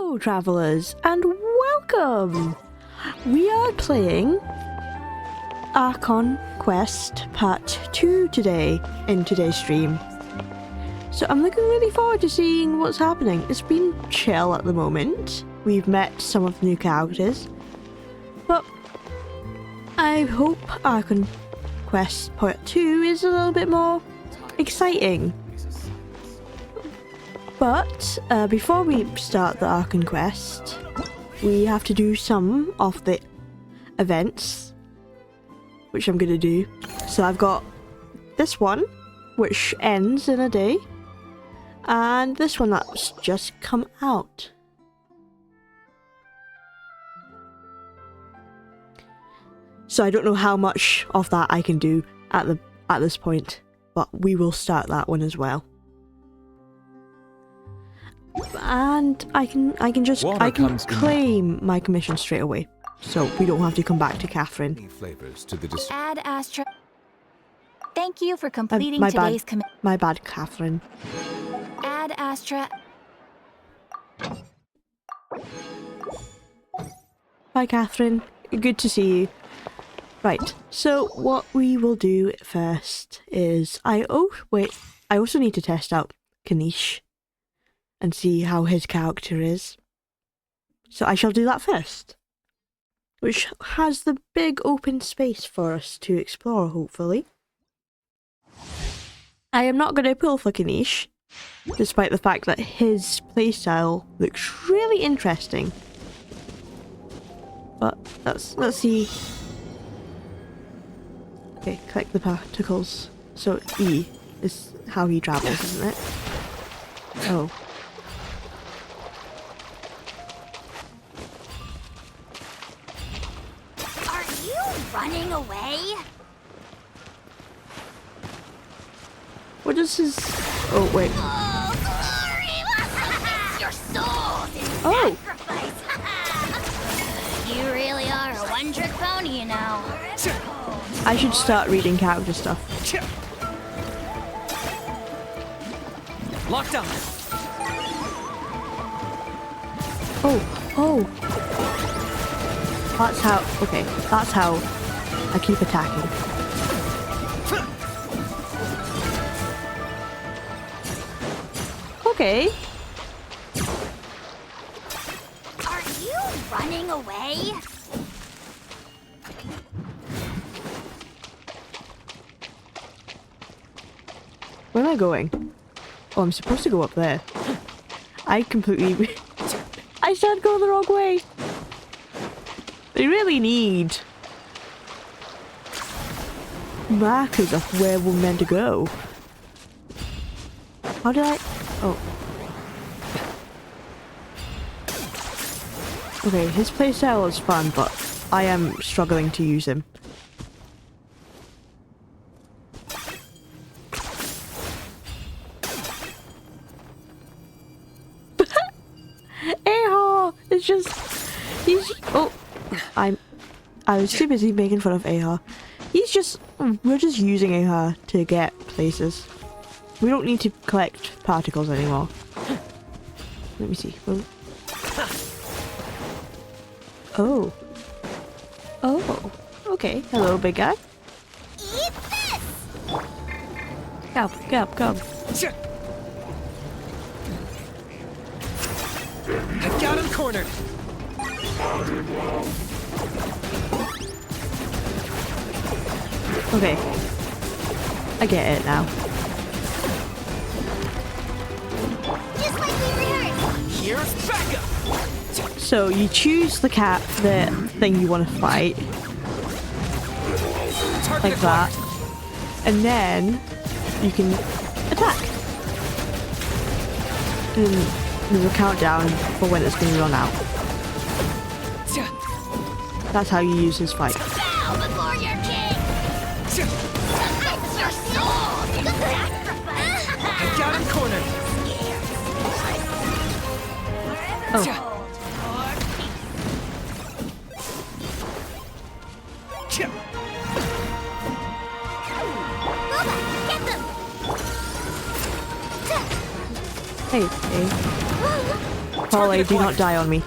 Hello, travelers, and welcome! We are playing Archon Quest Part 2 today, in today's stream. So I'm looking really forward to seeing what's happening. It's been chill at the moment. We've met some of the new characters. But I hope Archon Quest Part 2 is a little bit more exciting. But before we start the Archon Quest, we have to do some of the events, which I'm going to do. So I've got this one, which ends in a day, and this one that's just come out. So I don't know how much of that I can do at this point, but we will start that one as well. And I can claim my commission straight away, so we don't have to come back to Catherine. Flavors to the Ad Astra. Thank you for completing today's commission. My bad, Catherine. Ad Astra. Bye, Catherine. Good to see you. Right. So what we will do first is I also need to test out Kanish and see how his character is. So I shall do that first, which has the big open space for us to explore, hopefully. I am not going to pull for Kanish, despite the fact that his playstyle looks really interesting. But let's see. Okay, collect the particles. So E is how he travels, isn't it? Oh. Running away? What is his... Oh, wait. Oh, glory! Your soul's in sacrifice! You really are a one-trick pony, you know. I should start reading character stuff. Locked on. Oh. That's how... Okay, that's how I keep attacking. Okay. Are you running away? Where am I going? Oh, I'm supposed to go up there. I completely... I started going the wrong way. They really need markers of where we're meant to go. How did I... Oh. Okay, his playstyle is fun, but I am struggling to use him. Aha! It's just... He's... Oh. I was too busy making fun of Aha. We're just using Aha to get places. We don't need to collect particles anymore. Let me see. Oh. Oh. Okay. Hello, big guy. Eat this! Come. I've got him cornered. Okay. I get it now. Just like we rehearsed! Here's backup. So you choose the thing you want to fight. Target Like that. And then you can attack. And there's a countdown for when it's going to run out. That's how you use his fight. Bow before your king! Your soul in sacrifice! I've got him cornered. Oh. Boba, get them! Hey. Polly, do not die on me.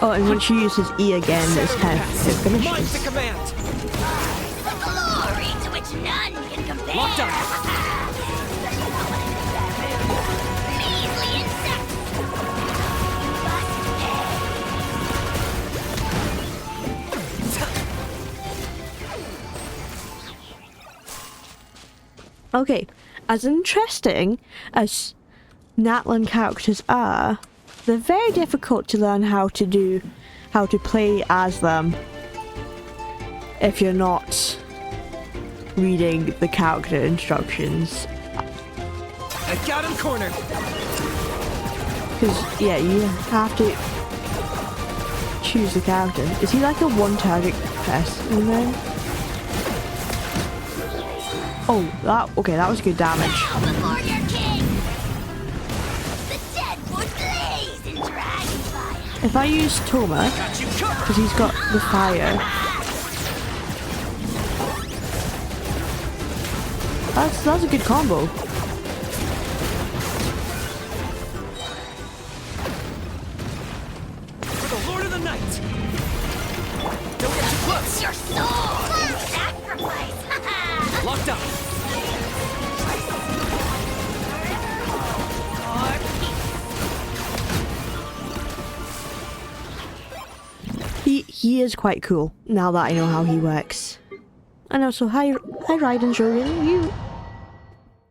Oh, and once you use his E again, it's kind of it Mine's the finishes. command. The glory to which none can compare. Locked on. Measly insects. Okay, as interesting as Natlan characters are, they're very difficult to learn how to play as them if you're not reading the character instructions. I've got him cornered. Because, yeah, you have to choose the character. Is he like a one target person then? Oh, that was good damage. Bow before your king. The dead would blaze in dragon fire. If I use Toma, Got you covered. because he's got the fire, that's a good combo. For the Lord of the Night. Don't get too close. Your soul. Sacrifice. Locked up. He is quite cool now that I know how he works. And also, hi Raiden Shogun.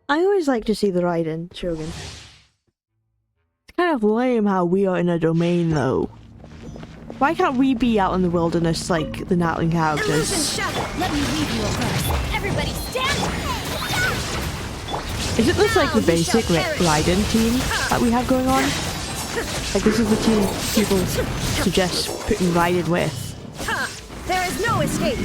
I always like to see the Raiden Shogun. It's kind of lame how we are in a domain though. Why can't we be out in the wilderness like the Natlan characters? Let me lead you a verse. Everybody stand. Isn't this like the basic Raiden team that we have going on? Like this is the team people suggest putting Raiden with. There is no escape.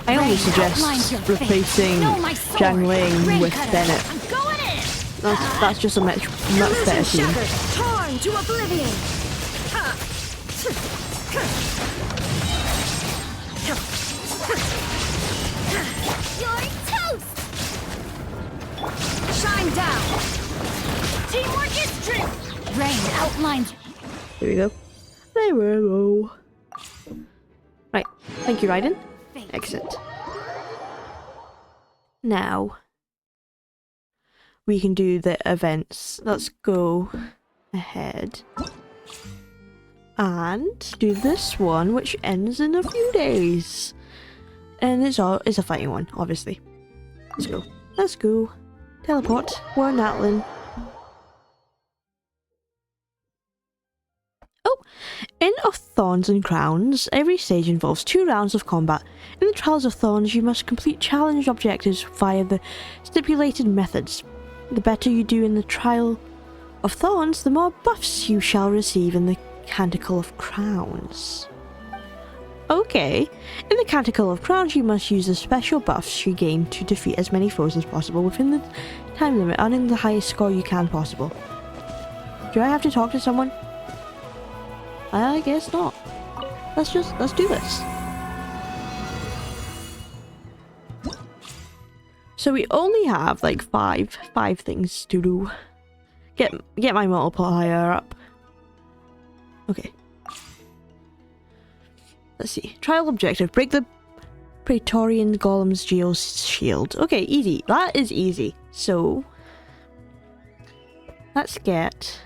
I only suggest replacing Zhang Ling with Bennett. I'm going in. That's just a much better team. Shattered, torn to oblivion. You're toast. Shine down. Teamwork is true. Rain outlines. There we go. There we go. Right. Thank you, Raiden. Exit. Now we can do the events. Let's go ahead and do this one, which ends in a few days. And it's a fighting one, obviously. Let's go. Let's go. Teleport. We're Natlan. Oh! In Of Thorns and Crowns, every stage involves 2 rounds of combat. In the Trials of Thorns, you must complete challenge objectives via the stipulated methods. The better you do in the Trial of Thorns, the more buffs you shall receive in the Canticle of Crowns. Okay, in the Canticle of Crowns, you must use the special buffs you gain to defeat as many foes as possible within the time limit, earning the highest score you can possible. Do I have to talk to someone? I guess not. Let's do this. So we only have like five things to do. Get my multiplier up. Okay. Let's see. Trial objective. Break the Praetorian Golem's Geo's shield. Okay, easy. That is easy. So let's get...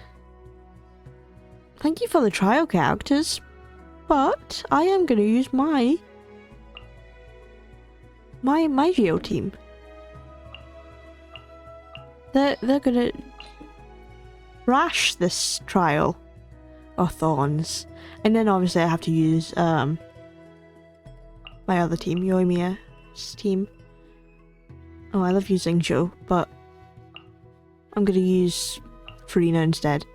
Thank you for the trial characters, but I am going to use my Geo team. They're going to rash this trial of Thorns, and then obviously I have to use my other team, Yoimiya's team. Oh, I love using Joe, but I'm going to use Farina instead.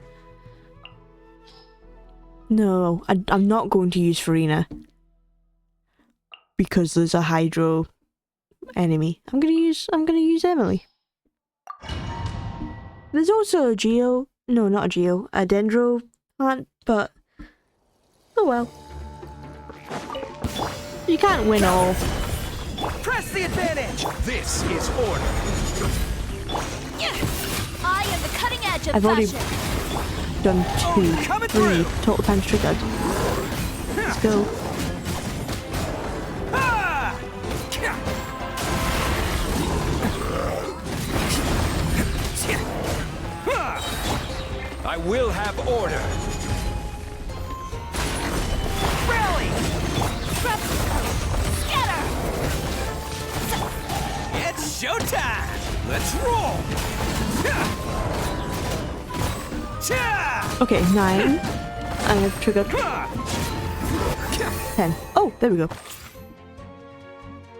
No, I'm not going to use Farina because there's a Hydro enemy. I'm gonna use Emily. There's also a Geo. No, not a Geo. A Dendro plant, but oh well. You can't win all. Press the advantage. This is order. I am the cutting edge of I've already fashion. done coming 3 through. total times triggered. Let's go. Ah! I will have order. Rally! Scatter! It's showtime! Let's roll! Okay, 9. I have triggered 10. Oh, there we go.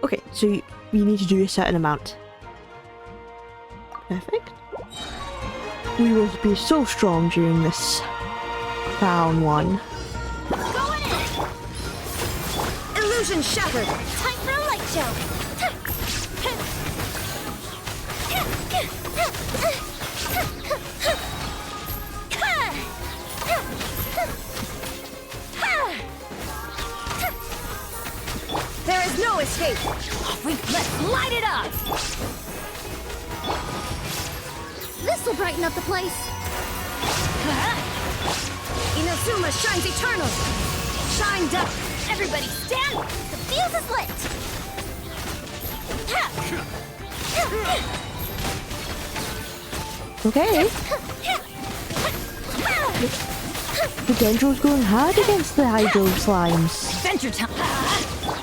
Okay, so you need to do a certain amount. Perfect. We will be so strong during this crown one. Going in! Illusion shattered. Time for a light show! There is no escape. Let's light it up! This'll brighten up the place. Inazuma shines eternal. Shined up. Everybody stand! The fuse is lit! Okay. The Dendro's going hard against the Hydro Slimes. Adventure time!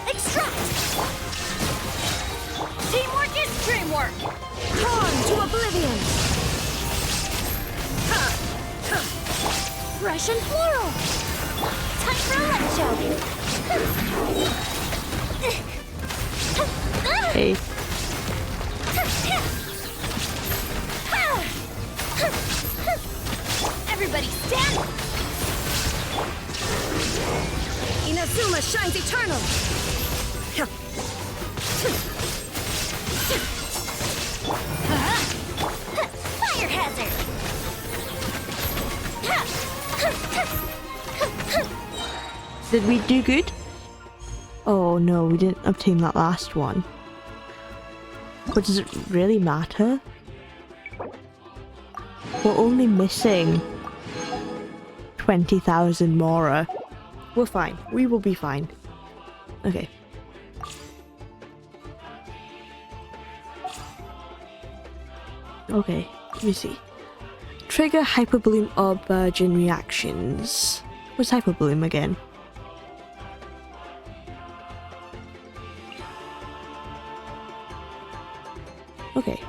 Extract! Teamwork is dreamwork! Torn to oblivion. Fresh and floral! Time for a light show! Hey. Everybody stand! Inazuma shines eternal. Fire hazard! Did we do good? Oh no, we didn't obtain that last one. But does it really matter? We're only missing 20,000 Mora. We're fine. We will be fine. Okay. Okay, let me see. Trigger Hyperbloom Aubergine reactions. What's Hyperbloom again? Okay.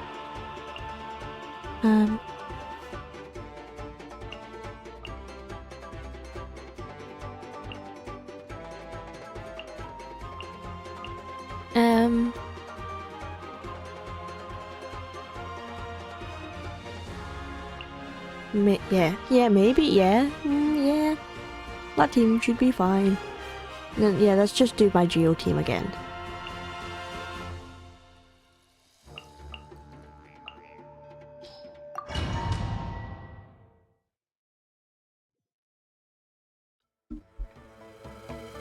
Yeah, maybe, yeah. Yeah. That team should be fine. Then, yeah, let's just do my Geo team again.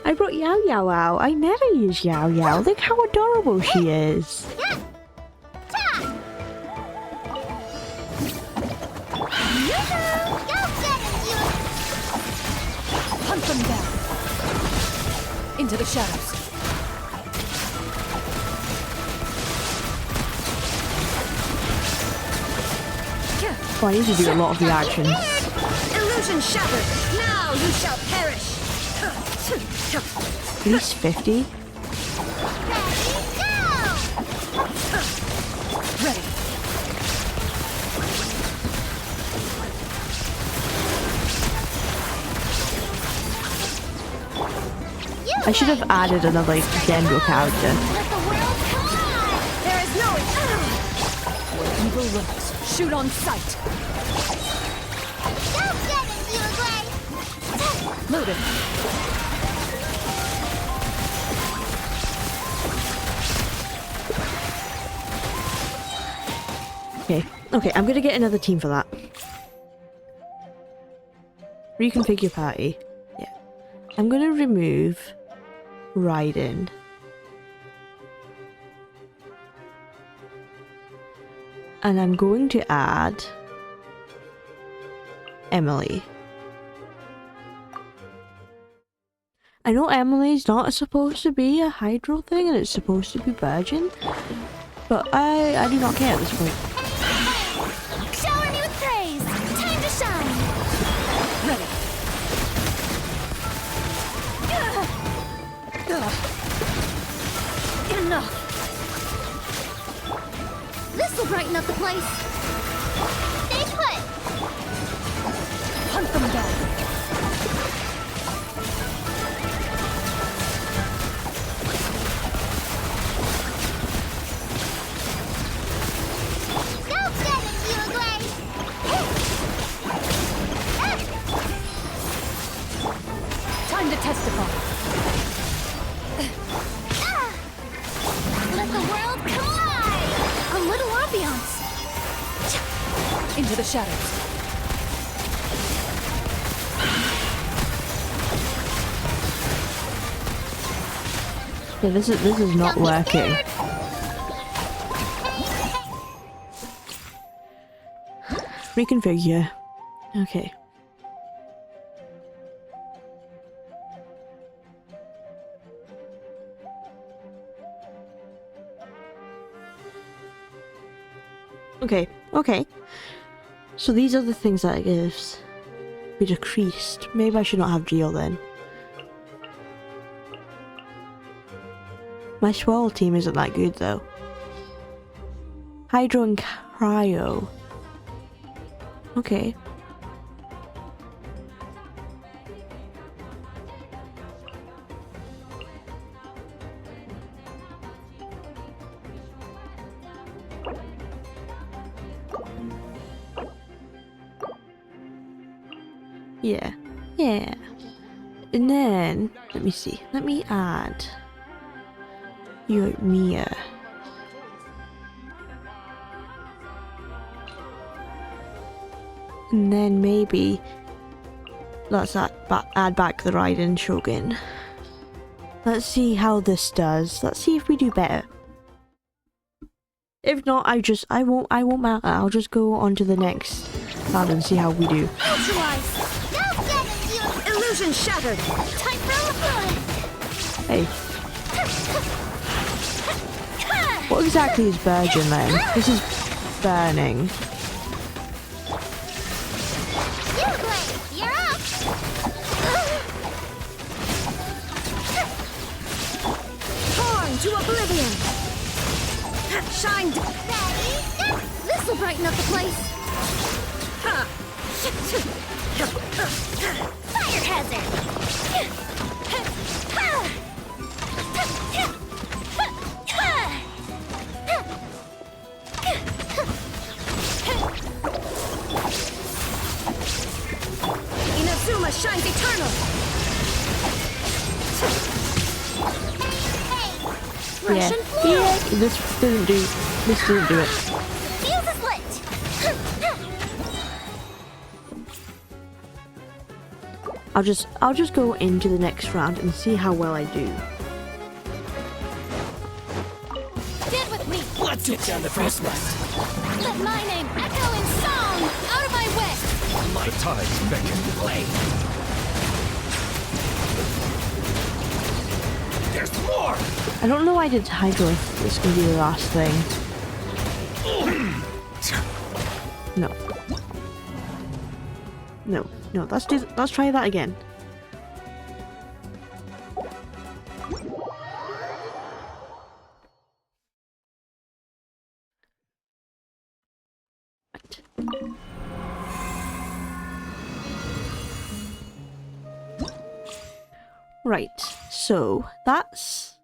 I brought Yao Yao out. I never use Yao Yao. Look how adorable she is. Hunt them down! Into the shadows! Oh, I need to do a lot of reactions. Illusion shattered. Now you shall perish. At least 50. Ready! I should have added another Dendro character. Let the world collide! There is no escape. Where evil lurks, shoot on sight! Don't get it, you Grace! Loaded! Okay, I'm gonna get another team for that. Reconfigure party. Yeah. I'm gonna remove Raiden. And I'm going to add Emily. I know Emily's not supposed to be a hydro thing and it's supposed to be virgin, but I do not care at this point. Shower me with praise. Time to shine. Ready. Enough. This will brighten up the place. Stay put. Hunt them down. No getting you away. Time to testify. Let the world collide. A little ambiance. Into the shadows. Yeah, this is not Don't be working. scared. Reconfigure. Okay. Okay. So these are the things that it gives. Be decreased. Maybe I should not have Geo then. My swirl team isn't that good though. Hydro and cryo. Okay. Yeah. And then, let me see. Let me add your Mia. And then maybe let's add back the Raiden Shogun. Let's see how this does. Let's see if we do better. If not, I won't matter. I'll just go on to the next round and see how we do. Neutralize. No getting you. Illusion shattered. Time for a Hey, what exactly is Virgin then? This is burning. You're up. Torn to oblivion. Shined. Ready? This will brighten up the place. Fire hazard. Inazuma shines eternal. Yeah. Russian flow. Yeah. This didn't do it. Fuse is lit. I'll just go into the next round and see how well I do. Stand with me. Let's get down to business. Let my name echo in song. Out of my way. My time's beckon to play. There's more! I don't know why I did Hydro if this can be the last thing. No. Let's try that again. Right, so that's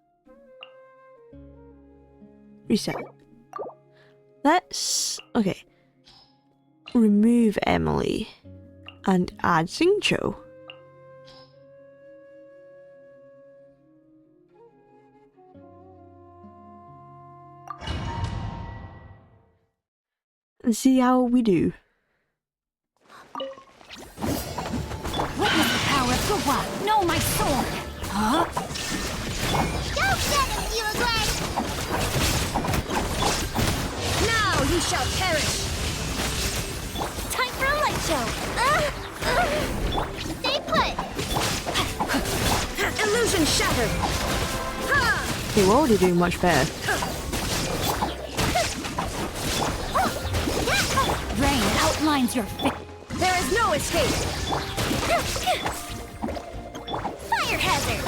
reset. Let's remove Emily and add Xingqiu. And see how we do. Witness the power of Gawa. Know my sword. Huh? Go get it, you agree? Now you shall perish! Time for a light show. Stay put. Illusion shattered! Ha! Okay, we're already doing much better. Rain outlines your face. There is no escape! Fire hazard.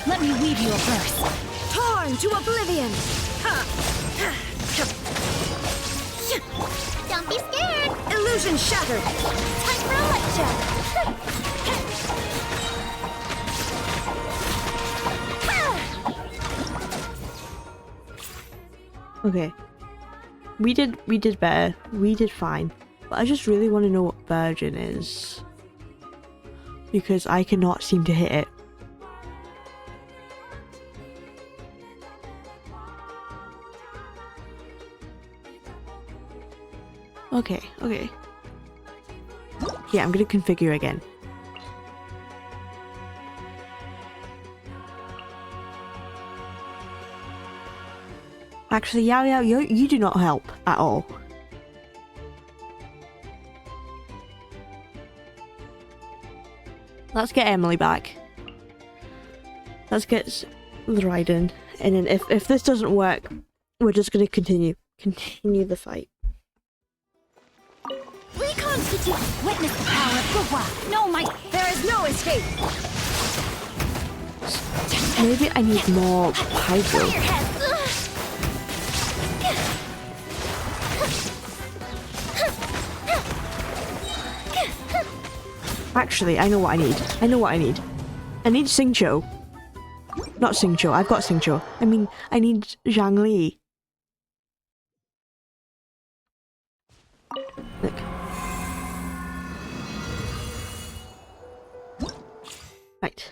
Let me weave you a verse. Torn to oblivion! Ha! Don't be scared. Illusion shattered! Time for a light show. Okay. We did better. We did fine. But I just really want to know what Virgin is. Because I cannot seem to hit it. Okay, okay. Yeah, I'm gonna configure again. Actually, Yao Yao, you do not help at all. Let's get Emily back. Let's get Raiden. And then if this doesn't work, we're just gonna continue the fight. Reconstitute. Witness the power of Gua. No, my. There is no escape! Maybe I need more hydro. Fire hazard. Actually, I know what I need. I know what I need. I need Xingqiu. Not Xingqiu. I've got Xingqiu. I mean, I need Zhang Li. Look. Right.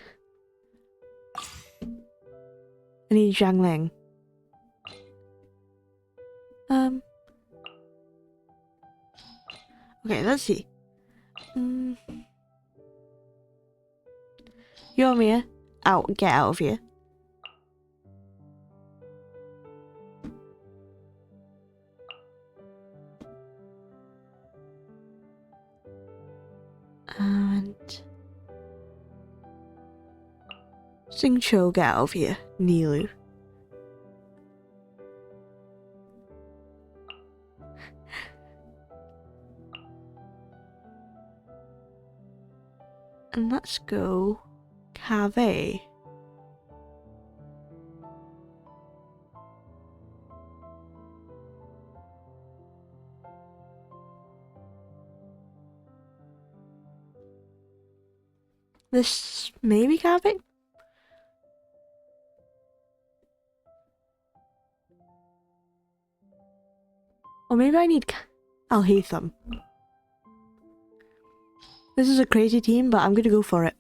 I need Zhang Ling. Okay, let's see. Yomiya, get out of here. And Xingqiu, get out of here. Nilu. And let's go Cave. This maybe Cave? Or maybe I need Alhaitham. This is a crazy team, but I'm gonna go for it.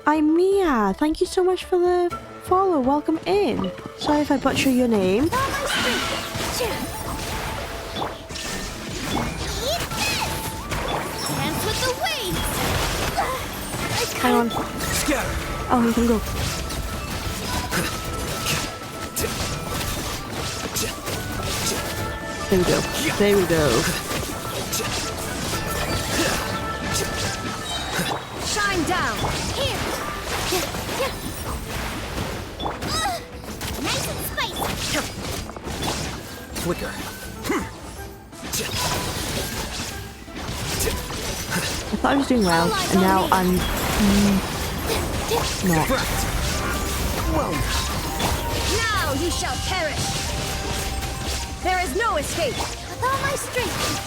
I'm Mia. Thank you so much for the follow. Welcome in. Sorry if I butcher your name. Dance with the waves. Hang on. Scatter. Oh, you can go. There we go. There we go. Shine down! Here. Nice and spicy. Flicker. I thought I was doing well, and now I'm not. Right. Well, Now you shall perish! There is no escape! With all my strength.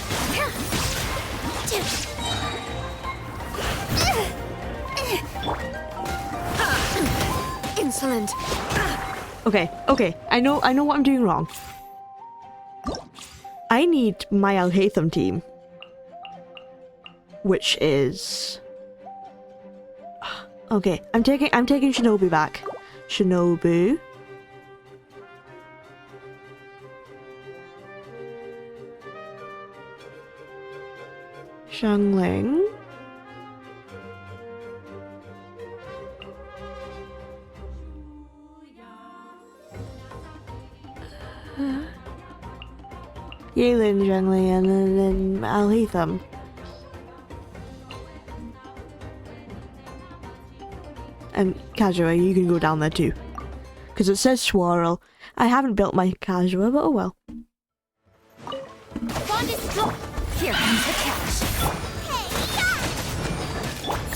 Insolent! Okay, okay. I know what I'm doing wrong. I need my Alhaitham team, which is okay. I'm taking Shinobu back. Shinobu. Xiangling. Yelin, Xiangling, and then Alhaitham. And Kazua, you can go down there too. Because it says Swirl. I haven't built my Kazua, but oh well. Here comes the catch.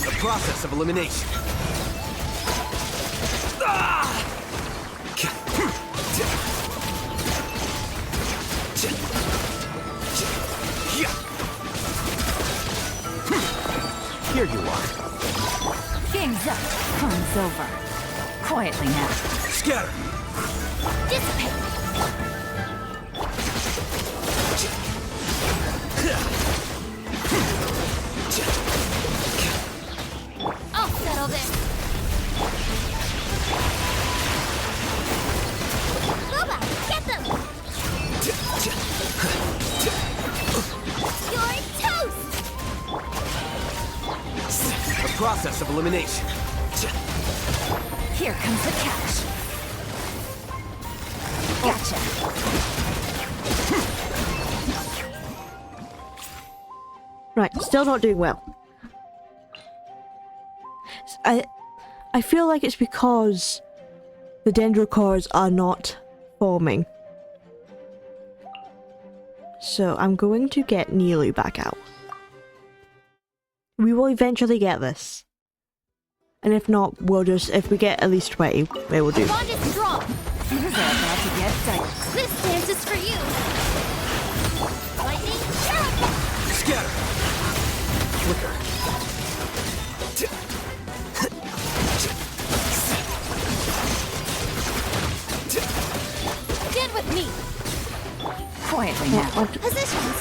The process of elimination. Here you are. Game's up. Fun's over. Quietly now. Scatter. Dissipate. I'll settle this. Boba, get them! You're toast! The process of elimination. Here comes the catch. Gotcha. Right, still not doing well. I feel like it's because the dendrocores are not forming. So I'm going to get Nilu back out. We will eventually get this. And if not, we'll just, if we get at least 20, we will do. Bond is strong. Things are about to get tight. This dance is for you. Lightning, terrible. Scatter. Flicker. Stand with me. Quietly now. Positions.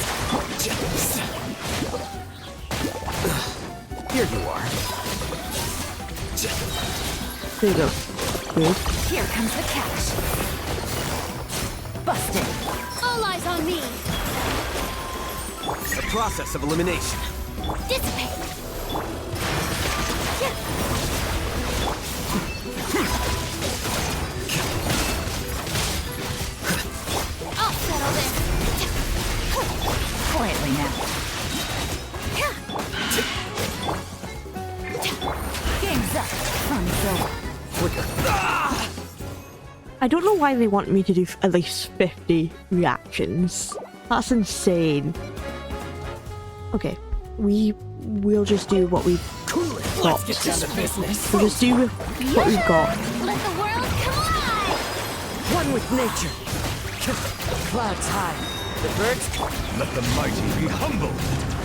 Here you are. There you go. Good. Here comes the catch. Busted. All eyes on me. The process of elimination. Dissipate. I'll settle this. Quietly now. Game's up. Fun's over. Flicker. I don't know why they want me to do at least 50 reactions. That's insane. Okay, we'll just do what we've got. Let's get down to business. We'll just do what we've got. Let the world come alive. One with nature. Clouds high. The birds. Let the mighty be humble.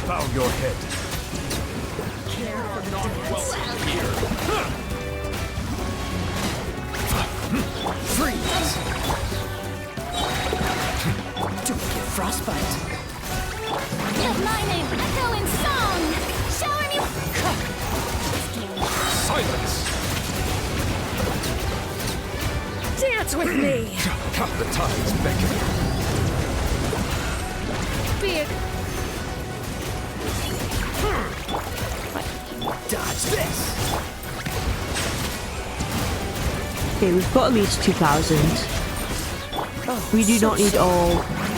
Bow your head. Freeze. Don't get frostbite. Let my name echo in song. Shower me. Silence. Dance with me. Count the tides beckon. Beard. Dodge this. Okay, we've got at least 2,000. We do not need all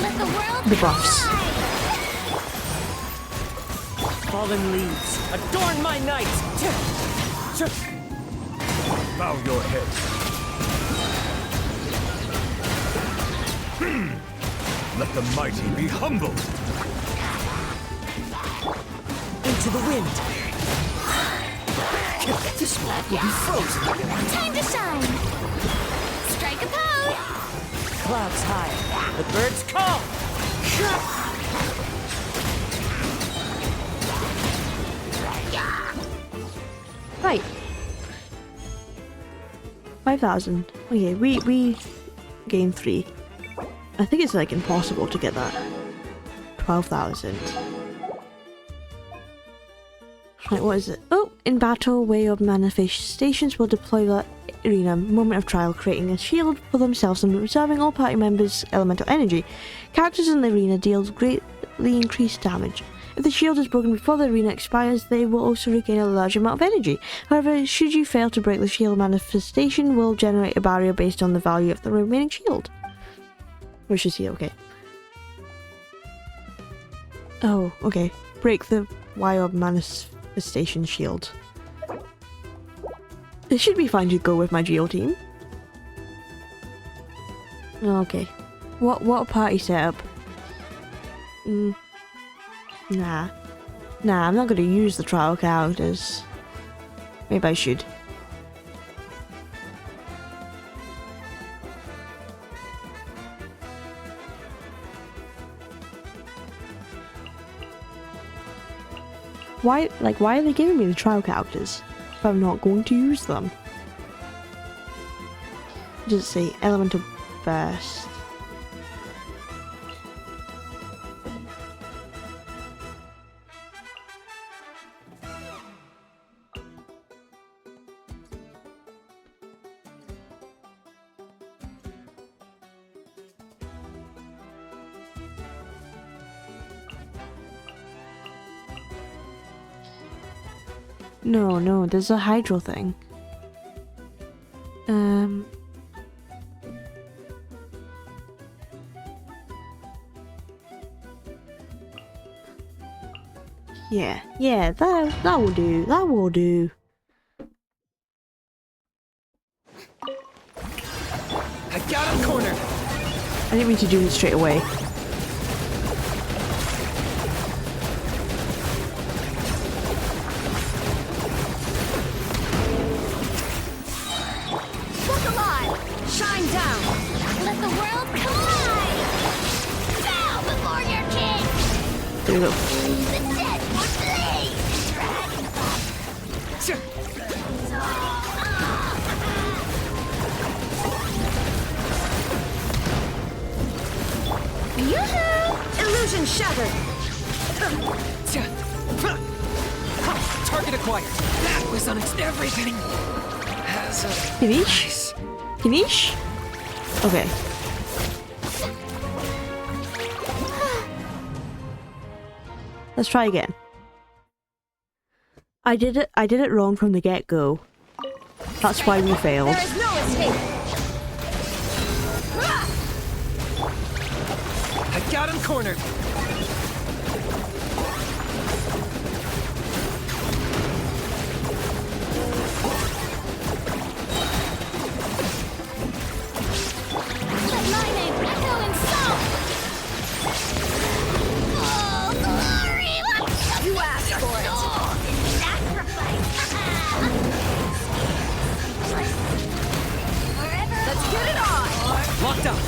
Let the world the come buffs. alive. Fallen leaves, adorn my night. Bow your head. Let the mighty be humbled. Into the wind. This world will be frozen. Time to shine. Strike a pose. Clouds high. The birds call. Right. 5,000. Okay, we gain 3. I think it's like impossible to get that. 12,000. Right, what is it? Oh, in battle, way of manifestations will deploy the arena moment of trial, creating a shield for themselves and reserving all party members' elemental energy. Characters in the arena deal greatly increased damage. If the shield is broken before the arena expires, they will also regain a large amount of energy. However, should you fail to break the shield, manifestation will generate a barrier based on the value of the remaining shield. Which is here, okay. Oh, okay. Break the wire manifestation shield. It should be fine to go with my Geo team. Okay. What party setup? Nah. Nah, I'm not gonna use the trial characters. Maybe I should. Why are they giving me the trial characters if I'm not going to use them? Does it say elemental burst? No, there's a hydro thing. Yeah, that will do. That will do. I got him cornered. I didn't mean to do it straight away. Look alive! Shine down! Let the world collide! Bow before your king! There we go. The dead would bleed! Dragon Yoo-hoo! Illusion shattered! Target acquired. That was everything has a Finish? Finish? Okay. Let's try again. I did it wrong from the get-go. That's why we failed. There is no escape! I got him cornered. Let my name echo in song! Oh, glory! You asked for it! Souls in sacrifice! Forever Let's get it on! Locked up.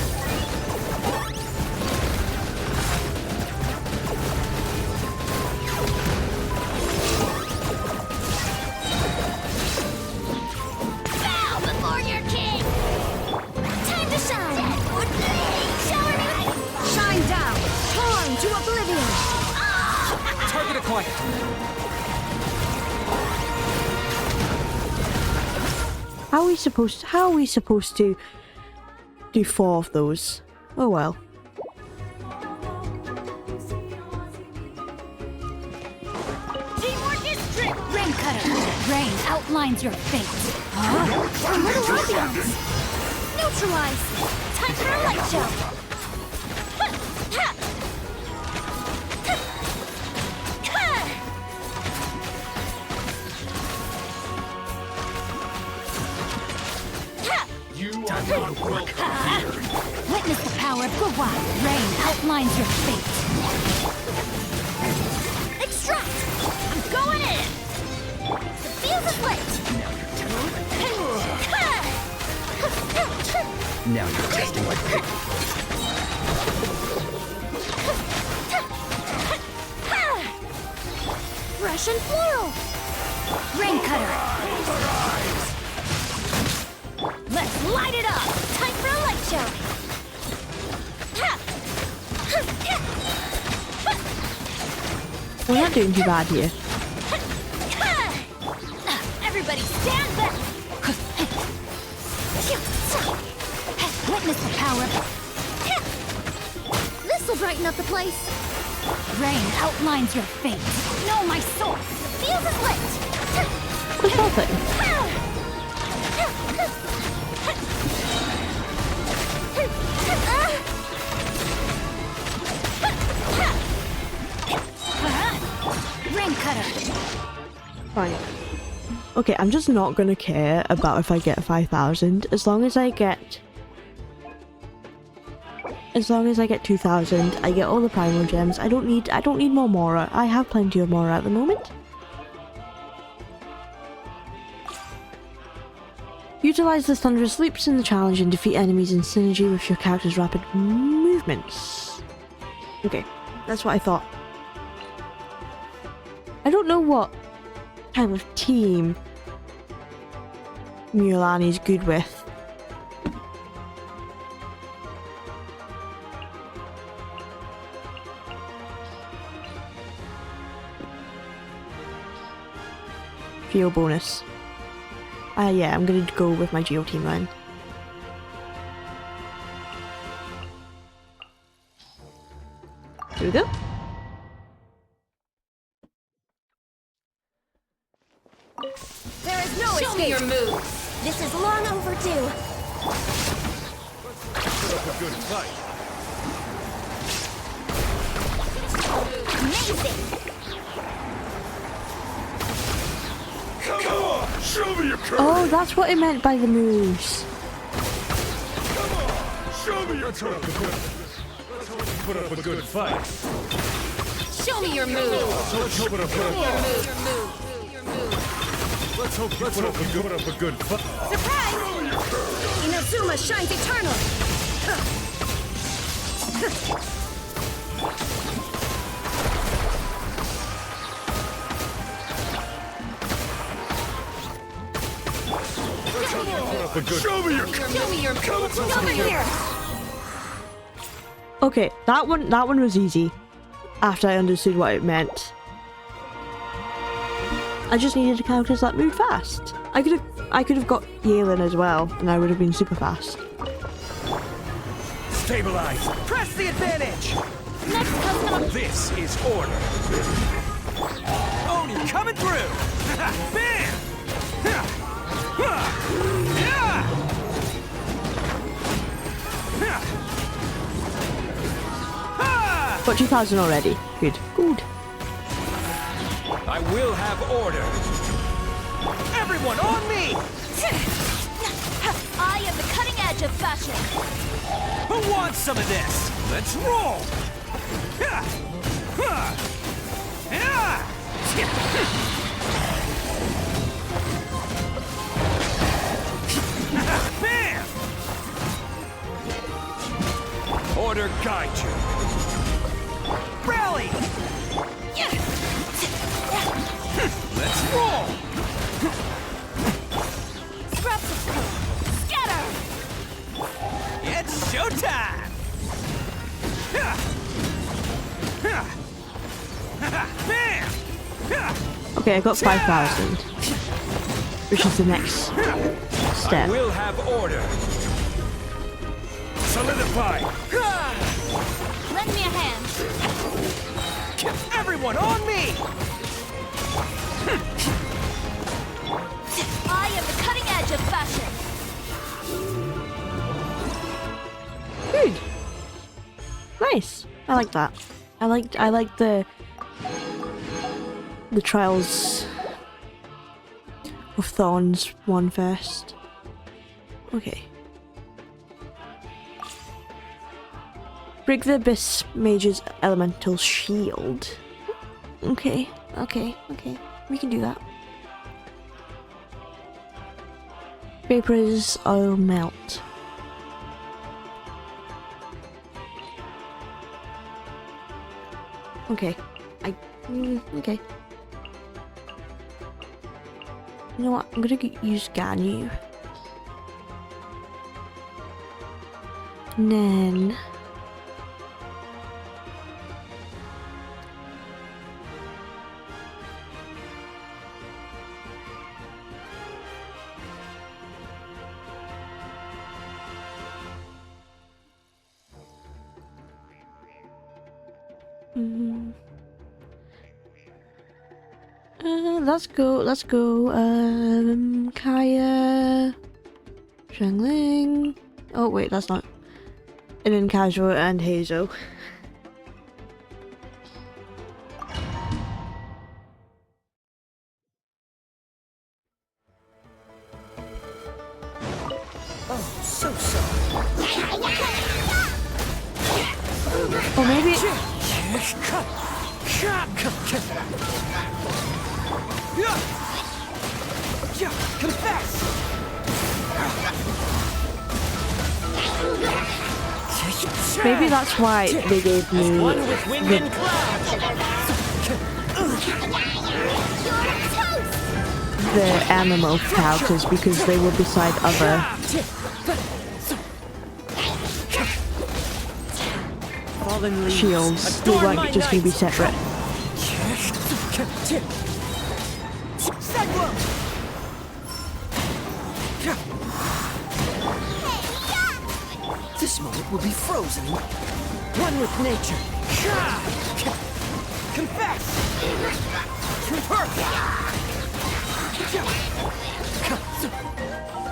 bow before your king! Time to shine! Dead would bleed! Shower me! Shine down! Torn to oblivion! Target acquired. How are we supposed to do 4 of those? Oh well. Teamwork is strict! Rain cutter! Rain outlines your fate! Huh? A little ambiance! Neutralize! Time for a light show! You are not welcome. Witness the power of Gua! Rain outlines your fate! Extract! I'm going in! The field is lit! Now you're tasting like pig. Fresh and floral! Rain cutter! Let's light it up! Time for a light show! We're not doing too bad here. Everybody stand back! Witness the power! This'll brighten up the place! Rain outlines your fate. Know my soul. Fuse is lit. What's that thing? Ring cutter. Fine. Okay, I'm just not gonna care about if I get 5,000 as long as I get 2,000. I get all the primal gems. I don't need more Mora. I have plenty of Mora at the moment. Utilize the thunderous loops in the challenge and defeat enemies in synergy with your character's rapid movements. Okay, that's what I thought. I don't know what type of team Mulani's good with. Geo bonus. Yeah, I'm gonna go with my Geo team line. Here we go. There is no Show escape. me your moves. This is long overdue. Put up a good fight. Amazing. Come on! Show me your courage! Oh, that's what it meant by the moves. Come on! Show me your courage! Let's put up a good fight. Show me your moves. Let's put up a good fight. Let's hope you put up a good fight. Surprise! Inazuma shines eternal. Show me your courage! Show me your moves. Over here. Okay, that one was easy. After I understood what it meant. I just needed counters that move fast. I could have got Yalen as well, and I would have been super fast. Stabilize! Press the advantage! Next custom. This is order. Oni coming through! Bam! Got 2,000 already. Good. Good. I will have order. Everyone on me! I am the cutting edge of fashion. Who wants some of this? Let's roll! Bam! Order guide you. Rally! Let's roll! Scatter. It's showtime! Bam! Okay, I got 5,000. Which is the next I step. will have order. Solidify! Lend me a hand. Everyone on me! I am the cutting edge of fashion. Good. Nice. I like that. I like the Trials of Thorns one first. Okay. Break the Abyss Mage's elemental shield. Okay. We can do that. Vapor's oil melt. Okay. Okay. You know what? I'm gonna use Ganyu. And then... Let's go. Kaya, Shangling. Oh wait, that's not. And then Casual and Hazel. Oh, so sorry. Or maybe. Confess! Maybe that's why they gave me One with wind and cloud. the animal characters because they were beside other Fallen leaves. shields. They Adorn my weren't just going to be night. separate. This moment will be frozen. One with nature. Confess!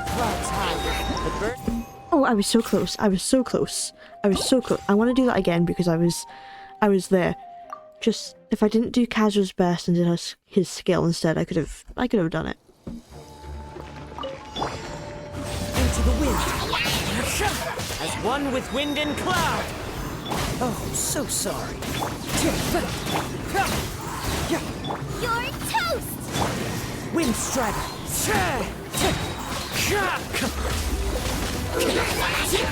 Clouds high. The bird. Oh, I was so close. I was so close. I want to do that again because I was there. Just if I didn't do Casual's best and did his skill instead, I could have done it. Into the wind. As one with wind and cloud. Oh, so sorry. You're toast! Wind strider.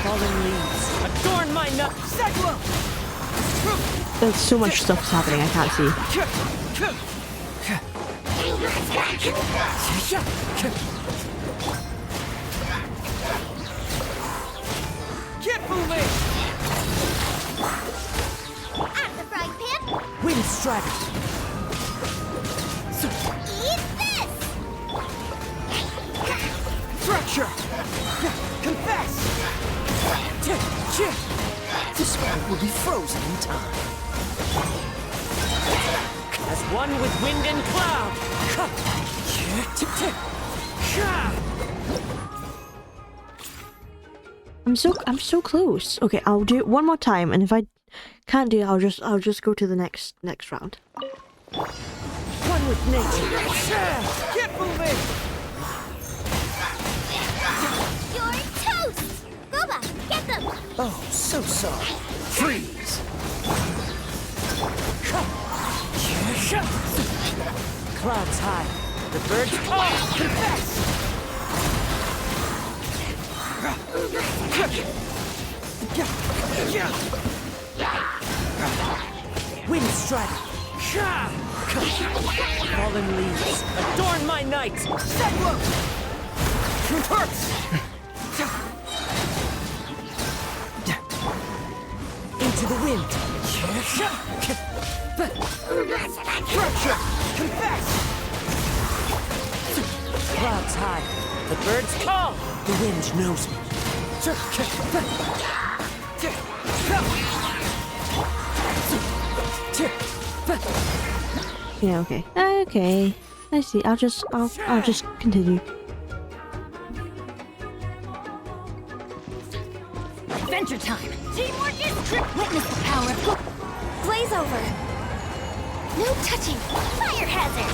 Fallen leaves. Adorn my nut. There's so much stuff happening. I can't see. Get moving! At the frying pan, Wind strider. eat this! Fracture! Confess! This moment will be frozen in time. As one with wind and cloud. I'm so close. Okay, I'll do it one more time, and if I can't do it, I'll just go to the next round. One with nature. Get moving! You're toast! Boba, get them! Oh, so sorry. Freeze! Clouds high. The birds call. Confess! Wind strider. Fallen leaves. Adorn my night. Settle! Into the wind. Fracture! Confess! Clouds high. The birds call. The wind knows me. Yeah. Okay. Okay. I see. I'll just continue. Adventure time. Teamwork is trip. Witness the power of blaze over. No touching. Fire hazard!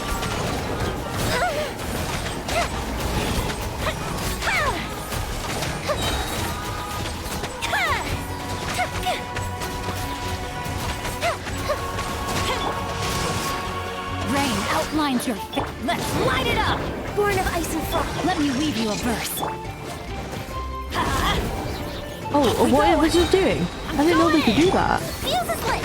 Rain outlines your. Let's light it up. Born of ice and frost. Let me weave you a verse. Oh, what was it doing? I didn't know they could do that. Fuse is lit!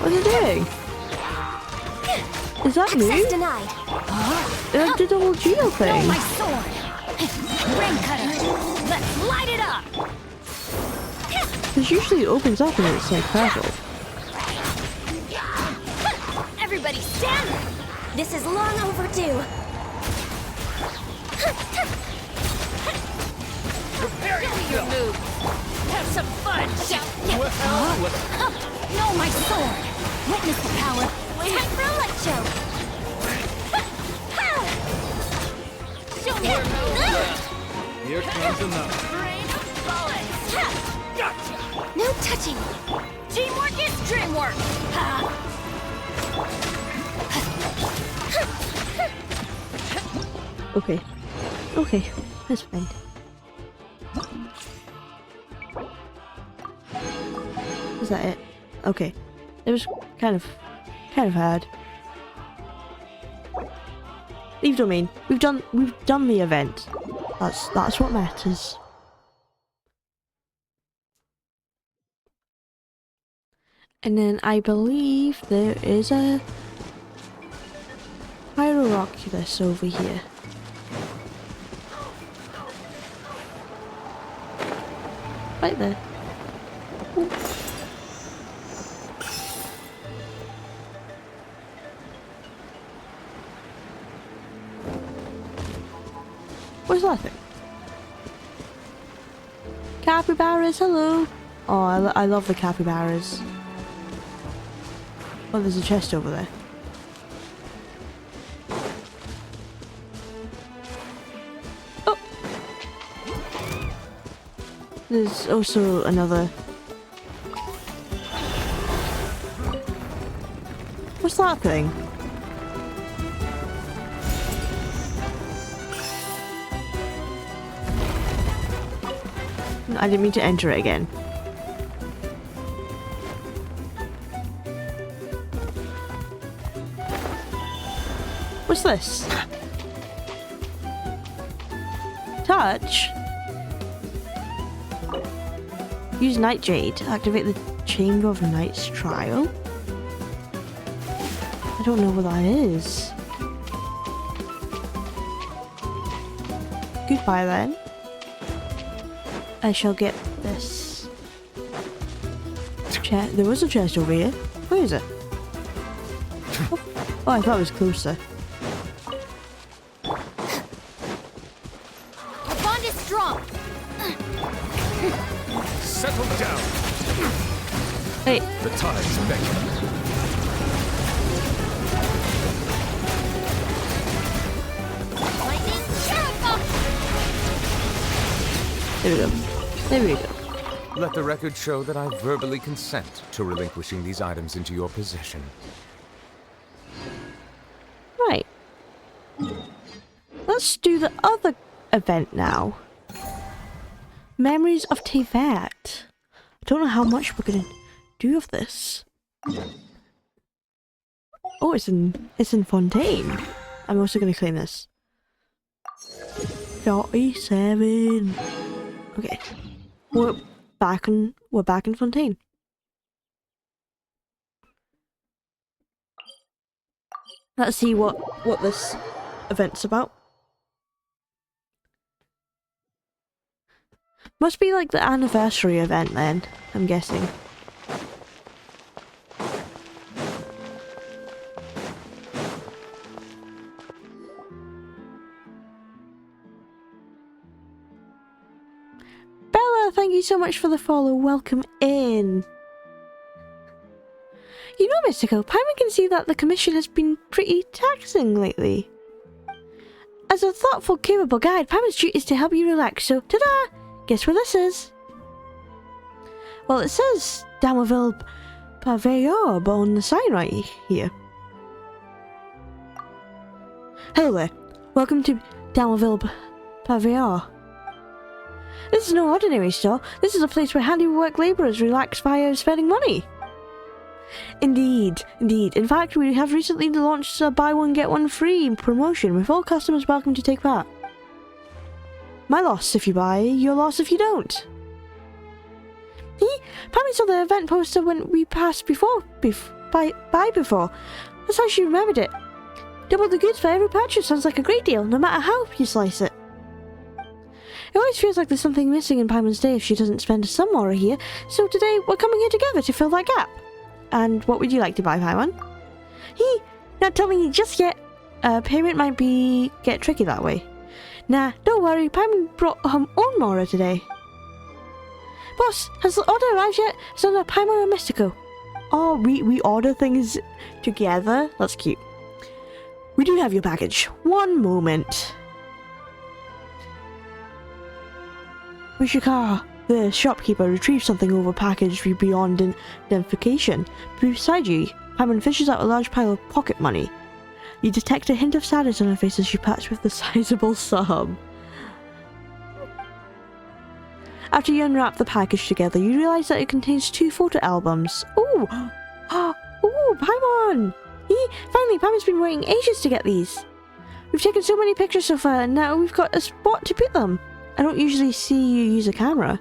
What's it doing? Is that new? Access denied. It did the whole Geo No, thing. my sword. Rain cutter. Let's light it up. Because usually it opens up and it's like purple. Everybody stand. This is long overdue. Something enough. Rain of bullets! Ha! Gotcha. No touching! Teamwork is dreamwork! Ha! Okay. Okay, that's fine. Is that it? Okay. It was kind of hard. Leave domain. We've done the event. That's what matters. And then I believe there is a Pyroculus over here. Right there. Ooh. What's that thing? Capybaras, hello! Oh, I love the capybaras. Oh, there's a chest over there. Oh! There's also another. What's that thing? I didn't mean to enter it again. What's this? Touch? Use Night Jade to activate the Chamber of Night's trial? I don't know what that is. Goodbye then. I shall get this. There was a chest over here. Where is it? Oh, I thought it was closer. Our bond is strong! Settle down. Hey, The tide's beckoning. Lightning terrible! there we go. There we go. Let the record show that I verbally consent to relinquishing these items into your possession. Right. Let's do the other event now. Memories of Tevat. I don't know how much we're gonna do of this. Oh, it's in Fontaine. I'm also gonna claim this. 47. Okay. We're back in Fontaine. Let's see what this event's about. Must be like the anniversary event then, I'm guessing. Bella, thank you so much for the follow. Welcome in. You know, Mystico, Paimon can see that the commission has been pretty taxing lately. As a thoughtful, capable guide, Paimon's duty is to help you relax, so ta-da! Guess where this is? Well, it says Damerville Pavillon on the sign right here. Hello there. Welcome to Damerville Pavillon. This is no ordinary store. This is a place where handiwork labourers relax via spending money. Indeed, indeed. In fact, we have recently launched a buy one get one free promotion with all customers welcome to take part. My loss if you buy, your loss if you don't. Pammy saw the event poster when we passed before. That's how she remembered it. Double the goods for every purchase sounds like a great deal, no matter how you slice it. It always feels like there's something missing in Paimon's day if she doesn't spend some more here, so today we're coming here together to fill that gap. And what would you like to buy, Paimon? Not telling you just yet. Payment might get tricky that way. Nah, don't worry, Paimon brought her own Mora today. Boss, has the order arrived yet? It's under Paimon and Mystico. Oh, we order things together? That's cute. We do have your package. One moment. Mishikara, the shopkeeper, retrieves something over packaged beyond identification. Beside you, Paimon fishes out a large pile of pocket money. You detect a hint of sadness on her face as she pats with the sizable sum. After you unwrap the package together, you realise that it contains 2 photo albums. Ooh! Ooh, Paimon! Finally, Paimon's been waiting ages to get these. We've taken so many pictures so far, and now we've got a spot to put them. I don't usually see you use a camera.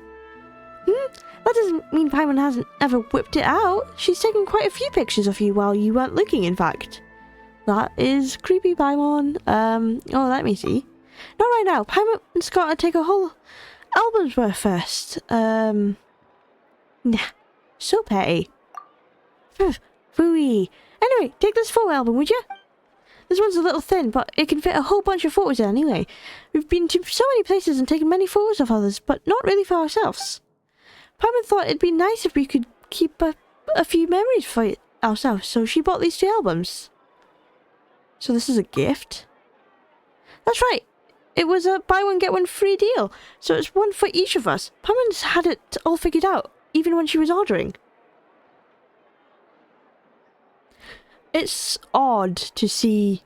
That doesn't mean Paimon hasn't ever whipped it out. She's taken quite a few pictures of you while you weren't looking, in fact. That is creepy, Paimon. Oh, let me see. Not right now. Paimon's got to take a whole album's worth first. Nah. So petty. Phooey. Anyway, take this photo album, would you? This one's a little thin, but it can fit a whole bunch of photos in anyway. We've been to so many places and taken many photos of others, but not really for ourselves. Paimon thought it'd be nice if we could keep a few memories for ourselves, so she bought these 2 albums. So this is a gift? That's right! It was a buy one get one free deal, so it's one for each of us. Paimon's had it all figured out, even when she was ordering. It's odd to see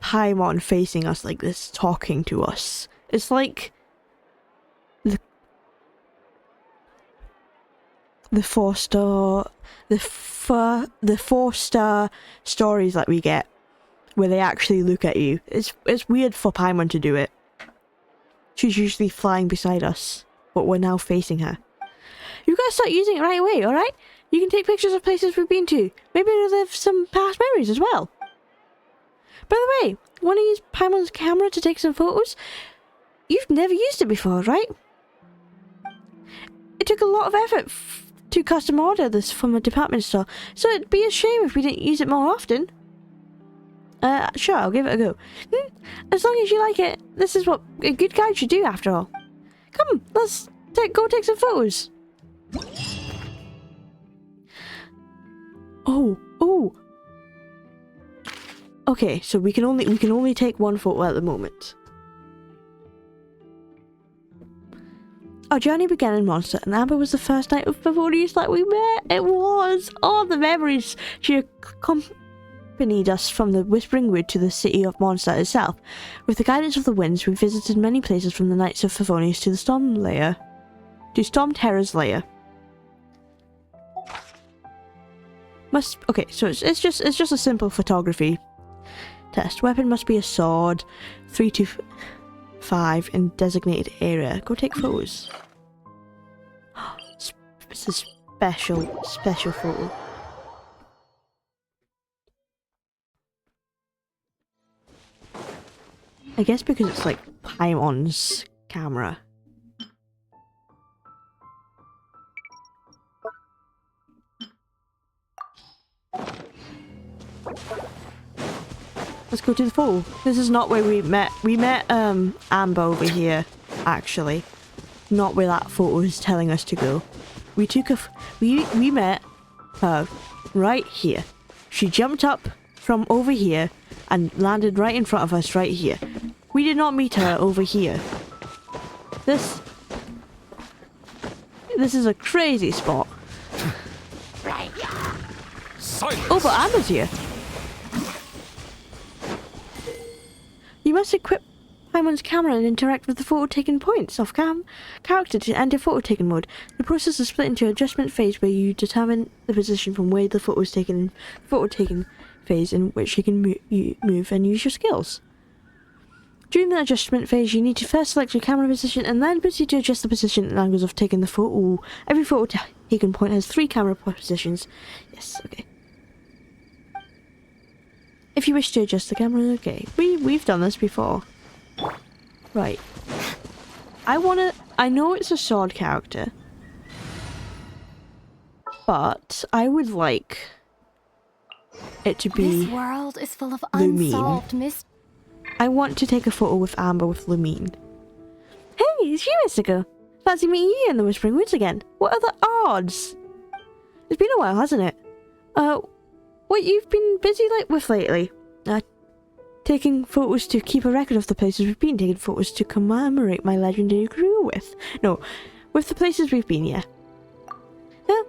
Paimon facing us like this, talking to us. It's like the 4-star stories that we get, where they actually look at you. It's weird for Paimon to do it. She's usually flying beside us, but we're now facing her. You've got to start using it right away, alright? You can take pictures of places we've been to. Maybe relive some past memories as well. By the way, want to use Paimon's camera to take some photos? You've never used it before, right? It took a lot of effort to custom order this from a department store, so it'd be a shame if we didn't use it more often. Sure, I'll give it a go. As long as you like it, this is what a good guide should do after all. Come, let's go take some photos. Oh. Okay, so we can only take 1 photo at the moment. Our journey began in Monster, and Amber was the first night of Favorius that we met. It was! All the memories! She accompanied us from the Whispering Wood to the city of Monster itself. With the guidance of the winds, we visited many places from the Knights of Favonius to the Storm Terror's lair. Okay, so it's just a simple photography test. Weapon must be a sword. 3 to 5 in designated area. Go take photos. It's a special photo. I guess because it's like Paimon's camera. Let's go to the photo. This is not where we met. We met Amber over here, actually. Not where that photo is telling us to go. We met her right here. She jumped up from over here and landed right in front of us right here. We did not meet her over here. This is a crazy spot. Silence. Oh, but Amber's here. You must equip Paimon's camera and interact with the photo taken points of character to enter photo taken mode. The process is split into adjustment phase where you determine the position from where the photo is taken, and photo taken phase in which you can move and use your skills. During the adjustment phase, you need to first select your camera position and then proceed to adjust the position and angles of taking the photo. Every photo taken point has 3 camera positions. Yes, okay. If you wish to adjust the camera, okay. We've done this before. Right. I know it's a sword character, but I would like it to be This world is full of Lumine. unsolved mysteries. I want to take a photo with Amber with Lumine. Hey, it's you, Mystico. Fancy meeting you in the Whispering Woods again. What are the odds? It's been a while, hasn't it? What you've been busy with lately? taking photos to keep a record of the places we've been, taking photos to commemorate my legendary career with. No, with the places we've been, yeah. Yeah,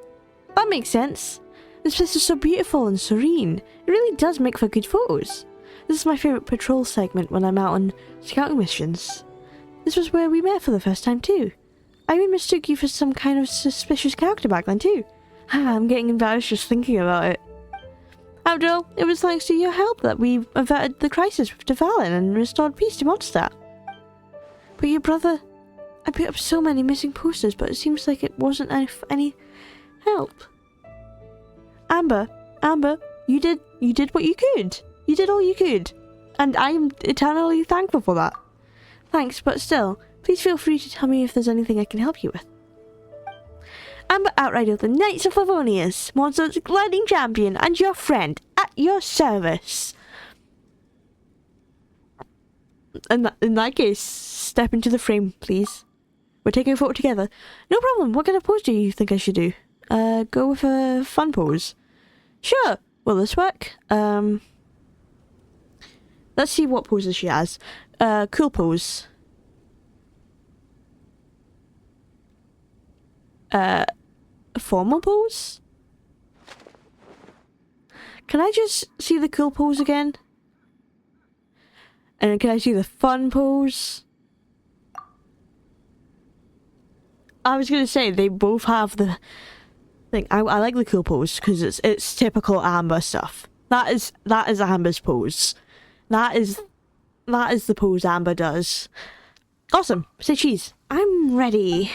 that makes sense. This place is so beautiful and serene. It really does make for good photos. This is my favourite patrol segment when I'm out on scouting missions. This was where we met for the first time too. I even mistook you for some kind of suspicious character back then too. I'm getting embarrassed just thinking about it. After all, it was thanks to your help that we averted the crisis with Devalin and restored peace to Mondstadt. But your brother... I put up so many missing posters, but it seems like it wasn't any help. Amber, you did what you could. You did all you could. And I'm eternally thankful for that. Thanks, but still, please feel free to tell me if there's anything I can help you with. Amber Outrider of the Knights of Favonius, Mondstadt's gliding champion, and your friend, at your service. In that case, step into the frame, please. We're taking a photo together. No problem. What kind of pose do you think I should do? Go with a fun pose. Sure. Will this work? Let's see what poses she has. Cool pose. Formal pose? Can I just see the cool pose again? And can I see the fun pose? I was gonna say they both have the thing. I like the cool pose because it's typical Amber stuff. That is Amber's pose. That is the pose Amber does. Awesome. Say cheese. I'm ready.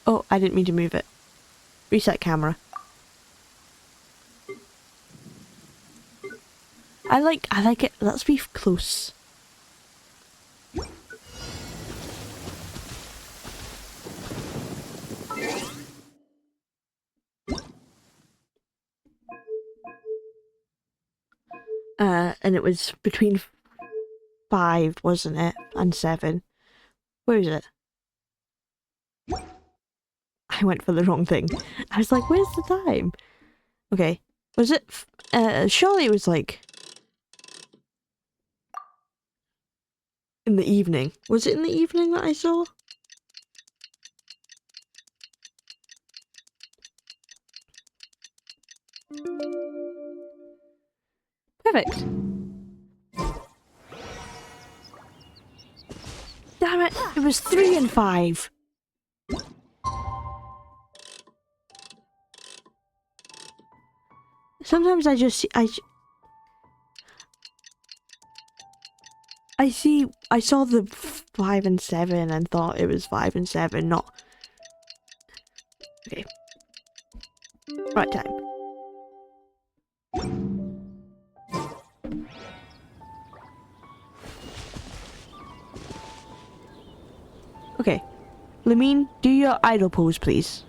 Oh, I didn't mean to move it. Reset camera. I like it. Let's be close. And it was between 5, wasn't it? And 7. Where is it? I went for the wrong thing. I was like, where's the time? Okay. Was it... surely it was like... in the evening. Was it in the evening that I saw? Perfect. Damn it! It was 3 and 5. Sometimes I saw the 5 and 7 and thought it was 5 and 7, not... Okay. Right time. Okay. Lamine, do your idol pose, please.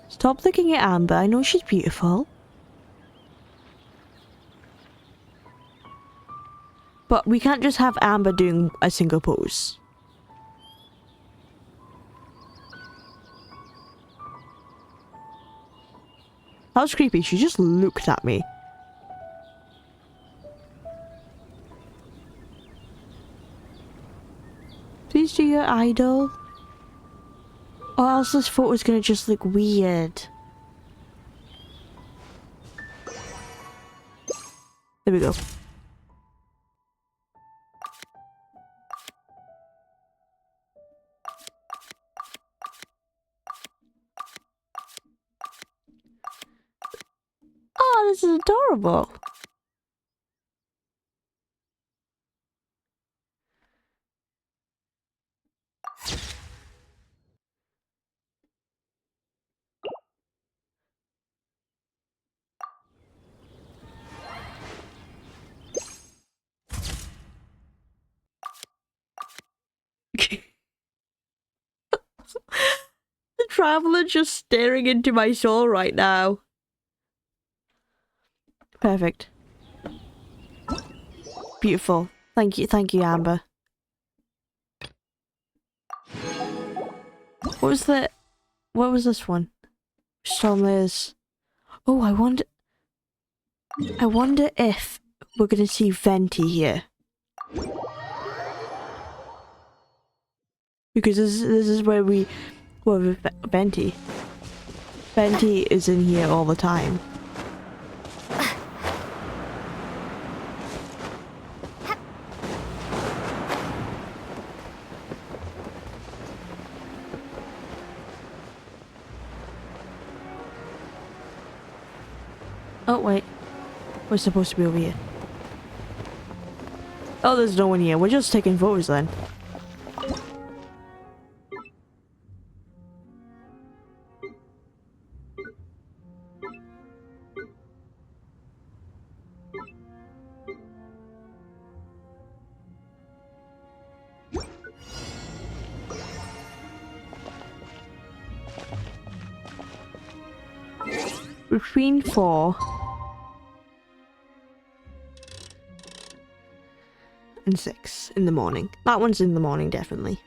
Stop looking at Amber. I know she's beautiful. But we can't just have Amber doing a single pose. That was creepy. She just looked at me. Please do your idol. Or else this photo's gonna just look weird. There we go. Oh, this is adorable. The traveler just staring into my soul right now. Perfect. Beautiful. Thank you, Amber. What was this one? Stormlayers. Oh, I wonder if we're gonna see Venti here. Because this is where Venti. Venti is in here all the time. Oh wait, we're supposed to be over here. Oh, there's no one here. We're just taking photos then. Between 4 and 6 in the morning. That one's in the morning, definitely.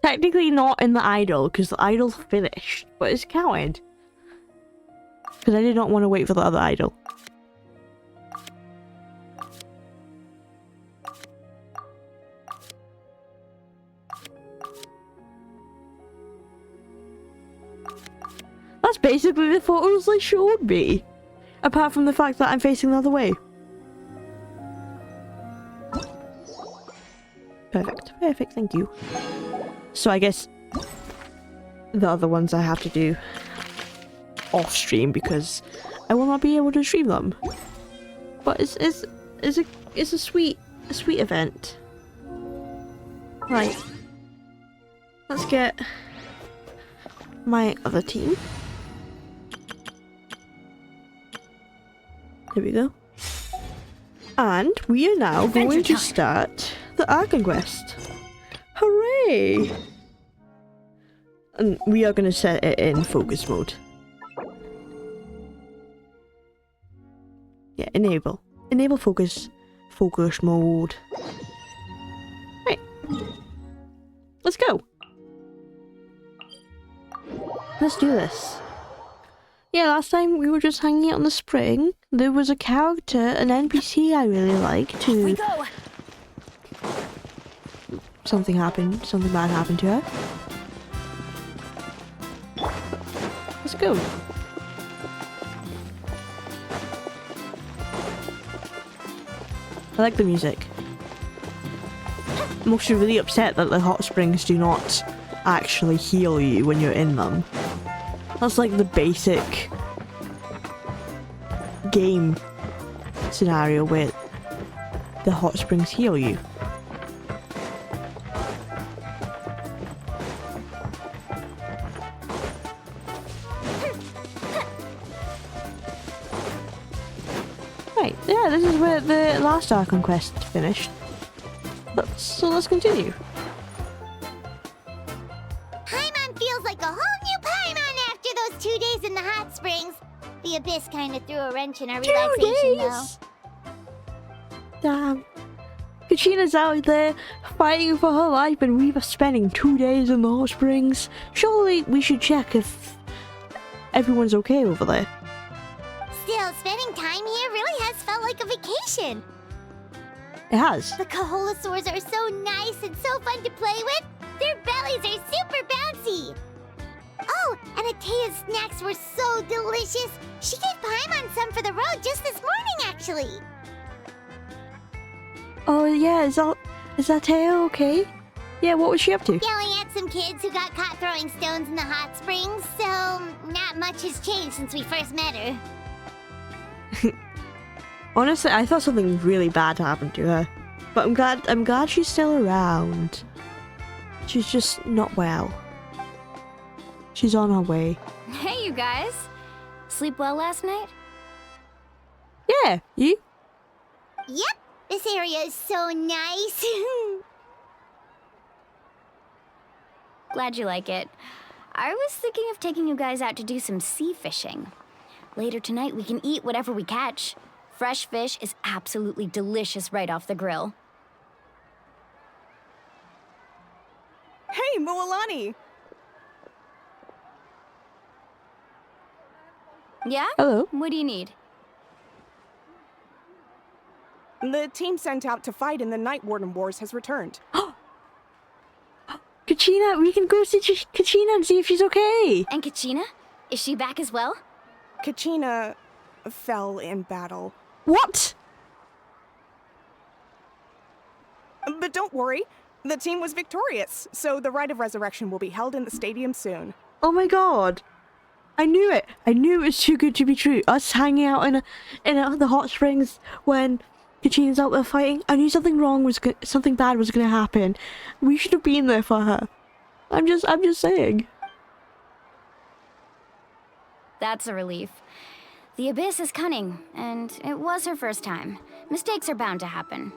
Technically not in the idol, because the idol's finished, but it's counted. Because I did not want to wait for the other idol. That's basically the photos they showed me. Apart from the fact that I'm facing the other way. Perfect. Perfect, thank you. So I guess the other ones I have to do off stream because I will not be able to stream them. But it's a sweet event. Right. Let's get my other team. There we go. And we are now going to start the Archon quest. Hooray! And we are going to set it in focus mode. Yeah, enable. Enable focus mode. Right. Let's go. Let's do this. Yeah, last time we were just hanging out in the spring. There was a character, an NPC I really liked who... We go. Something happened. Something bad happened to her. Let's go. I like the music. I'm also really upset that the hot springs do not actually heal you when you're in them. That's like the basic game scenario where the hot springs heal you. Right, yeah, this is where the last Archon quest finished. So let's continue. Paimon feels like a whole new Paimon after those 2 days in the hot springs. The abyss kind of threw a wrench in our relaxation, though. Damn. Kachina's out there fighting for her life and we were spending 2 days in the hot springs. Surely we should check if everyone's okay over there. Still, spending time here really has felt like a vacation. It has. The Kaholosaurs are so nice and so fun to play with. Their bellies are super bouncy. Oh, and Atea's snacks were so delicious. She gave Paimon some for the road just this morning, actually. Oh yeah, is that Teo okay? Yeah, what was she up to? Yelling at some kids who got caught throwing stones in the hot springs, so not much has changed since we first met her. Honestly, I thought something really bad happened to her. But I'm glad she's still around. She's just not well. She's on her way. Hey, you guys. Sleep well last night? Yeah, you? Yep, this area is so nice. Glad you like it. I was thinking of taking you guys out to do some sea fishing. Later tonight, we can eat whatever we catch. Fresh fish is absolutely delicious right off the grill. Hey, Mualani! Yeah? Hello. What do you need? The team sent out to fight in the Night Warden Wars has returned. Kachina, we can go see Kachina and see if she's okay. And Kachina? Is she back as well? Kachina fell in battle. What? But don't worry, the team was victorious, so the rite of resurrection will be held in the stadium soon. Oh my god. I knew it. I knew it was too good to be true. Us hanging out in the hot springs when Kachina's out there fighting. I knew something bad was gonna happen. We should have been there for her. I'm just saying. That's a relief. The Abyss is cunning, and it was her first time. Mistakes are bound to happen.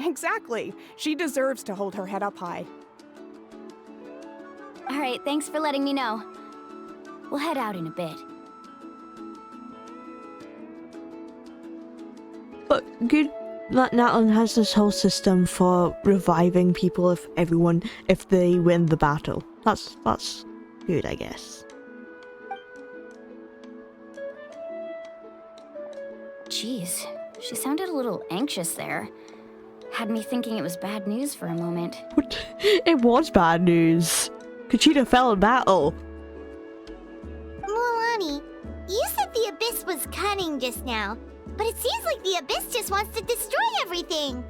Exactly. She deserves to hold her head up high. All right, thanks for letting me know. We'll head out in a bit. But good that Natlan has this whole system for reviving people if they win the battle. That's good, I guess. Jeez, she sounded a little anxious there. Had me thinking it was bad news for a moment. But it was bad news. Kachina fell in battle. Mualani, you said the Abyss was cunning just now, but it seems like the Abyss just wants to destroy everything.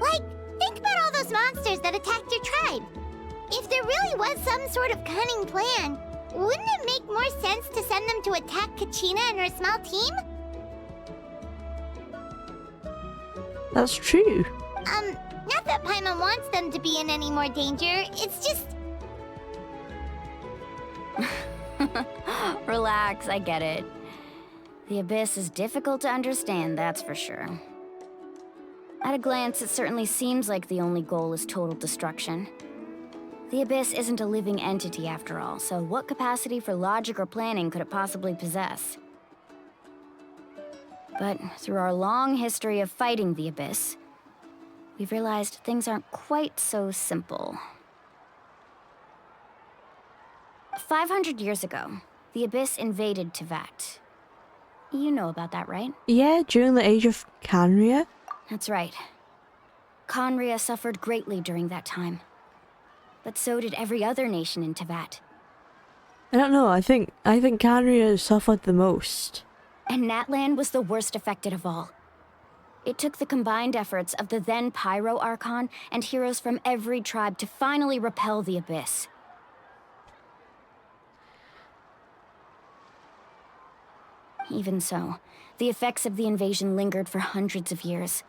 Like, think about all those monsters that attacked your tribe. If there really was some sort of cunning plan, wouldn't it make more sense to send them to attack Kachina and her small team? That's true. Not that Paimon wants them to be in any more danger, it's just... Relax, I get it. The Abyss is difficult to understand, that's for sure. At a glance, it certainly seems like the only goal is total destruction. The Abyss isn't a living entity after all, so what capacity for logic or planning could it possibly possess? But through our long history of fighting the Abyss, we've realized things aren't quite so simple. 500 years ago, the Abyss invaded Teyvat. You know about that, right? Yeah, during the age of Canria. That's right. Conria suffered greatly during that time. But so did every other nation in Teyvat. I don't know, I think Canria suffered the most. And Natlan was the worst affected of all. It took the combined efforts of the then Pyro Archon and heroes from every tribe to finally repel the Abyss. Even so, the effects of the invasion lingered for hundreds of years,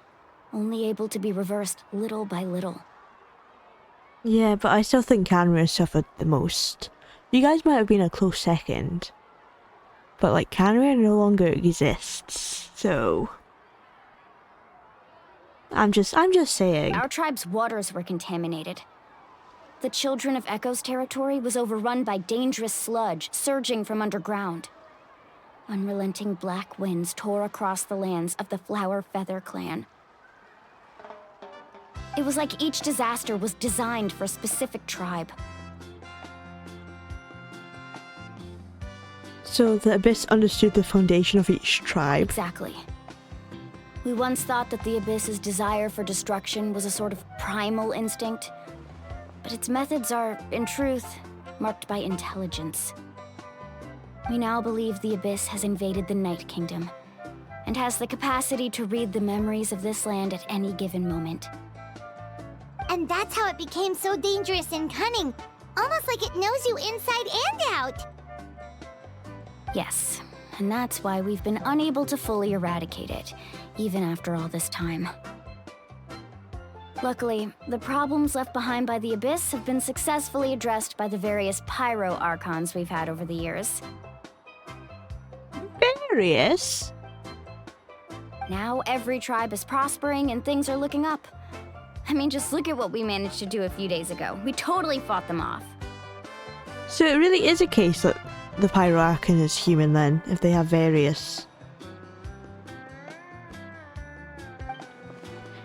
only able to be reversed little by little. Yeah, but I still think Canria suffered the most. You guys might have been a close second. But like, Canria no longer exists, so... I'm just saying. Our tribe's waters were contaminated. The Children of Echo's territory was overrun by dangerous sludge surging from underground. Unrelenting black winds tore across the lands of the Flower Feather clan. It was like each disaster was designed for a specific tribe. So the Abyss understood the foundation of each tribe. Exactly. We once thought that the Abyss's desire for destruction was a sort of primal instinct, but its methods are, in truth, marked by intelligence. We now believe the Abyss has invaded the Night Kingdom, and has the capacity to read the memories of this land at any given moment. And that's how it became so dangerous and cunning, almost like it knows you inside and out. Yes, and that's why we've been unable to fully eradicate it, even after all this time. Luckily, the problems left behind by the Abyss have been successfully addressed by the various Pyro Archons we've had over the years. Various? Now every tribe is prospering and things are looking up. I mean, just look at what we managed to do a few days ago. We totally fought them off. So it really is a case that the Pyroarchon is human then, if they have various.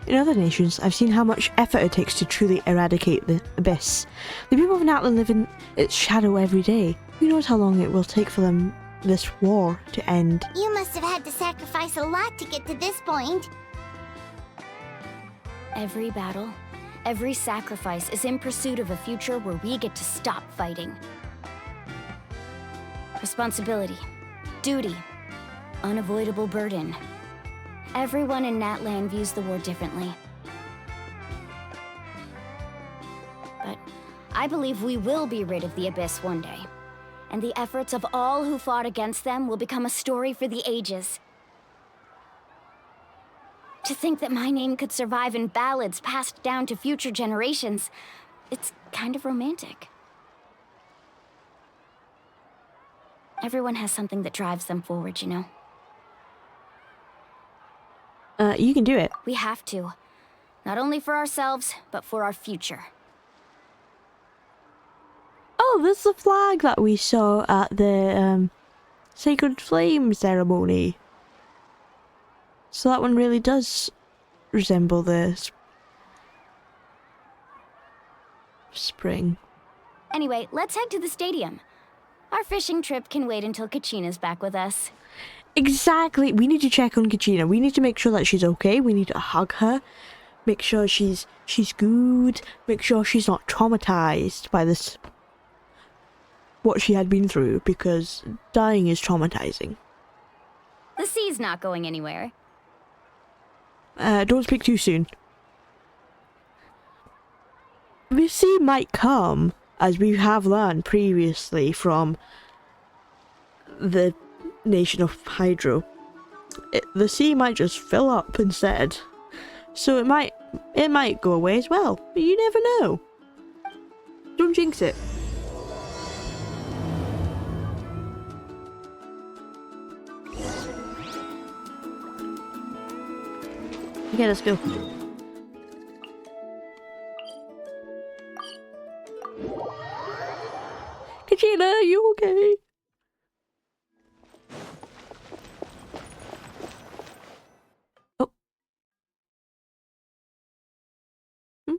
In other nations, I've seen how much effort it takes to truly eradicate the Abyss. The people of Natlan live in its shadow every day. Who knows how long it will take for them this war to end. You must have had to sacrifice a lot to get to this point. Every battle, every sacrifice is in pursuit of a future where we get to stop fighting. Responsibility, duty, unavoidable burden. Everyone in Natlan views the war differently. But I believe we will be rid of the Abyss one day. And the efforts of all who fought against them will become a story for the ages. To think that my name could survive in ballads passed down to future generations, it's kind of romantic. Everyone has something that drives them forward, you know? You can do it. We have to. Not only for ourselves, but for our future. Oh, there's the flag that we saw at the Sacred Flame ceremony. So that one really does resemble the spring. Anyway, let's head to the stadium. Our fishing trip can wait until Kachina's back with us. Exactly. We need to check on Kachina. We need to make sure that she's okay. We need to hug her. Make sure she's good. Make sure she's not traumatized by this, what she had been through, because dying is traumatizing. The sea's not going anywhere. Don't speak too soon. The sea might come, as we have learned previously from the nation of Hydro. The sea might just fill up instead. So it might go away as well. But you never know. Don't jinx it. Okay, let's go. Kachina, are you okay? Oh. Hmm?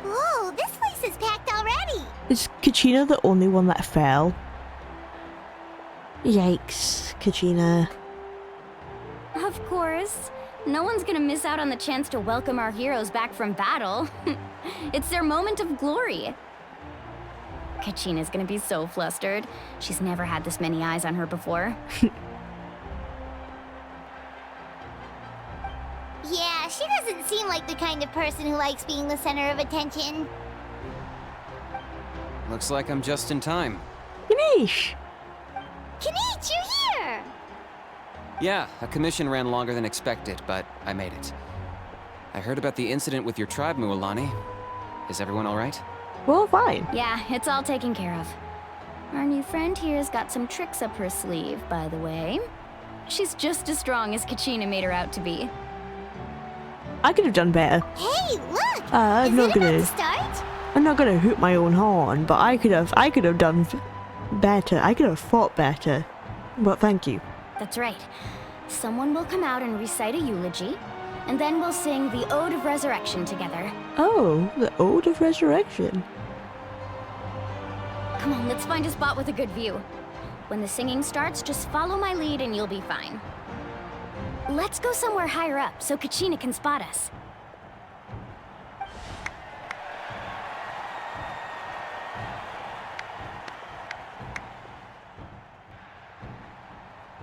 Whoa, this place is packed already. Is Kachina the only one that fell? Yikes, Kachina. Of course. No one's gonna miss out on the chance to welcome our heroes back from battle. It's their moment of glory. Kachina's gonna be so flustered. She's never had this many eyes on her before. Yeah, she doesn't seem like the kind of person who likes being the center of attention. Looks like I'm just in time. Ganesh! Kanich, you're here! Yeah, a commission ran longer than expected, but I made it. I heard about the incident with your tribe, Mualani. Is everyone all right? Well, fine. Yeah, it's all taken care of. Our new friend here's got some tricks up her sleeve, by the way. She's just as strong as Kachina made her out to be. I could have done better. Hey, look! I'm is not it gonna- about to start? I'm not gonna hoot my own horn, but I could have done better. I could have fought better. But thank you. That's right. Someone will come out and recite a eulogy, and then we'll sing the Ode of Resurrection together. Oh, the Ode of Resurrection. Come on, let's find a spot with a good view. When the singing starts, just follow my lead and you'll be fine. Let's go somewhere higher up so Kachina can spot us.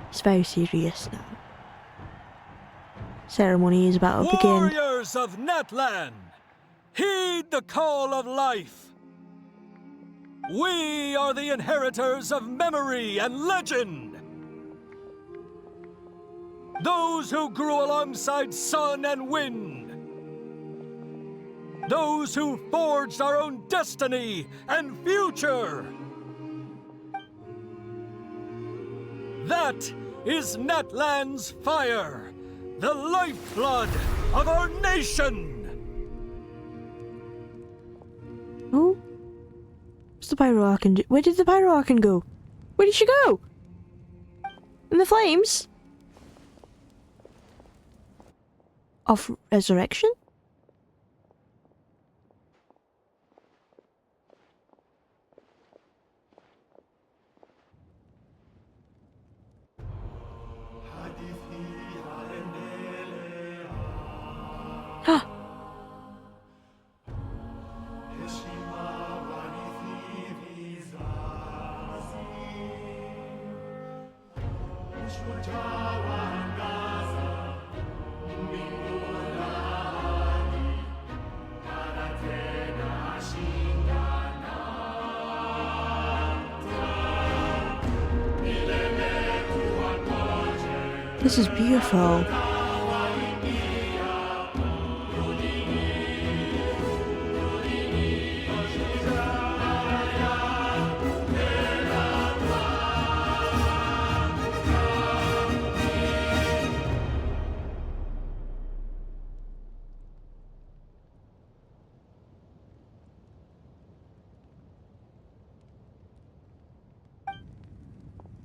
It's very serious now. Ceremony is about to begin. Warriors of Natlan, heed the call of life. We are the inheritors of memory and legend. Those who grew alongside sun and wind. Those who forged our own destiny and future. That is Natlan's fire, the lifeblood of our nation. Oh? What's the Pyro Archon do? Where did the Pyro Archon go? Where did she go? In the flames? Of resurrection? Ah! This is beautiful.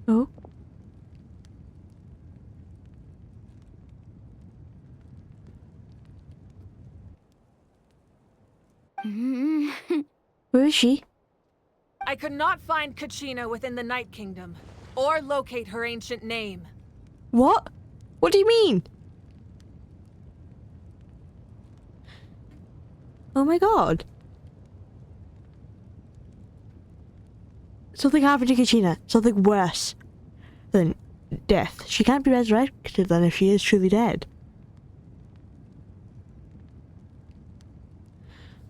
Oh. Where is she? I could not find Kachina within the Night Kingdom, or locate her ancient name. What? What do you mean? Oh my god. Something happened to Kachina. Something worse than death. She can't be resurrected then if she is truly dead.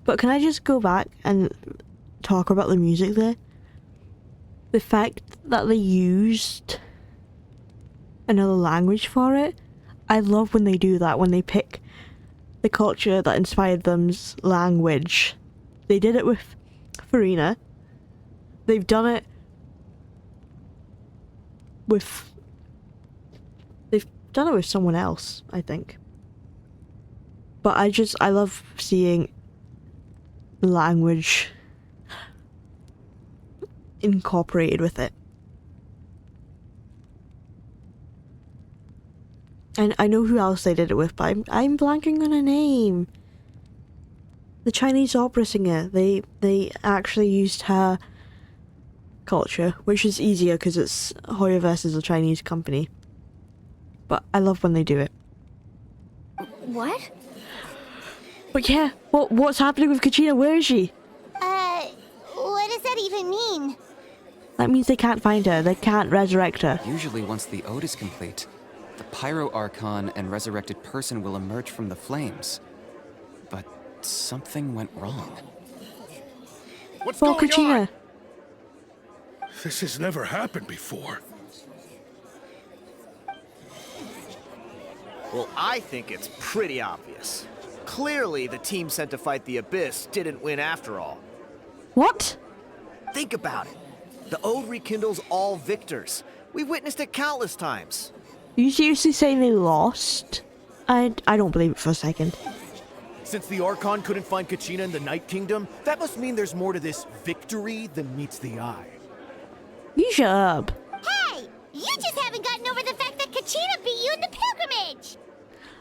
But can I just go back and talk about the music there? The fact that they used another language for it. I love when they do that, when they pick the culture that inspired them's language. They did it with Farina. They've done it with... They've done it with someone else, I think. But I love seeing language incorporated with it. And I know who else they did it with, but I'm blanking on a name. The Chinese opera singer. They actually used her culture, which is easier because it's Hoyoverse is a Chinese company. But I love when they do it. What? But yeah, what's happening with Kachina? Where is she? What does that even mean? That means they can't find her. They can't resurrect her. Usually once the ode is complete, the Pyro Archon and resurrected person will emerge from the flames. But something went wrong. What's Poor going Kachina. on? This has never happened before. Well, I think it's pretty obvious. Clearly, the team sent to fight the Abyss didn't win after all. What? Think about it. The Ode rekindles all victors. We've witnessed it countless times. Are you seriously saying they lost? I don't believe it for a second. Since the Archon couldn't find Kachina in the Night Kingdom, that must mean there's more to this victory than meets the eye. You shut up. Hey! You just haven't gotten over the fact that Kachina beat you in the pilgrimage!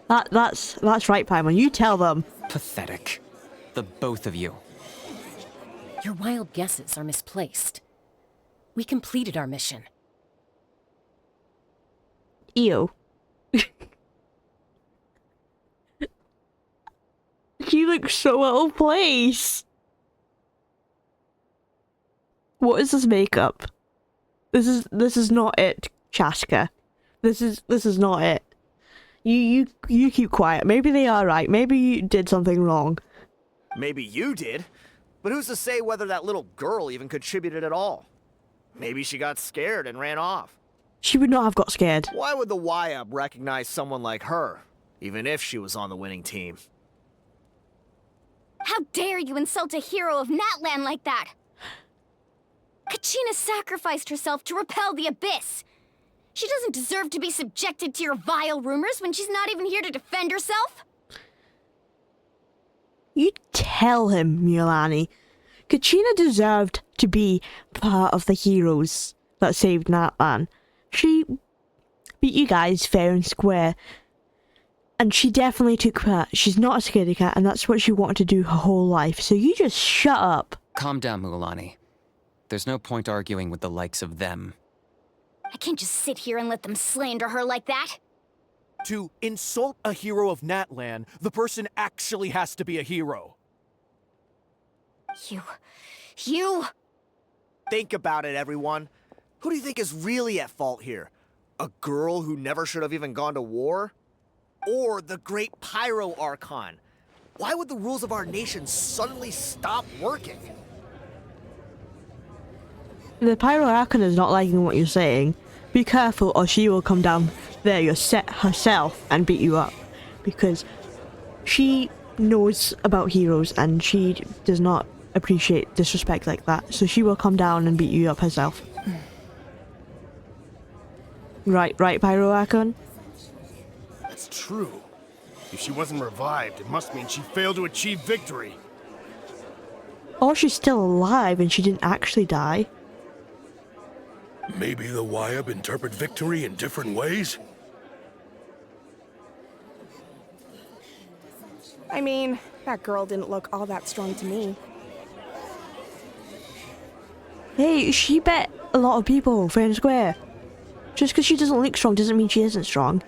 That's right, Paimon. You tell them. Pathetic. The both of you. Your wild guesses are misplaced. We completed our mission. Ew. She looks so out of place. What is this makeup? This is not it, Chaska. This is not it. You keep quiet. Maybe they are right. Maybe you did something wrong. Maybe you did, but who's to say whether that little girl even contributed at all? Maybe she got scared and ran off. She would not have got scared. Why would the YUB recognize someone like her, even if she was on the winning team? How dare you insult a hero of Natlan like that? Kachina sacrificed herself to repel the Abyss. She doesn't deserve to be subjected to your vile rumors when she's not even here to defend herself. You tell him, Milani. Kachina deserved to be part of the heroes that saved Natlan. She beat you guys fair and square. And she definitely took part. She's not a scaredy cat, and that's what she wanted to do her whole life. So you just shut up. Calm down, Mualani. There's no point arguing with the likes of them. I can't just sit here and let them slander her like that. To insult a hero of Natlan, the person actually has to be a hero. You... Think about it, everyone. Who do you think is really at fault here? A girl who never should have even gone to war? Or the great Pyro Archon? Why would the rules of our nation suddenly stop working? The Pyro Archon is not liking what you're saying. Be careful or she will come down there herself and beat you up. Because she knows about heroes and she does not appreciate disrespect like that. So she will come down and beat you up herself. Right, Pyro Archon? That's true. If she wasn't revived, it must mean she failed to achieve victory. Or she's still alive and she didn't actually die. Maybe the YUB interpret victory in different ways? I mean, that girl didn't look all that strong to me. Hey, she bet a lot of people fair and square. Just because she doesn't look strong doesn't mean she isn't strong.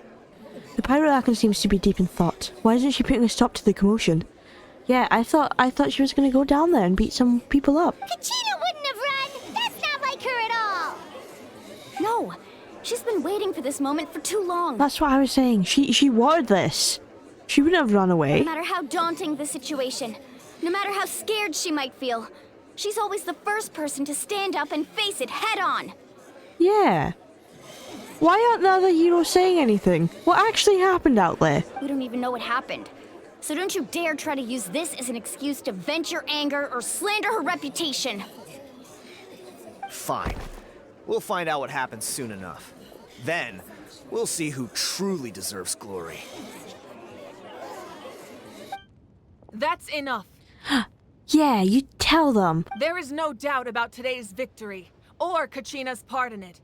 The Pyro Archon seems to be deep in thought. Why isn't she putting a stop to the commotion? Yeah, I thought she was going to go down there and beat some people up. Kachina wouldn't have run! That's not like her at all! No, she's been waiting for this moment for too long. That's what I was saying. She wanted this. She wouldn't have run away. No matter how daunting the situation, no matter how scared she might feel, she's always the first person to stand up and face it head on. Yeah. Why aren't the other heroes saying anything? What actually happened out there? We don't even know what happened. So don't you dare try to use this as an excuse to vent your anger or slander her reputation. Fine. We'll find out what happens soon enough. Then, we'll see who truly deserves glory. That's enough. Yeah, you tell them. There is no doubt about today's victory, or Kachina's part in it.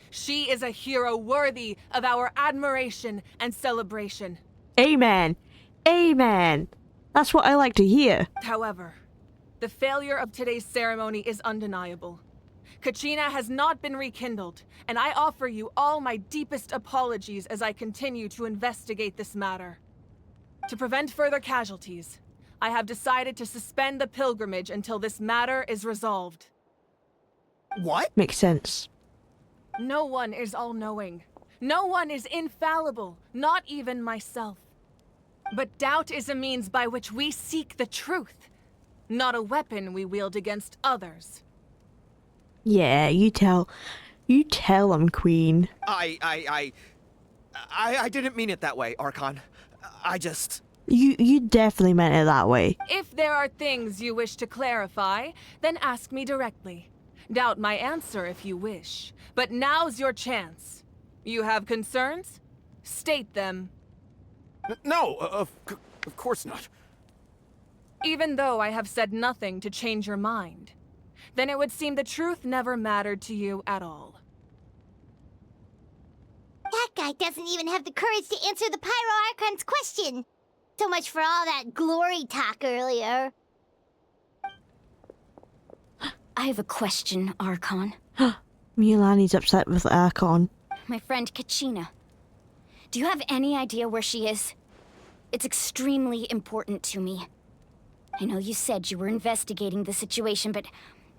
She is a hero worthy of our admiration and celebration. Amen. Amen. That's what I like to hear. However, the failure of today's ceremony is undeniable. Kachina has not been rekindled, and I offer you all my deepest apologies as I continue to investigate this matter. To prevent further casualties, I have decided to suspend the pilgrimage until this matter is resolved. What? Makes sense. No one is all-knowing. No one is infallible, not even myself. But doubt is a means by which we seek the truth, not a weapon we wield against others. Yeah, you tell them, Queen. I didn't mean it that way, Archon. I just... You definitely meant it that way. If there are things you wish to clarify, then ask me directly. Doubt my answer if you wish. But now's your chance. You have concerns? State them. No, of course not. Even though I have said nothing to change your mind, then it would seem the truth never mattered to you at all. That guy doesn't even have the courage to answer the Pyro Archon's question. So much for all that glory talk earlier. I have a question, Archon. Milani's upset with Archon. My friend Kachina. Do you have any idea where she is? It's extremely important to me. I know you said you were investigating the situation, but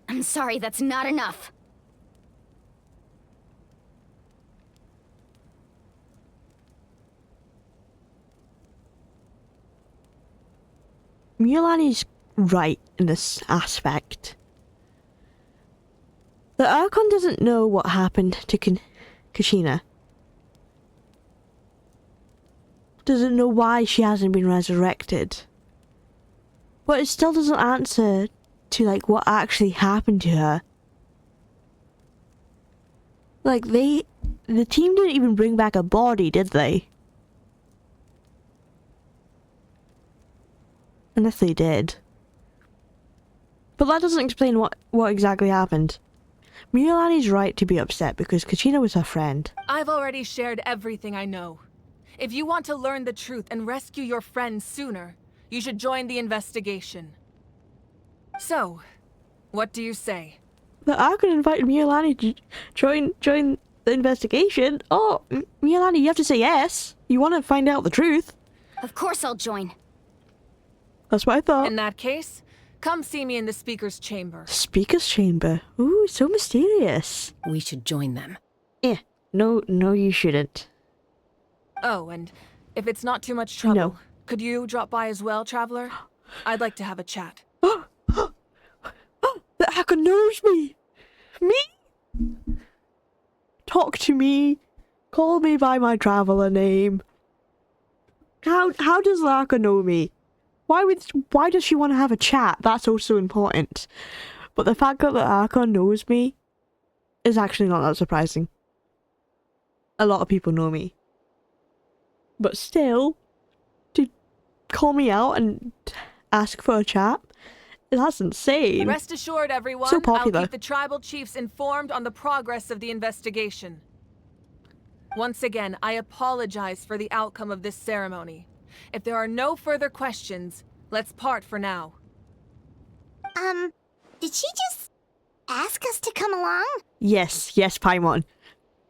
I'm sorry, that's not enough. Milani's right in this aspect. The Archon doesn't know what happened to Kachina. Doesn't know why she hasn't been resurrected. But it still doesn't answer to, like, what actually happened to her. Like, the team didn't even bring back a body, did they? Unless they did. But that doesn't explain what exactly happened. Miolani's right to be upset because Kachina was her friend. I've already shared everything I know. If you want to learn the truth and rescue your friends sooner, you should join the investigation. So, what do you say? But I could invite Miolani to join the investigation. Oh, Miolani, you have to say yes. You want to find out the truth. Of course I'll join. That's what I thought. In that case, come see me in the speaker's chamber. Speaker's chamber. Ooh, so mysterious. We should join them. No, you shouldn't. Oh, and if it's not too much trouble, No. could you drop by as well, Traveler? I'd like to have a chat. The hacker knows me. Me? Talk to me. Call me by my traveler name. How does the hacker know me? Why does she want to have a chat? That's also important. But the fact that the hacker knows me is actually not that surprising. A lot of people know me. But still, to call me out and ask for a chat, that's insane. Rest assured, everyone, So popular. I'll keep the tribal chiefs informed on the progress of the investigation. Once again, I apologize for the outcome of this ceremony. If there are no further questions, let's part for now. Did she just ask us to come along? Yes, Paimon.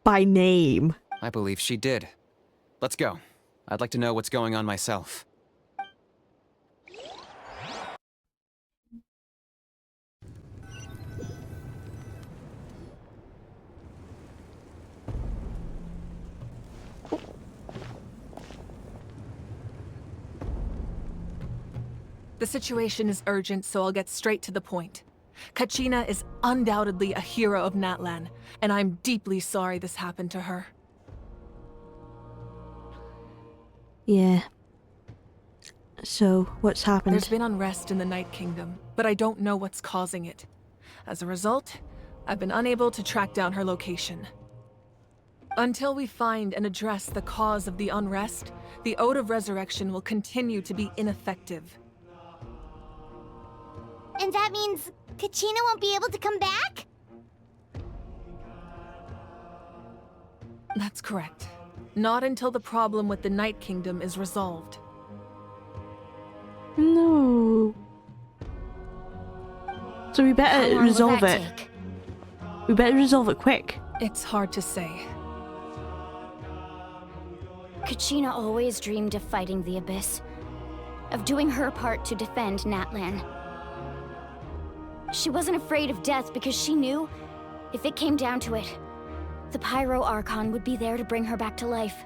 By name. I believe she did. Let's go. I'd like to know what's going on myself. The situation is urgent, so I'll get straight to the point. Kachina is undoubtedly a hero of Natlan, and I'm deeply sorry this happened to her. Yeah. So, what's happened? There's been unrest in the Night Kingdom, but I don't know what's causing it. As a result, I've been unable to track down her location. Until we find and address the cause of the unrest, the Ode of Resurrection will continue to be ineffective. And that means Kachina won't be able to come back? That's correct. Not until the problem with the Night Kingdom is resolved. No. So we How better long will resolve that it. take? We better resolve it quick. It's hard to say. Kachina always dreamed of fighting the Abyss, of doing her part to defend Natlan. She wasn't afraid of death because she knew, if it came down to it, the Pyro Archon would be there to bring her back to life.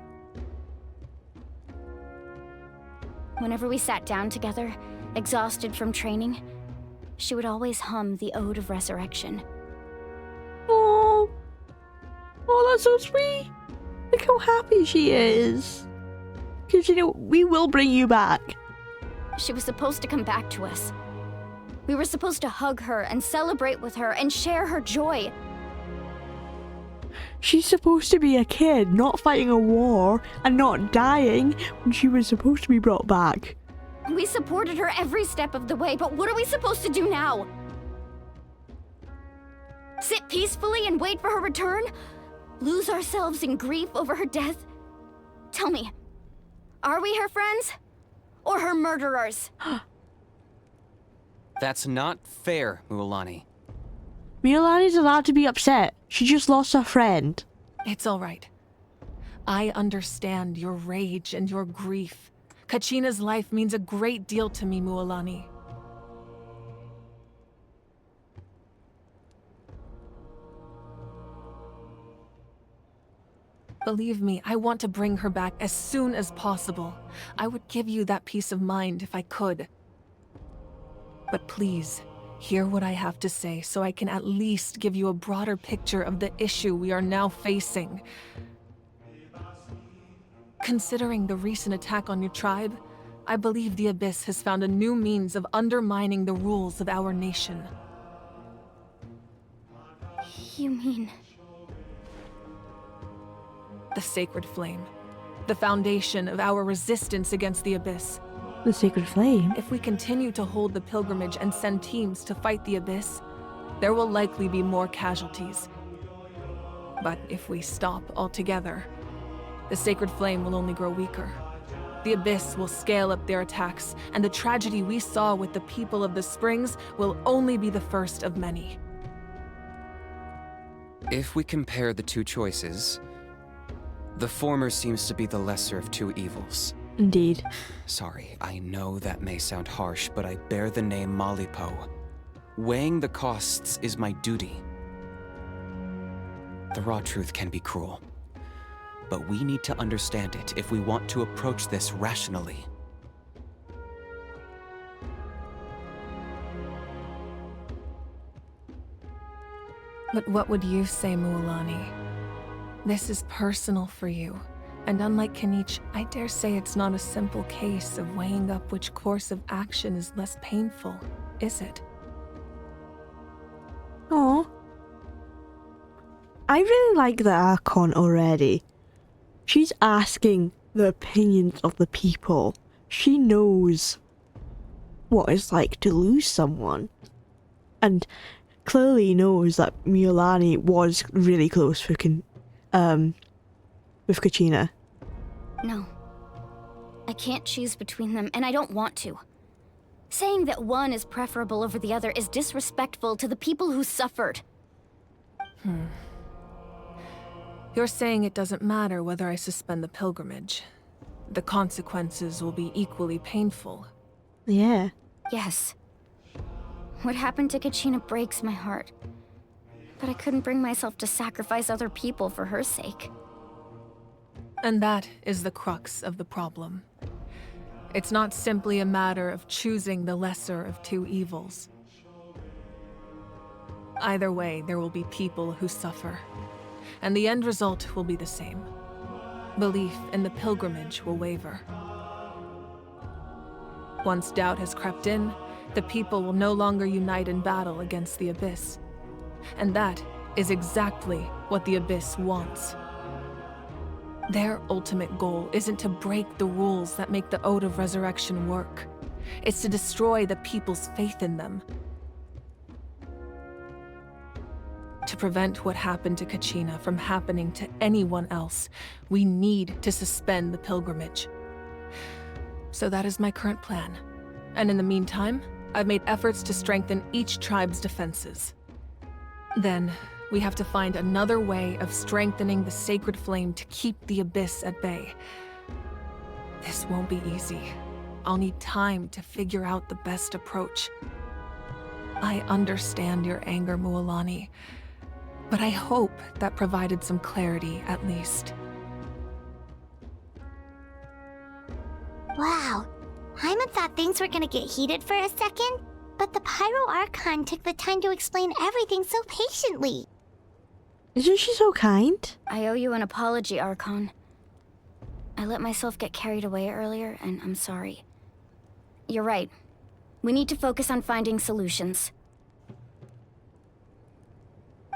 Whenever we sat down together, exhausted from training, she would always hum the Ode of Resurrection. Oh, that's so sweet. Look how happy she is. Because, we will bring you back. She was supposed to come back to us. We were supposed to hug her and celebrate with her and share her joy. She's supposed to be a kid, not fighting a war and not dying when she was supposed to be brought back. We supported her every step of the way, but what are we supposed to do now? Sit peacefully and wait for her return? Lose ourselves in grief over her death? Tell me, are we her friends? Or her murderers? That's not fair, Mualani. Miolani's allowed to be upset. She just lost her friend. It's all right. I understand your rage and your grief. Kachina's life means a great deal to me, Mualani. Believe me, I want to bring her back as soon as possible. I would give you that peace of mind if I could. But please, Hear what I have to say so I can at least give you a broader picture of the issue we are now facing. Considering the recent attack on your tribe, I believe the Abyss has found a new means of undermining the rules of our nation. You mean... The Sacred Flame. The foundation of our resistance against the Abyss. The Sacred Flame? If we continue to hold the pilgrimage and send teams to fight the Abyss, there will likely be more casualties. But if we stop altogether, the Sacred Flame will only grow weaker. The Abyss will scale up their attacks, and the tragedy we saw with the people of the Springs will only be the first of many. If we compare the two choices, the former seems to be the lesser of two evils. Indeed. Sorry, I know that may sound harsh, but I bear the name Malipo. Weighing the costs is my duty. The raw truth can be cruel, but we need to understand it if we want to approach this rationally. But what would you say, Mualani? This is personal for you, and unlike Kenichi, I dare say it's not a simple case of weighing up which course of action is less painful, is it? Aw. I really like the Archon already. She's asking the opinions of the people. She knows what it's like to lose someone. And clearly knows that Mualani was really close with Kachina. No. I can't choose between them, and I don't want to. Saying that one is preferable over the other is disrespectful to the people who suffered. You're saying it doesn't matter whether I suspend the pilgrimage. The consequences will be equally painful. Yeah. Yes. What happened to Kachina breaks my heart. But I couldn't bring myself to sacrifice other people for her sake. And that is the crux of the problem. It's not simply a matter of choosing the lesser of two evils. Either way, there will be people who suffer. And the end result will be the same. Belief in the pilgrimage will waver. Once doubt has crept in, the people will no longer unite in battle against the Abyss. And that is exactly what the Abyss wants. Their ultimate goal isn't to break the rules that make the Ode of Resurrection work. It's to destroy the people's faith in them. To prevent what happened to Kachina from happening to anyone else, we need to suspend the pilgrimage. So that is my current plan. And in the meantime, I've made efforts to strengthen each tribe's defenses. Then, we have to find another way of strengthening the Sacred Flame to keep the Abyss at bay. This won't be easy. I'll need time to figure out the best approach. I understand your anger, Mualani, but I hope that provided some clarity at least. Wow. Hyman thought things were gonna get heated for a second, but the Pyro Archon took the time to explain everything so patiently. Isn't she so kind? I owe you an apology, Archon. I let myself get carried away earlier, and I'm sorry. You're right. We need to focus on finding solutions.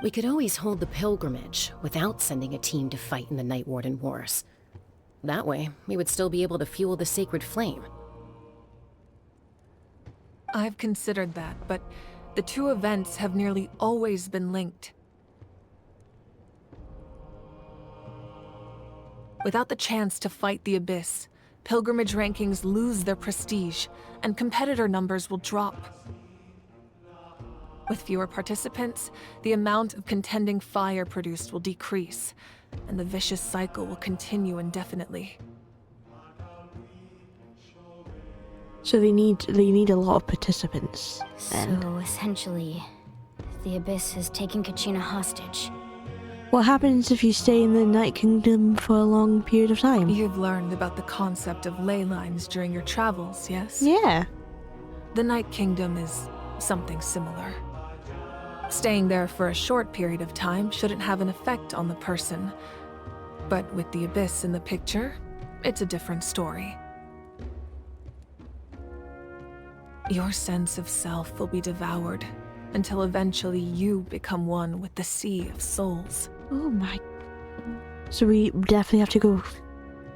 We could always hold the pilgrimage without sending a team to fight in the Night Warden Wars. That way, we would still be able to fuel the Sacred Flame. I've considered that, but the two events have nearly always been linked. Without the chance to fight the Abyss, pilgrimage rankings lose their prestige, and competitor numbers will drop. With fewer participants, the amount of contending fire produced will decrease, and the vicious cycle will continue indefinitely. So they need a lot of participants then. So, essentially, the Abyss has taken Kachina hostage. What happens if you stay in the Night Kingdom for a long period of time? You've learned about the concept of ley lines during your travels, yes? Yeah. The Night Kingdom is something similar. Staying there for a short period of time shouldn't have an effect on the person. But with the Abyss in the picture, it's a different story. Your sense of self will be devoured until eventually you become one with the Sea of Souls. Oh my. So we definitely have to go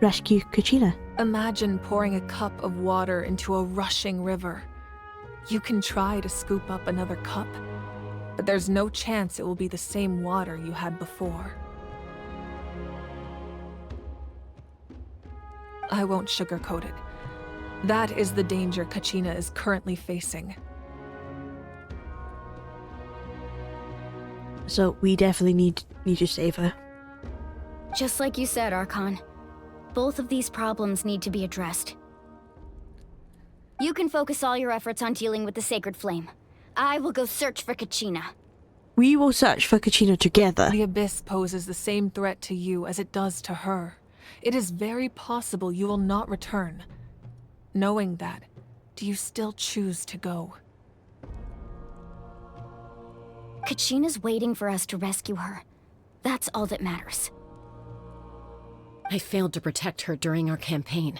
rescue Kachina. Imagine pouring a cup of water into a rushing river. You can try to scoop up another cup, but there's no chance it will be the same water you had before. I won't sugarcoat it. That is the danger Kachina is currently facing. So we definitely need to save her. Just like you said, Archon. Both of these problems need to be addressed. You can focus all your efforts on dealing with the Sacred Flame. I will go search for Kachina. We will search for Kachina together. The Abyss poses the same threat to you as it does to her. It is very possible you will not return. Knowing that, do you still choose to go? Kachina's waiting for us to rescue her. That's all that matters. I failed to protect her during our campaign,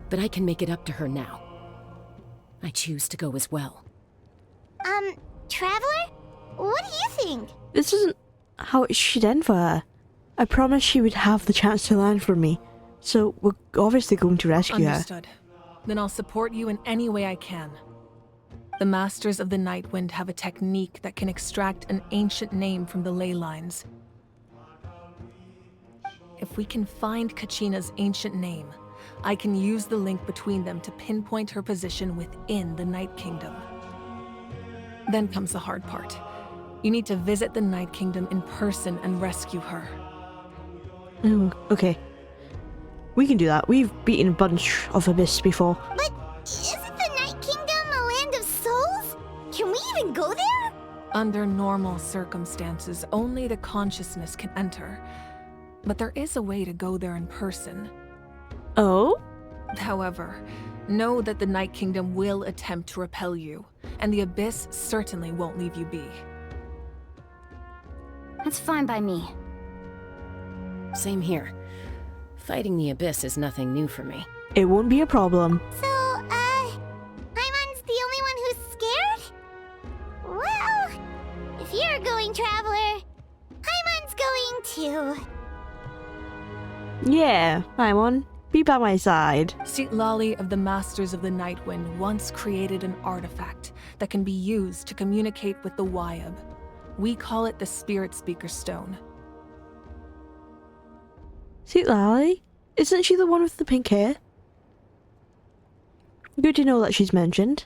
but I can make it up to her now. I choose to go as well. Traveler? What do you think? This isn't how it should end for her. I promised she would have the chance to learn from me. So we're obviously going to rescue her. Understood. Then I'll support you in any way I can. The Masters of the Nightwind have a technique that can extract an ancient name from the ley lines. If we can find Kachina's ancient name, I can use the link between them to pinpoint her position within the Night Kingdom. Then comes the hard part. You need to visit the Night Kingdom in person and rescue her. Oh, okay. We can do that. We've beaten a bunch of Abyss before. But isn't the Night Kingdom a land of souls? Can we even go there? Under normal circumstances, only the consciousness can enter. But there is a way to go there in person. Oh? However, know that the Night Kingdom will attempt to repel you, and the Abyss certainly won't leave you be. That's fine by me. Same here. Fighting the Abyss is nothing new for me. It won't be a problem. So, Paimon's the only one who's scared? Well, if you're going, Traveler, Paimon's going too. Yeah, Paimon, be by my side. Citlali of the Masters of the Nightwind once created an artifact that can be used to communicate with the Wyab. We call it the Spirit Speaker Stone. See Lally? Isn't she the one with the pink hair? Good to know that she's mentioned.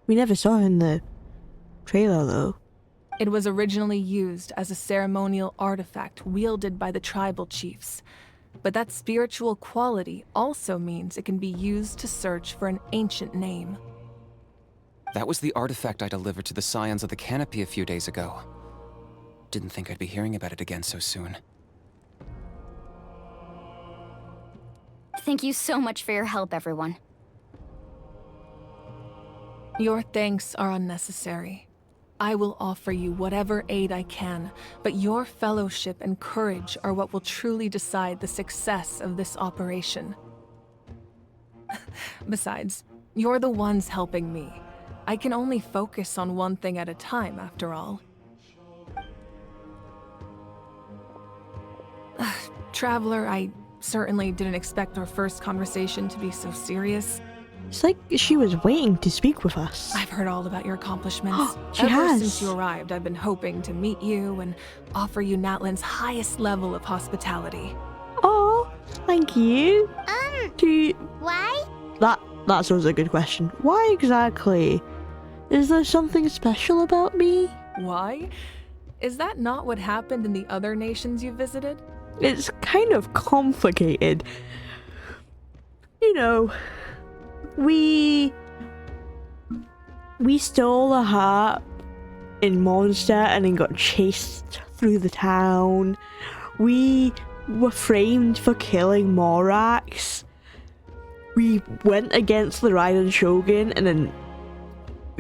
We never saw her in the trailer though. It was originally used as a ceremonial artifact wielded by the tribal chiefs. But that spiritual quality also means it can be used to search for an ancient name. That was the artifact I delivered to the Scions of the Canopy a few days ago. Didn't think I'd be hearing about it again so soon. Thank you so much for your help, everyone. Your thanks are unnecessary. I will offer you whatever aid I can, but your fellowship and courage are what will truly decide the success of this operation. Besides, you're the ones helping me. I can only focus on one thing at a time, after all. Traveler, I certainly didn't expect our first conversation to be so serious. It's like she was waiting to speak with us. I've heard all about your accomplishments. She Ever has. since you arrived, I've been hoping to meet you and offer you Natlan's highest level of hospitality. Oh, thank you. Why? That's always a good question. Why exactly? Is there something special about me? Why? Is that not what happened in the other nations you visited? It's kind of complicated. You know, we stole a harp in Monster and then got chased through the town. We were framed for killing Morax. We went against the Raiden Shogun and then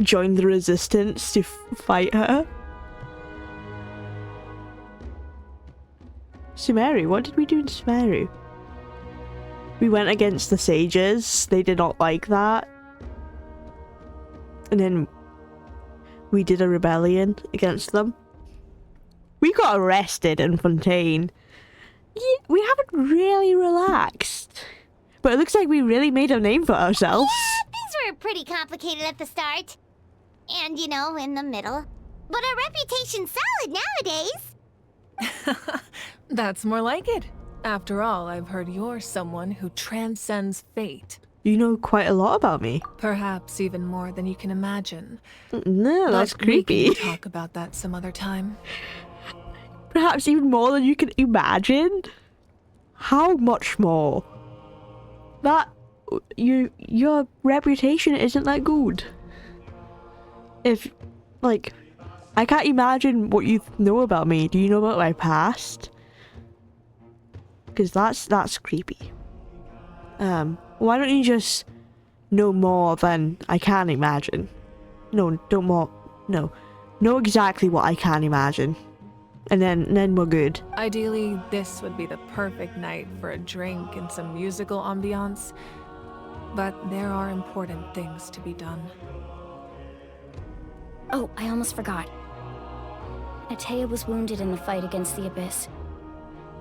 join the resistance to fight her. Sumeru, what did we do in Sumeru? We went against the sages. They did not like that. And then we did a rebellion against them. We got arrested in Fontaine. Yeah, we haven't really relaxed. But it looks like we really made a name for ourselves. Yeah, things were pretty complicated at the start. And, you know, in the middle. But our reputation's solid nowadays. That's more like it. After all, I've heard you're someone who transcends fate. You know quite a lot about me. Perhaps even more than you can imagine. No, that's But creepy. We can talk about that some other time. Perhaps even more than you can imagine? How much more? That... your reputation isn't that good. If... like... I can't imagine what you know about me. Do you know about my past? Because that's creepy. Why don't you just know more than I can imagine? No, don't more. No. Know exactly what I can imagine. And then we're good. Ideally, this would be the perfect night for a drink and some musical ambiance. But there are important things to be done. Oh, I almost forgot. Atea was wounded in the fight against the Abyss.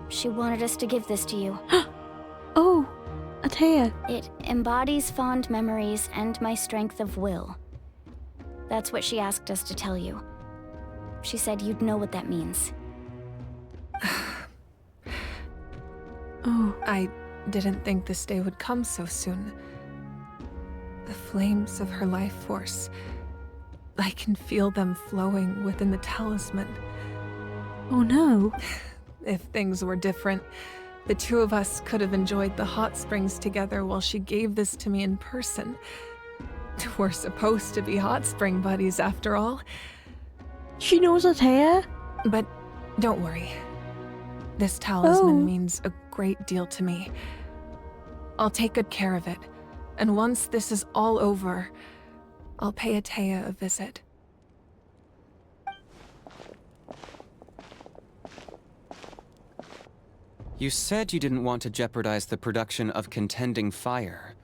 She wanted us to give this to you. Oh, Atea. It embodies fond memories and my strength of will. That's what she asked us to tell you. She said you'd know what that means. Oh. I didn't think this day would come so soon. The flames of her life force. I can feel them flowing within the talisman. Oh no. If things were different, the two of us could have enjoyed the hot springs together while she gave this to me in person. We're supposed to be hot spring buddies after all. She knows Atea? But don't worry. This talisman Oh. means a great deal to me. I'll take good care of it. And once this is all over, I'll pay Atea a visit. You said you didn't want to jeopardize the production of Contending Fire.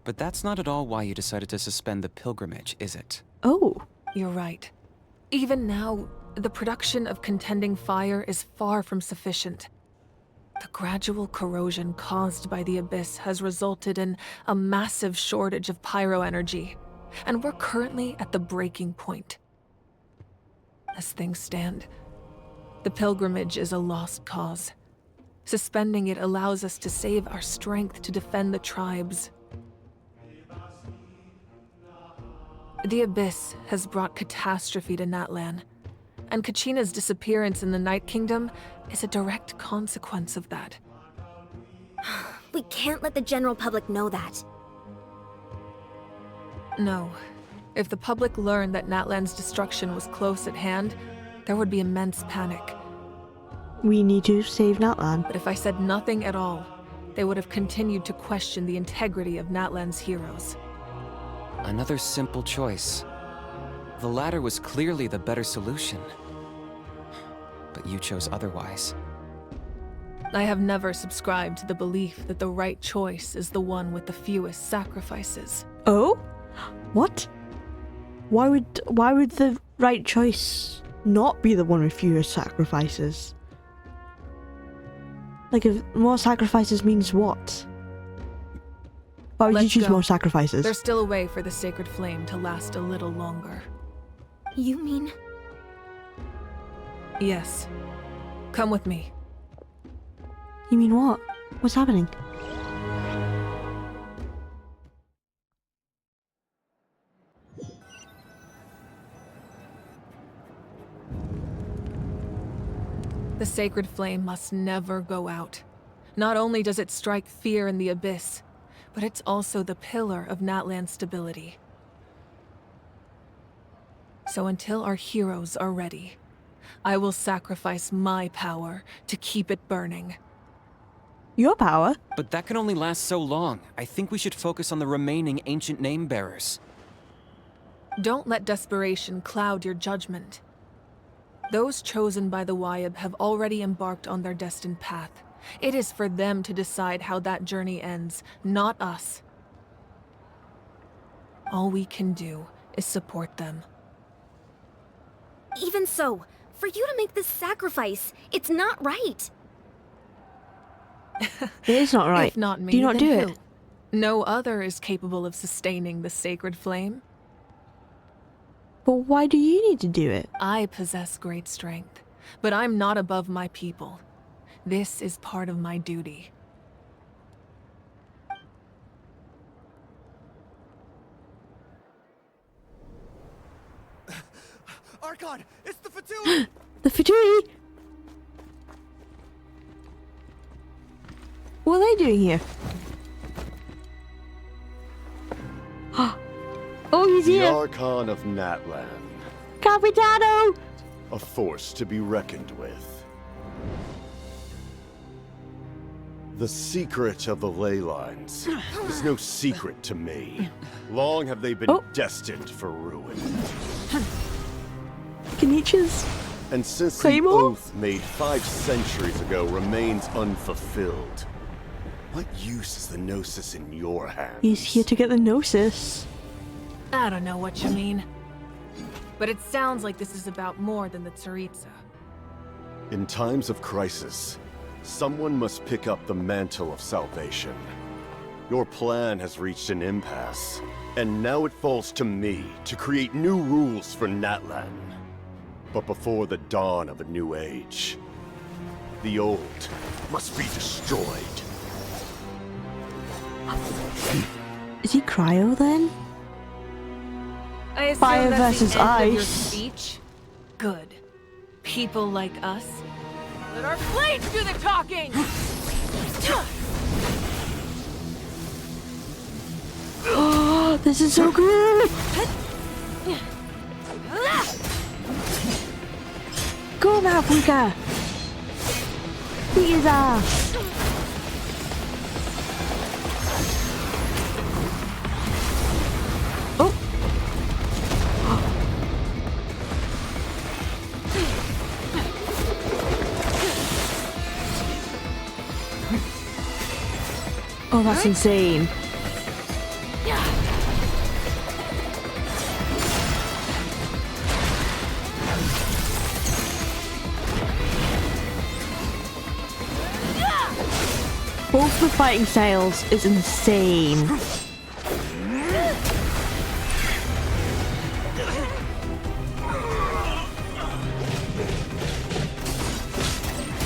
But that's not at all why you decided to suspend the pilgrimage, is it? Oh. You're right. Even now, the production of Contending Fire is far from sufficient. The gradual corrosion caused by the Abyss has resulted in a massive shortage of pyro energy, and we're currently at the breaking point. As things stand, the pilgrimage is a lost cause. Suspending it allows us to save our strength to defend the tribes. The Abyss has brought catastrophe to Natlan, and Kachina's disappearance in the Night Kingdom is a direct consequence of that. We can't let the general public know that. No. If the public learned that Natlan's destruction was close at hand, there would be immense panic. We need to save Natlan. But if I said nothing at all, they would have continued to question the integrity of Natlan's heroes. Another simple choice. The latter was clearly the better solution. But you chose otherwise. I have never subscribed to the belief that the right choice is the one with the fewest sacrifices. Oh? What? Why would the right choice not be the one with fewer sacrifices? Like, if more sacrifices means what? Why would you Let's choose go. more sacrifices? There's still a way for the sacred flame to last a little longer. You mean? Yes. Come with me. You mean what? What's happening? The sacred flame must never go out. Not only does it strike fear in the Abyss, but it's also the pillar of Natlan's stability. So until our heroes are ready, I will sacrifice my power to keep it burning. Your power? But that can only last so long. I think we should focus on the remaining ancient name bearers. Don't let desperation cloud your judgment. Those chosen by the Wyab have already embarked on their destined path. It is for them to decide how that journey ends, not us. All we can do is support them. Even so, for you to make this sacrifice, it's not right. It is not right. If not me, do you not then do who? it? No other is capable of sustaining the sacred flame. But why do you need to do it? I possess great strength, but I'm not above my people. This is part of my duty. Archon, it's the Fatui! The Fatui! What are they doing here? Oh, he's The here! Archon of Natlan, Capitano! a force to be reckoned with. The secret of the ley lines is no secret to me. Long have they been destined for ruin. Kanich's And since Claymore? the oath made 5 centuries ago remains unfulfilled, what use is the Gnosis in your hands? He's here to get the Gnosis. I don't know what you mean. But it sounds like this is about more than the Tsaritsa. In times of crisis, someone must pick up the mantle of salvation. Your plan has reached an impasse, and now it falls to me to create new rules for Natlan. But before the dawn of a new age, the old must be destroyed. Is he cryo then? I assume Fire that's versus the end of your ice. speech? Good. People like us. Let our blades do the talking! Oh, this is so cool! Go, Mapuka! Beat his ass! Oh! Oh, that's insane. Both the fighting styles is insane.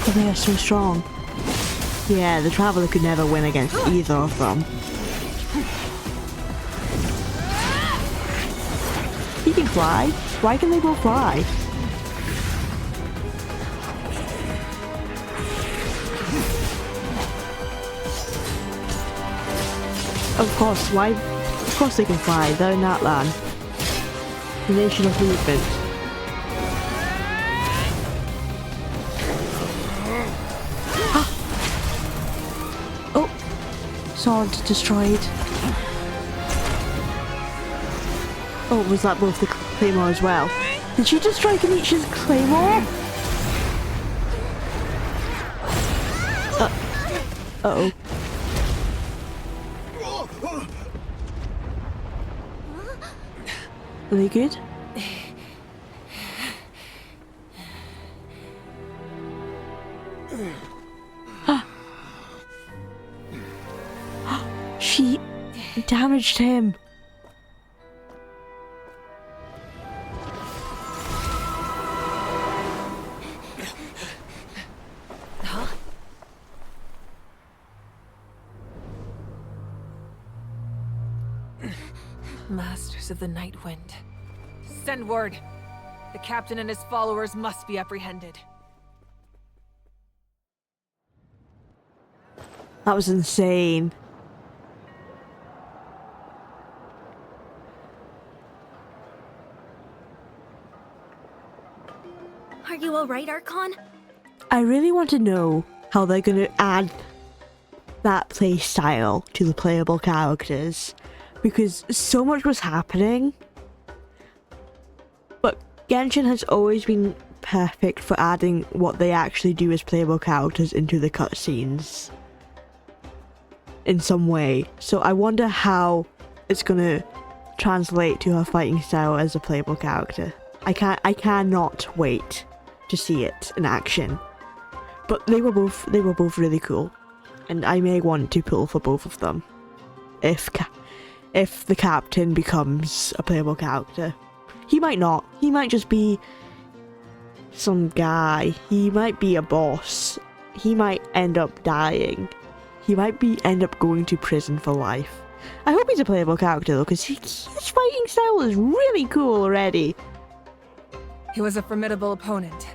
Oh, they are so strong. Yeah, the Traveler could never win against either of them. He can fly. Why can they both fly? Of course, why? Of course they can fly. They're in that land. The nation of movement. Oh! Sword destroyed. Oh, was that both the Claymore as well? Did she destroy Kanich's Claymore? Uh-oh. Are they good? She damaged him. Masters of the Night Wind. Send word. The captain and his followers must be apprehended. That was insane. Are you alright, Archon? I really want to know how they're going to add that play style to the playable characters, because so much was happening Genshin has always been perfect for adding what they actually do as playable characters into the cutscenes in some way. So I wonder how it's gonna translate to her fighting style as a playable character. I cannot wait to see it in action. But they were both really cool, and I may want to pull for both of them if the captain becomes a playable character. He might not. He might just be some guy. He might be a boss. He might end up dying. He might end up going to prison for life. I hope he's a playable character though, because his fighting style is really cool already. He was a formidable opponent.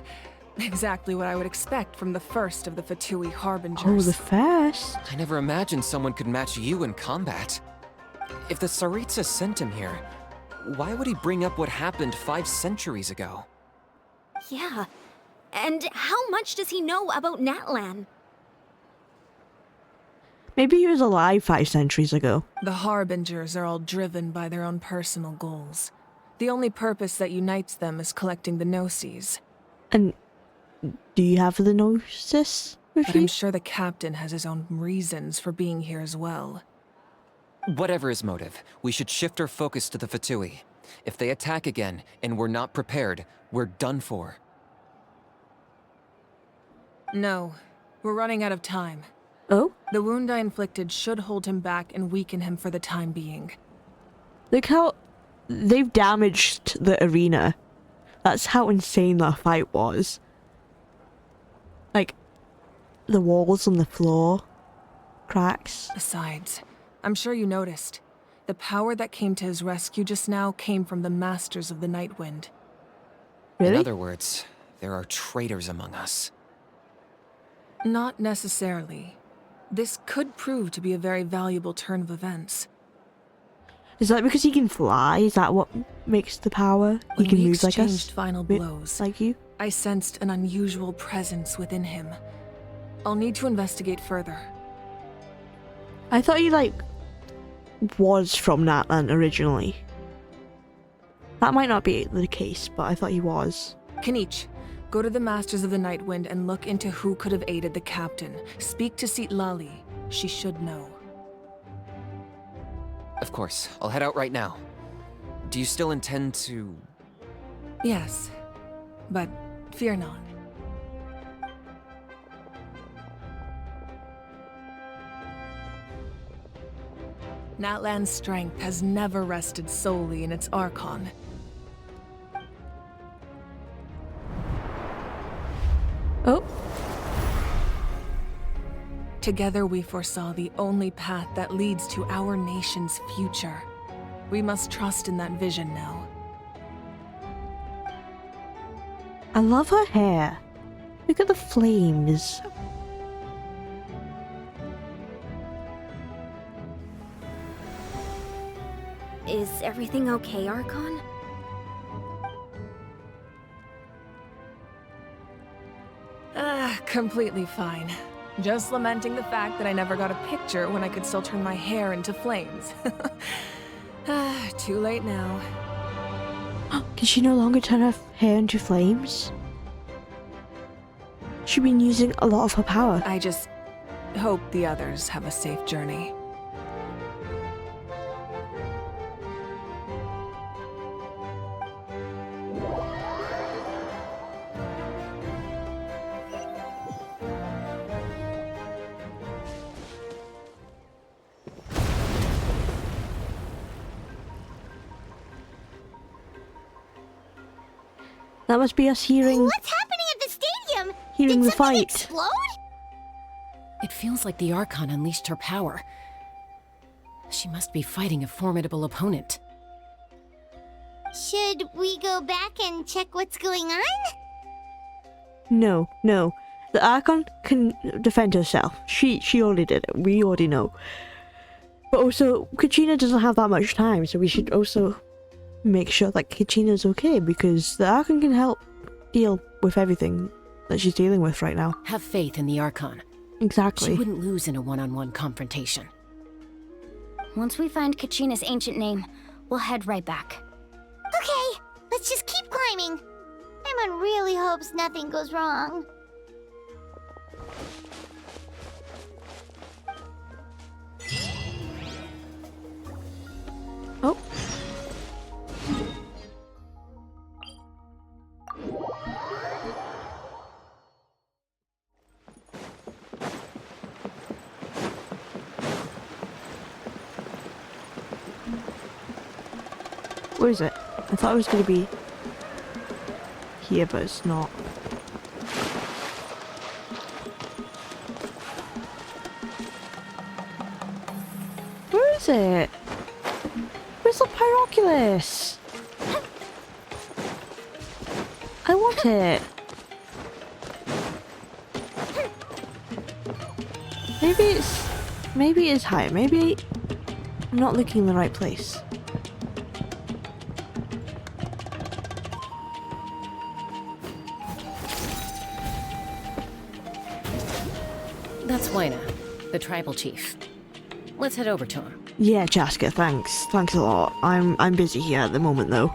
Exactly what I would expect from the first of the Fatui Harbingers. Oh, the first? I never imagined someone could match you in combat. If the Tsaritsa sent him here, why would he bring up what happened 5 centuries ago? Yeah. And how much does he know about Natlan? Maybe he was alive 5 centuries ago. The Harbingers are all driven by their own personal goals. The only purpose that unites them is collecting the Gnosis. And do you have the Gnosis with But you? I'm sure the captain has his own reasons for being here as well. Whatever his motive, we should shift our focus to the Fatui. If they attack again, and we're not prepared, we're done for. No, we're running out of time. Oh? The wound I inflicted should hold him back and weaken him for the time being. Look how they've damaged the arena. That's how insane that fight was. Like, the walls on the floor, cracks. Besides, I'm sure you noticed. The power that came to his rescue just now came from the Masters of the Night Wind. Really? In other words, there are traitors among us. Not necessarily. This could prove to be a very valuable turn of events. Is that because he can fly? Is that what makes the power? When He can we move like exchanged us? final blows, Like you? I sensed an unusual presence within him. I'll need to investigate further. I thought he, like, was from Natlan originally. That might not be the case, but I thought he was. Kanich, go to the Masters of the Night Wind and look into who could have aided the captain. Speak to Sitlali. She should know. Of course, I'll head out right now. Do you still intend to... Yes, but fear not. Natlan's strength has never rested solely in its Archon. Oh. Together we foresaw the only path that leads to our nation's future. We must trust in that vision now. I love her hair. Look at the flames. Is everything okay, Archon? Completely fine. Just lamenting the fact that I never got a picture when I could still turn my hair into flames. Too late now. Can she no longer turn her hair into flames? She's been using a lot of her power. I just hope the others have a safe journey. That must be us hearing What's happening at the stadium? Hearing Did the something fight. explode? It feels like the Archon unleashed her power. She must be fighting a formidable opponent. Should we go back and check what's going on? No. The Archon can defend herself. She already did it. We already know. But also, Kachina doesn't have that much time, so we should also make sure that Kachina's okay, because the Archon can help deal with everything that she's dealing with right now. Have faith in the Archon. Exactly. She wouldn't lose in a one-on-one confrontation. Once we find Kachina's ancient name, we'll head right back. Okay, let's just keep climbing. timing. Paimon really hopes nothing goes wrong. Oh. Where is it? I thought it was going to be here, but it's not. Where is it? Where's the Pyroculus? I want it. Maybe it's higher. Maybe I'm not looking in the right place. That's Wyna, the tribal chief. Let's head over to him. Yeah, Chaska, thanks. Thanks a lot. I'm busy here at the moment though.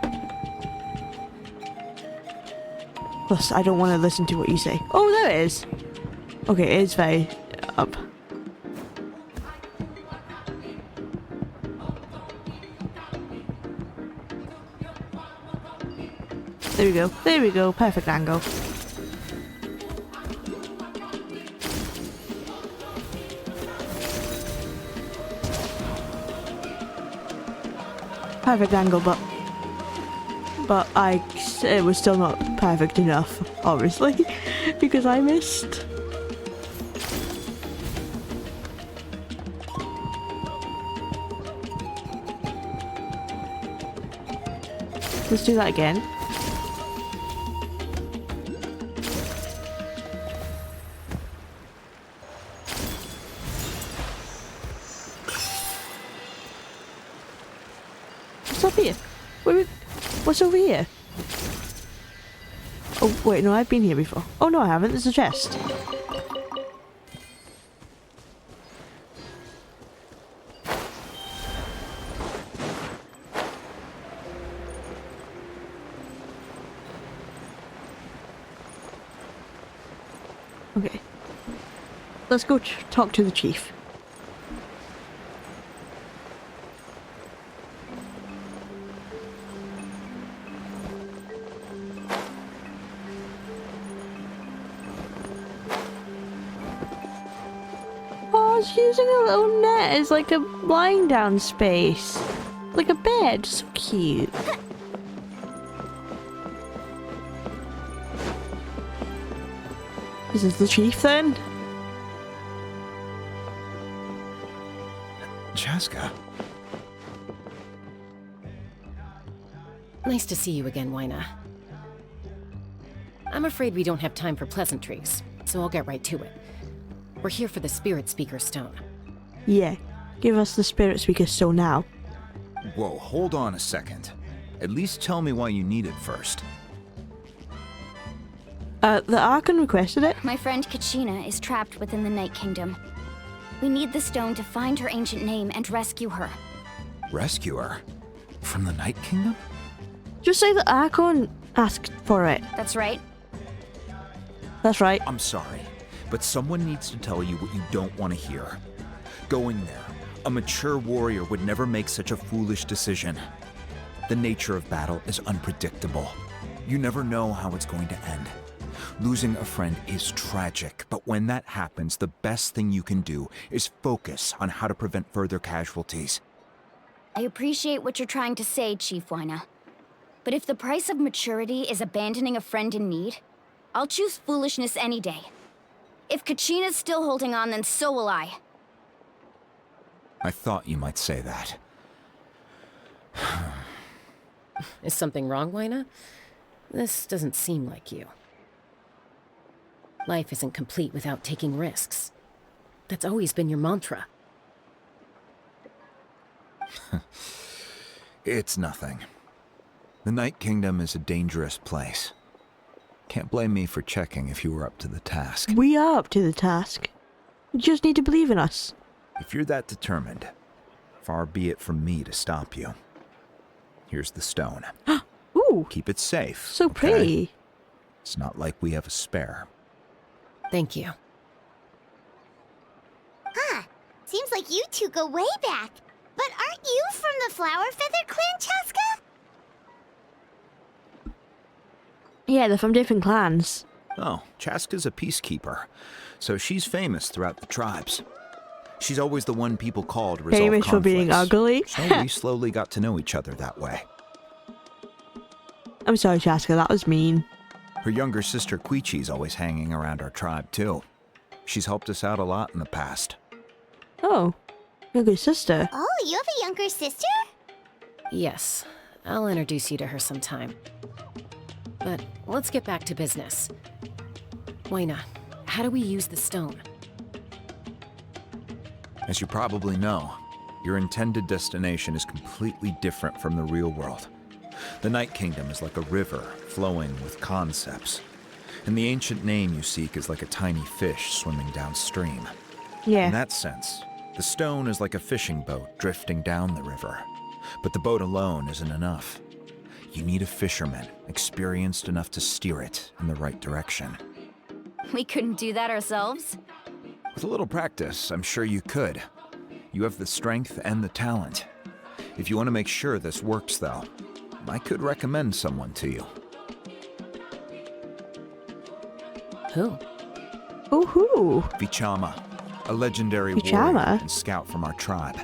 Plus, I don't want to listen to what you say. Oh, there it is. Okay, it is very up. There we go. There we go. Perfect angle. Perfect angle, but it was still not perfect enough, obviously, because I missed. Let's do that again. What's up here? What's over here? Oh, wait, no, I've been here before. Oh, no, I haven't. There's a chest. Okay. Let's go talk to the chief. It's using a little net as like a lying down space. Like a bed. So cute. Is this the chief then? Chaska. Nice to see you again, Wyna. I'm afraid we don't have time for pleasantries, so I'll get right to it. We're here for the Spirit Speaker Stone. Yeah. Give us the Spirit Speaker Stone now. Whoa, hold on a second. At least tell me why you need it first. The Archon requested it. My friend Kachina is trapped within the Night Kingdom. We need the stone to find her ancient name and rescue her. Rescue her? From the Night Kingdom? Just say the Archon asked for it. That's right. That's right. I'm sorry, but someone needs to tell you what you don't want to hear. Go in there. A mature warrior would never make such a foolish decision. The nature of battle is unpredictable. You never know how it's going to end. Losing a friend is tragic, but when that happens, the best thing you can do is focus on how to prevent further casualties. I appreciate what you're trying to say, Chief Wyna. But if the price of maturity is abandoning a friend in need, I'll choose foolishness any day. If Kachina's still holding on, then so will I. I thought you might say that. Is something wrong, Wyna? This doesn't seem like you. Life isn't complete without taking risks. That's always been your mantra. It's nothing. The Night Kingdom is a dangerous place. Can't blame me for checking if you were up to the task. We are up to the task. You just need to believe in us. If you're that determined, far be it from me to stop you. Here's the stone. Ooh, Keep it safe. so okay? pretty. It's not like we have a spare. Thank you. Huh. Seems like you two go way back. But aren't you from the Flower Feather Clan, Chaska? Yeah, they're from different clans. Oh, Chaska's a peacekeeper, so she's famous throughout the tribes. She's always the one people call to resolve Famous for being conflicts. ugly. So we slowly got to know each other that way. I'm sorry, Chaska, that was mean. Her younger sister Quichi's always hanging around our tribe too. She's helped us out a lot in the past. Oh, younger sister. Oh, you have a younger sister? Yes, I'll introduce you to her sometime. But let's get back to business. Waina, how do we use the stone? As you probably know, your intended destination is completely different from the real world. The Night Kingdom is like a river flowing with concepts, and the ancient name you seek is like a tiny fish swimming downstream. Yeah. In that sense, the stone is like a fishing boat drifting down the river, but the boat alone isn't enough. You need a fisherman experienced enough to steer it in the right direction. We couldn't do that ourselves? With a little practice, I'm sure you could. You have the strength and the talent. If you want to make sure this works, though, I could recommend someone to you. Who? Ooh. Vichama, a legendary Vichama? warrior and scout from our tribe.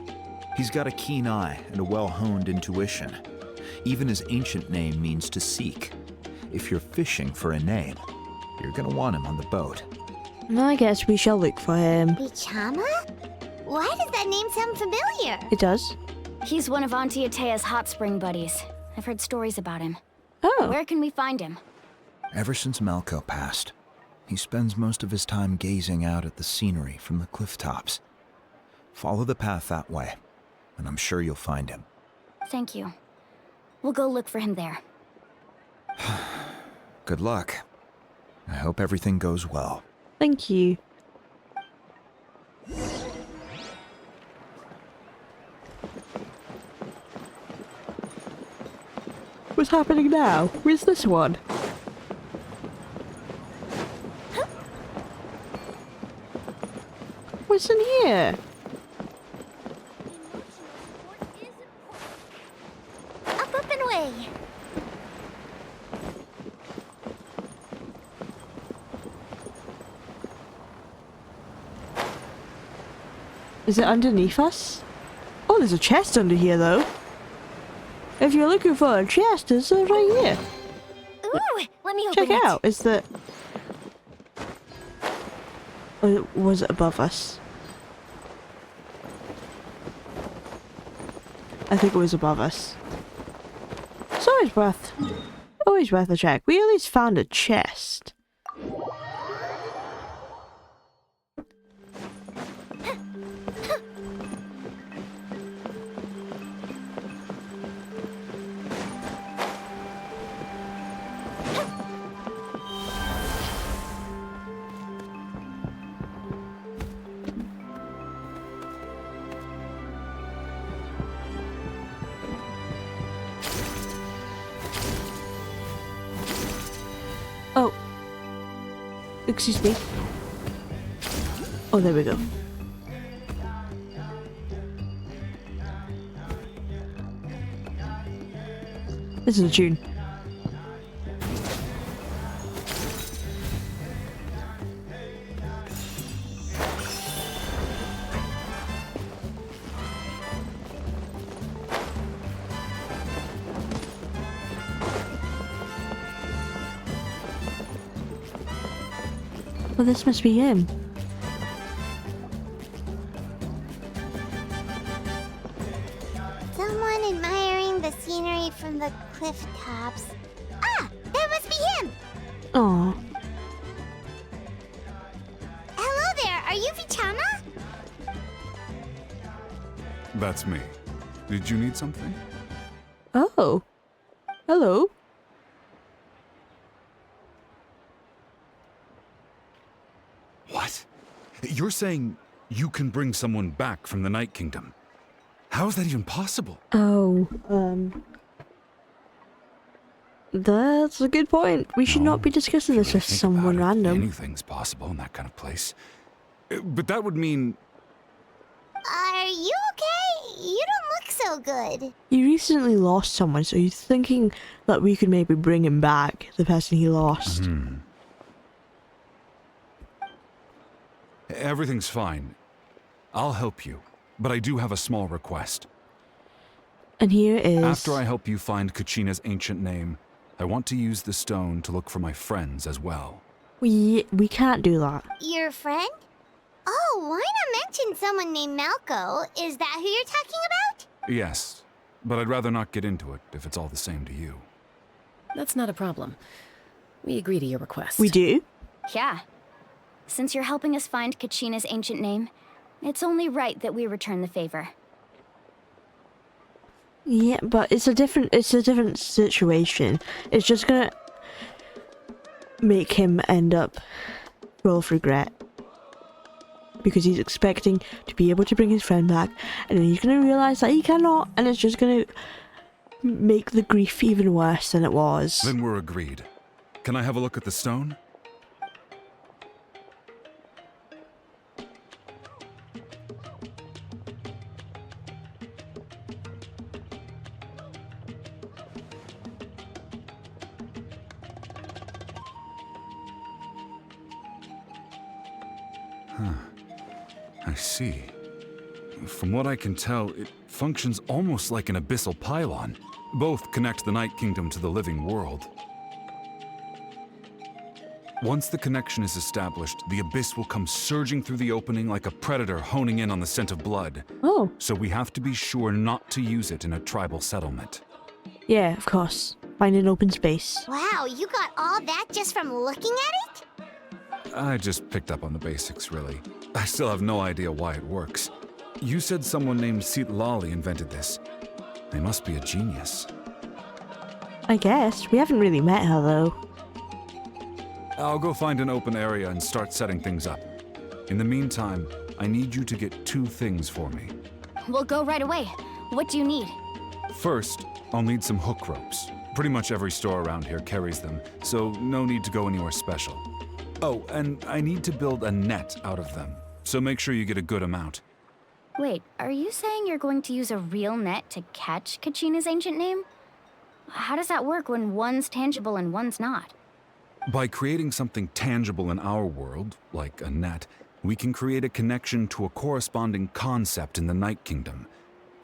He's got a keen eye and a well-honed intuition. Even his ancient name means to seek. If you're fishing for a name, you're gonna want him on the boat. I guess we shall look for him. Bichama? Why does that name sound familiar? It does. He's one of Auntie Atea's hot spring buddies. I've heard stories about him. Oh. Where can we find him? Ever since Malco passed, he spends most of his time gazing out at the scenery from the cliff tops. Follow the path that way, and I'm sure you'll find him. Thank you. We'll go look for him there. Good luck. I hope everything goes well. Thank you. What's happening now? Where's this one? What's in here? Up and away. Is it underneath us? Oh, there's a chest under here, though. If you're looking for a chest, it's right here. Ooh, let me open Check it. it out. Is the... Or was it above us? I think it was above us. It's always worth a check. We at least found a chest. Oh. Excuse me. Oh, there we go. This is a tune. Well, this must be him. Someone admiring the scenery from the cliff tops. Ah, that must be him. Oh. Hello there, are you Vichama? That's me. Did you need something? Oh. Hello. What? You're saying you can bring someone back from the Night Kingdom? How is that even possible? Oh, That's a good point. We should not be discussing this If you with think someone about it, random. Anything's possible in that kind of place. But that would mean... Are you okay? You don't look so good. He recently lost someone, so he's thinking that we could maybe bring him back, the person he lost. Everything's fine. I'll help you, but I do have a small request. And here is... After I help you find Kachina's ancient name, I want to use the stone to look for my friends as well. We can't do that. Your friend? Oh, why not mention someone named Malco? Is that who you're talking about? Yes, but I'd rather not get into it if it's all the same to you. That's not a problem. We agree to your request. We do? Yeah. Since you're helping us find Kachina's ancient name, it's only right that we return the favor. Yeah, but it's a different situation. It's just gonna make him end up full of regret. Because he's expecting to be able to bring his friend back, and then he's gonna realize that he cannot, and it's just gonna make the grief even worse than it was. Then we're agreed. Can I have a look at the stone? I see. From what I can tell, it functions almost like an abyssal pylon. Both connect the Night Kingdom to the living world. Once the connection is established, the abyss will come surging through the opening like a predator honing in on the scent of blood. Oh. So we have to be sure not to use it in a tribal settlement. Yeah, of course. Find an open space. Wow, you got all that just from looking at it? I just picked up on the basics, really. I still have no idea why it works. You said someone named Lali invented this. They must be a genius. I guess. We haven't really met her, though. I'll go find an open area and start setting things up. In the meantime, I need you to get 2 things for me. We'll go right away. What do you need? First, I'll need some hook ropes. Pretty much every store around here carries them, so no need to go anywhere special. Oh, and I need to build a net out of them, so make sure you get a good amount. Wait, are you saying you're going to use a real net to catch Kachina's ancient name? How does that work when one's tangible and one's not? By creating something tangible in our world, like a net, we can create a connection to a corresponding concept in the Night Kingdom.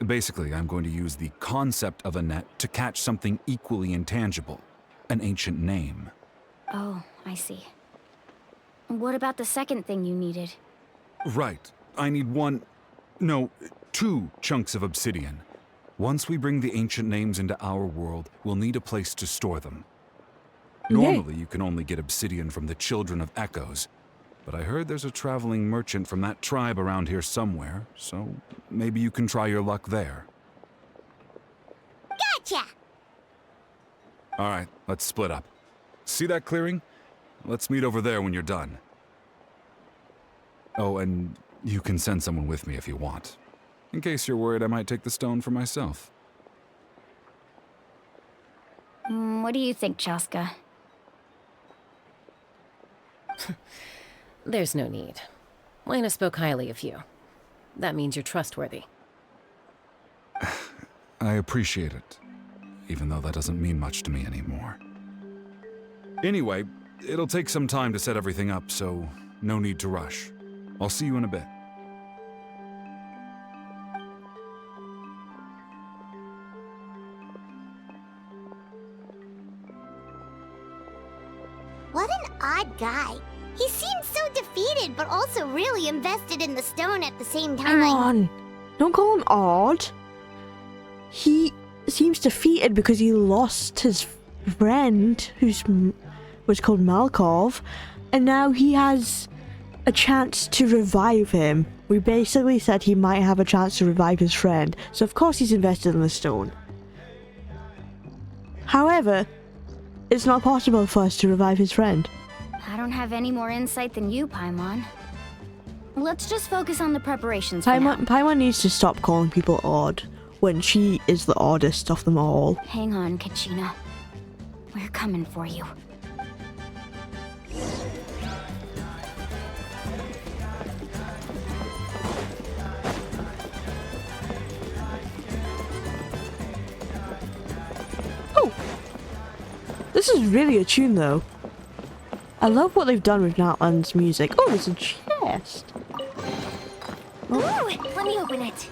Basically, I'm going to use the concept of a net to catch something equally intangible, an ancient name. Oh, I see. What about the second thing you needed? Right. I need 2 chunks of obsidian. Once we bring the ancient names into our world, we'll need a place to store them. Normally, you can only get obsidian from the Children of Echoes, but I heard there's a traveling merchant from that tribe around here somewhere, so maybe you can try your luck there. Gotcha! All right, let's split up. See that clearing? Let's meet over there when you're done. Oh, and you can send someone with me if you want. In case you're worried I might take the stone for myself. What do you think, Chaska? There's no need. Lena spoke highly of you. That means you're trustworthy. I appreciate it, even though that doesn't mean much to me anymore. Anyway, it'll take some time to set everything up, so no need to rush. I'll see you in a bit. What an odd guy. He seems so defeated, but also really invested in the stone at the same time. Hang on. Don't call him odd. He seems defeated because he lost his friend, was called Malkov, and now he has a chance to revive him. We basically said he might have a chance to revive his friend, so of course he's invested in the stone. However, it's not possible for us to revive his friend. I don't have any more insight than you, Paimon. Let's just focus on the preparations for Paimon, now. Paimon needs to stop calling people odd when she is the oddest of them all. Hang on, Kachina. We're coming for you. Oh! This is really a tune, though. I love what they've done with Natlan's music. Oh, there's a chest. Ooh, let me open it.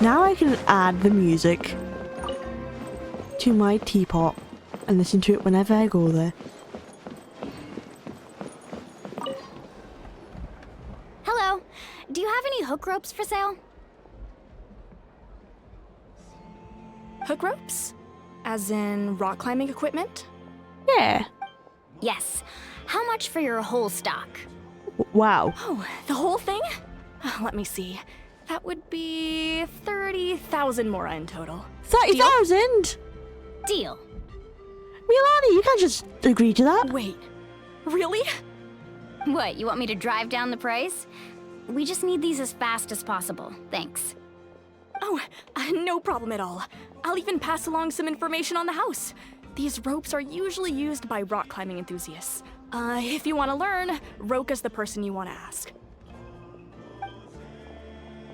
Now I can add the music to my teapot and listen to it whenever I go there. Hello. Do you have any hook ropes for sale? Hook ropes? As in rock climbing equipment? Yeah. Yes. How much for your whole stock? Wow. Oh, the whole thing? Let me see. That would be 30,000 mora in total. 30,000? Deal. Milani, you can't just agree to that. Wait, really? What, you want me to drive down the price? We just need these as fast as possible. Thanks. Oh, no problem at all. I'll even pass along some information on the house. These ropes are usually used by rock climbing enthusiasts. If you want to learn, Roka's the person you want to ask.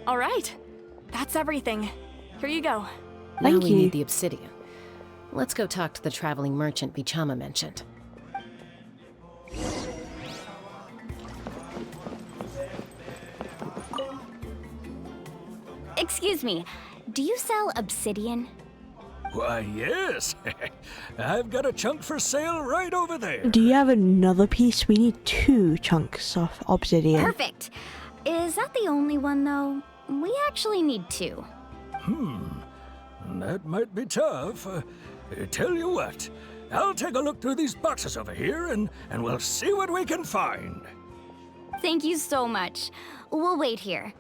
All right, that's everything. Here you go. Now Thank we you. need the obsidian. Let's go talk to the traveling merchant Vichama mentioned. Excuse me, do you sell obsidian? Why, yes. I've got a chunk for sale right over there. Do you have another piece? We need 2 chunks of obsidian. Perfect. Is that the only one, though? We actually need 2. That might be tough. Tell you what, I'll take a look through these boxes over here and we'll see what we can find. Thank you so much. We'll wait here.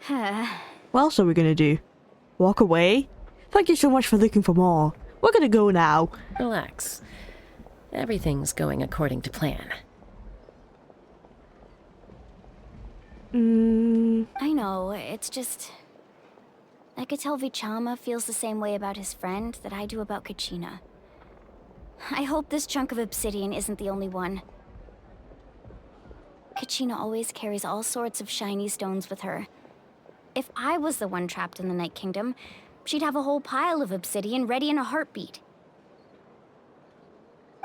What else are we gonna do? Walk away? Thank you so much for looking for more. We're gonna go now. Relax. Everything's going according to plan. I know, it's just... I could tell Vichama feels the same way about his friend that I do about Kachina. I hope this chunk of obsidian isn't the only one. Kachina always carries all sorts of shiny stones with her. If I was the one trapped in the Night Kingdom, she'd have a whole pile of obsidian ready in a heartbeat.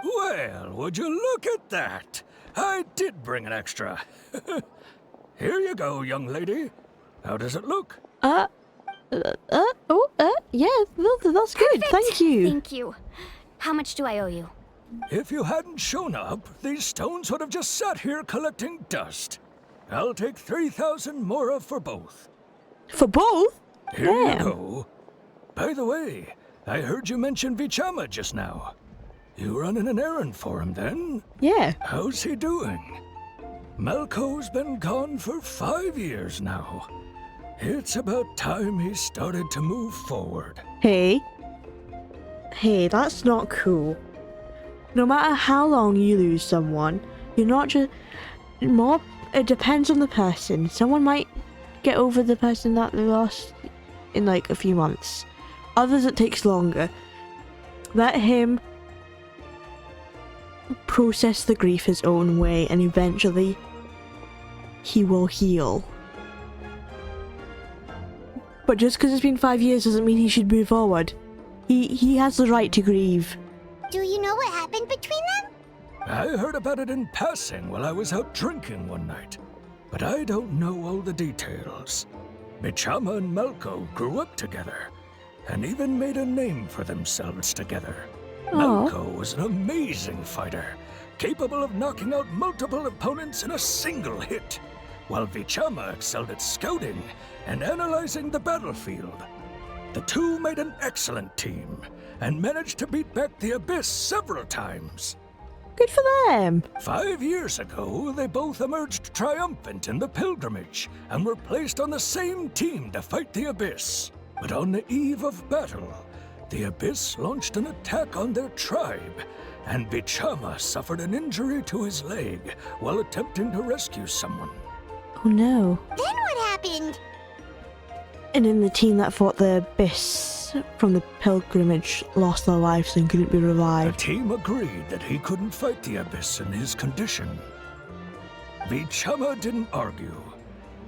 Well, would you look at that? I did bring an extra. Here you go, young lady. How does it look? Yeah, that's good. Perfect. Thank you. Thank you. How much do I owe you? If you hadn't shown up, these stones would have just sat here collecting dust. I'll take 3,000 mora for both. For both? Here you Damn. go. By the way, I heard you mention Vichama just now. You running an errand for him then? Yeah. How's he doing? Malco's been gone for 5 years now. It's about time he started to move forward. Hey, that's not cool. No matter how long you lose someone, you're not just... It depends on the person. Someone might get over the person that they lost in like a few months. Others it takes longer. Let him process the grief his own way and eventually he will heal. But just because it's been 5 years doesn't mean he should move forward. He has the right to grieve. Do you know what happened between them? I heard about it in passing while I was out drinking one night, but I don't know all the details. Vichama and Malco grew up together, and even made a name for themselves together. Malco was an amazing fighter, capable of knocking out multiple opponents in a single hit, while Vichama excelled at scouting and analyzing the battlefield. The two made an excellent team, and managed to beat back the Abyss several times. Good for them. 5 years ago, they both emerged triumphant in the pilgrimage, and were placed on the same team to fight the Abyss. But on the eve of battle, the Abyss launched an attack on their tribe, and Bichama suffered an injury to his leg while attempting to rescue someone. Oh no. Then what happened? And then the team that fought the Abyss from the pilgrimage lost their lives and couldn't be The revived. team agreed that he couldn't fight the Abyss in his condition. Bichama didn't argue.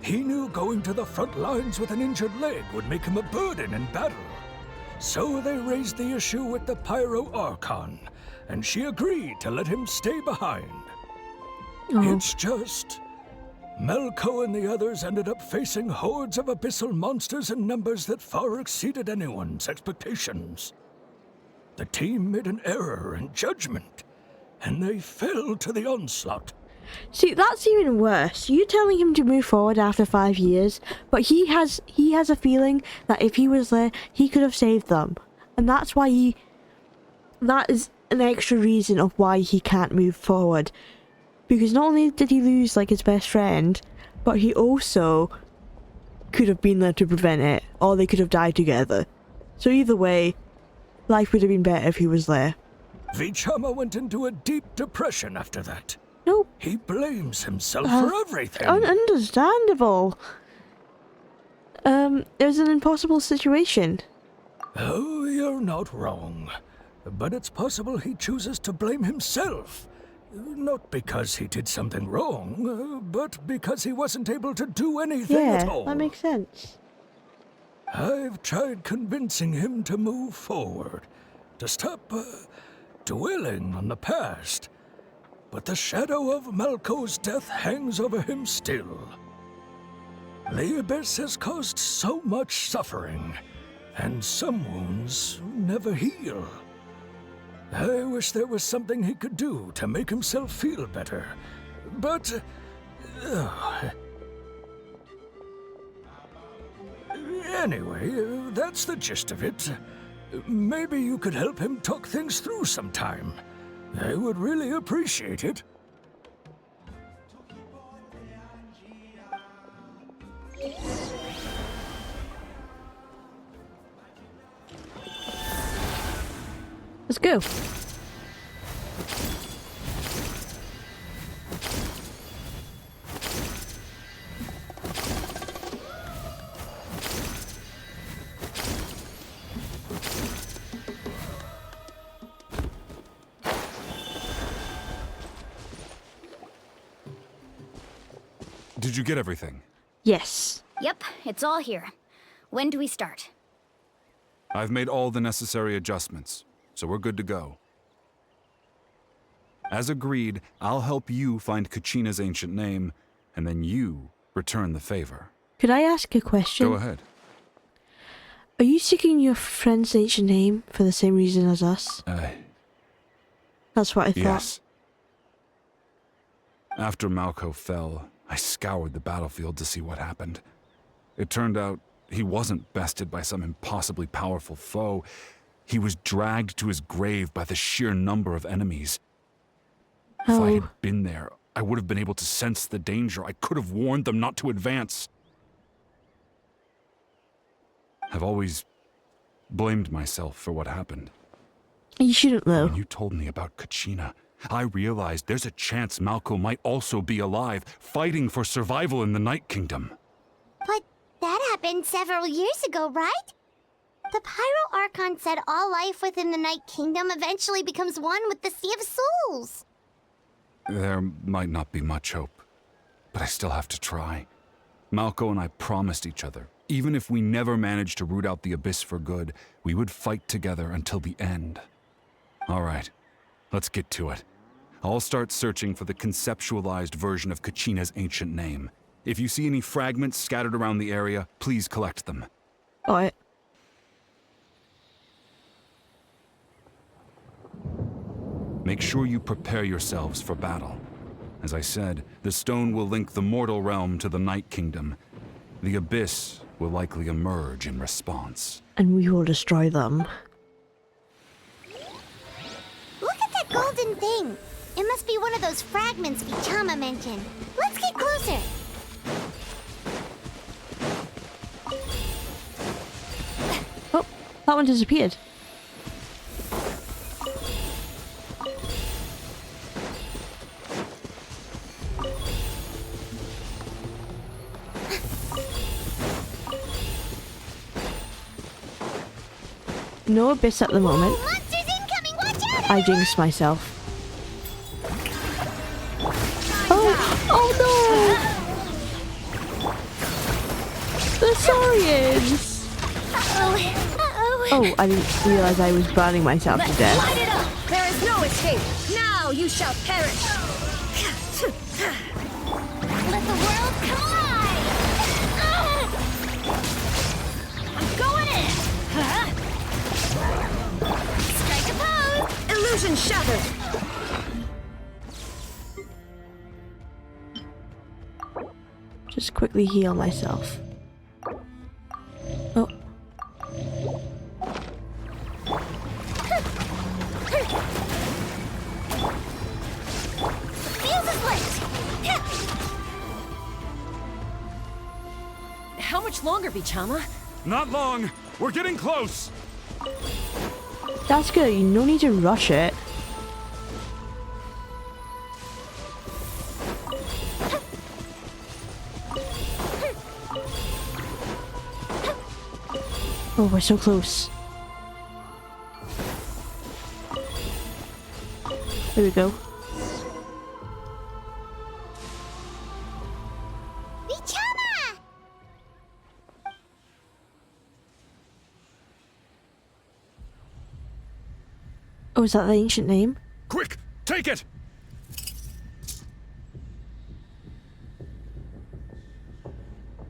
He knew going to the front lines with an injured leg would make him a burden in battle. So they raised the issue with the Pyro Archon, and she agreed to let him stay behind. Oh. It's just... Melko and the others ended up facing hordes of abyssal monsters in numbers that far exceeded anyone's expectations. The team made an error in judgment, and they fell to the onslaught. See, that's even worse. You're telling him to move forward after 5 years, but he has a feeling that if he was there, he could have saved them. And that's why that is an extra reason of why he can't move forward. Because not only did he lose, like, his best friend, but he also could have been there to prevent it, or they could have died together. So either way, life would have been better if he was there. Vichama went into a deep depression after that. Nope. He blames himself for everything. Understandable. There's an impossible situation. Oh, you're not wrong. But it's possible he chooses to blame himself. Not because he did something wrong, but because he wasn't able to do anything at all. Yeah, that makes sense. I've tried convincing him to move forward, to stop dwelling on the past. But the shadow of Malko's death hangs over him still. The Abyss has caused so much suffering, and some wounds never heal. I wish there was something he could do to make himself feel better, but... Anyway, that's the gist of it. Maybe you could help him talk things through sometime. I would really appreciate it. Let's go. Did you get everything? Yes. Yep, it's all here. When do we start? I've made all the necessary adjustments, so we're good to go. As agreed, I'll help you find Kachina's ancient name, and then you return the favor. Could I ask a question? Go ahead. Are you seeking your friend's ancient name for the same reason as us? That's what I thought. Yes. After Malko fell, I scoured the battlefield to see what happened. It turned out he wasn't bested by some impossibly powerful foe. He was dragged to his grave by the sheer number of enemies. If I had been there, I would have been able to sense the danger. I could have warned them not to advance. I've always blamed myself for what happened. You shouldn't, though. When you told me about Kachina, I realized there's a chance Malko might also be alive, fighting for survival in the Night Kingdom. But that happened several years ago, right? The Pyro Archon said all life within the Night Kingdom eventually becomes one with the Sea of Souls. There might not be much hope, but I still have to try. Malko and I promised each other, even if we never managed to root out the Abyss for good, we would fight together until the end. All right, let's get to it. I'll start searching for the conceptualized version of Kachina's ancient name. If you see any fragments scattered around the area, please collect them. All right. Make sure you prepare yourselves for battle. As I said, the stone will link the mortal realm to the Night Kingdom. The Abyss will likely emerge in response. And we will destroy them. Look at that golden thing. It must be one of those fragments Vichama mentioned. Let's get closer. Oh, that one disappeared. No abyss at the moment. Monsters incoming! Watch out! I jinxed myself. Oh no! The Saurians! Oh, I didn't realize I was burning myself to Light death. it up! There is no escape! Now you shall perish! Let the world collide! I'm going in! Strike a pose! Illusion shattered! Just quickly heal myself. Oh. Fuse is lit! How much longer, Bichama? Not long. We're getting close. That's good. You no need to rush it. Oh, we're so close. There we go. Bichama! Oh, is that the ancient name? Quick, take it!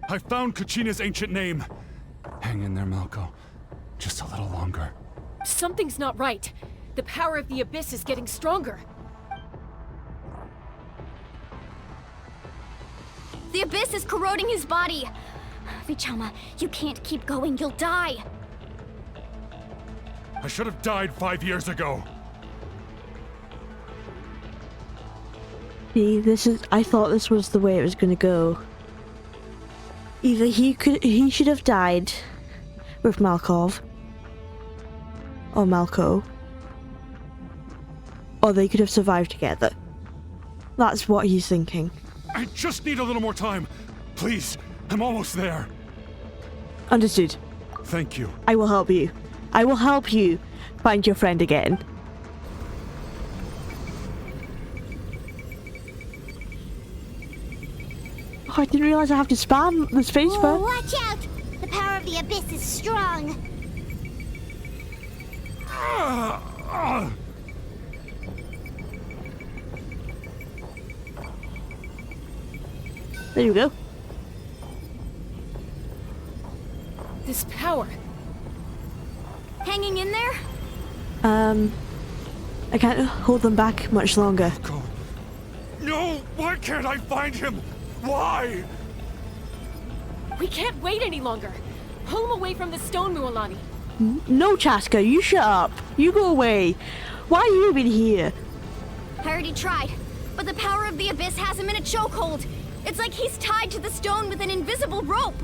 I found Kachina's ancient name. Hang in there, Malco. Just a little longer. Something's not right. The power of the Abyss is getting stronger. The Abyss is corroding his body. Vichama, you can't keep going. You'll die. I should have died 5 years ago. See, I thought this was the way it was gonna go. Either he should have died with Malkov. Or Malco. Or they could have survived together. That's what he's thinking. I just need a little more time. Please, I'm almost there. Understood. Thank you. I will help you. I will help you find your friend again. Oh, I didn't realize I have to spam the spacebar. Oh, watch out! The power of the Abyss is strong. There you go. This power. Hanging in there? I can't hold them back much longer. Go. No, why can't I find him? Why? We can't wait any longer. Pull him away from the stone, Mualani. No, Chaska, you shut up. You go away. Why are you even here? I already tried, but the power of the Abyss has him in a chokehold. It's like he's tied to the stone with an invisible rope.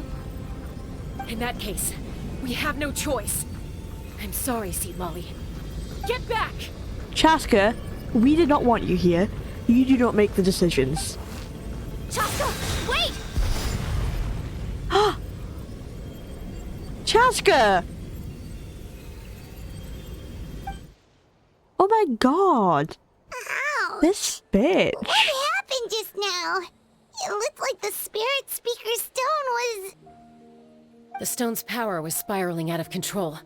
In that case, we have no choice. I'm sorry, Seat Lolly. Get back! Chaska, we did not want you here. You do not make the decisions. Chaska, wait! Chaska! Oh my god. Ow! This bitch. What happened just now? It looked like the Spirit Speaker stone was... The stone's power was spiraling out of control.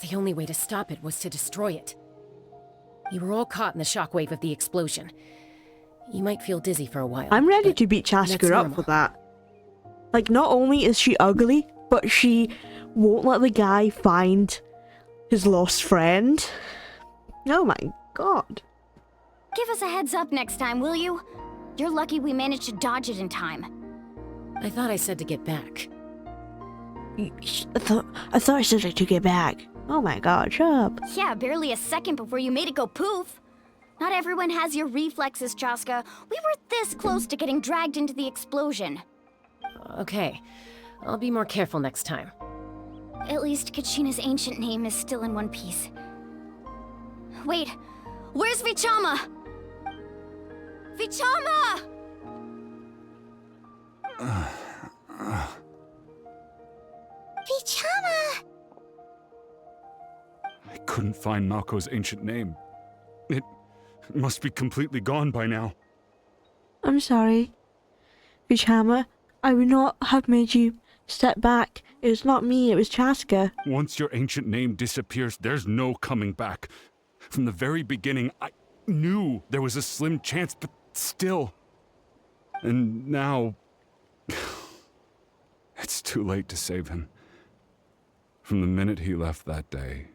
The only way to stop it was to destroy it. You were all caught in the shockwave of the explosion. You might feel dizzy for a while. I'm ready but to beat that's Chaska up normal. for that. Like, not only is she ugly, but she won't let the guy find his lost friend. Oh my god. Give us a heads up next time, will you? You're lucky we managed to dodge it in time. I thought I said to get back. I thought I said I to get back. Oh my god, shut up. Yeah, barely a second before you made it go poof. Not everyone has your reflexes, Chaska. We were this close to getting dragged into the explosion. Okay, I'll be more careful next time. At least Kachina's ancient name is still in one piece. Wait, where's Vichama? Vichama! Bichama! couldn't find Malko's ancient name. It must be completely gone by now. I'm sorry. Vichama, I would not have made you step back. It was not me, it was Chaska. Once your ancient name disappears, there's no coming back. From the very beginning, I knew there was a slim chance, but still. And now... it's too late to save him. From the minute he left that day,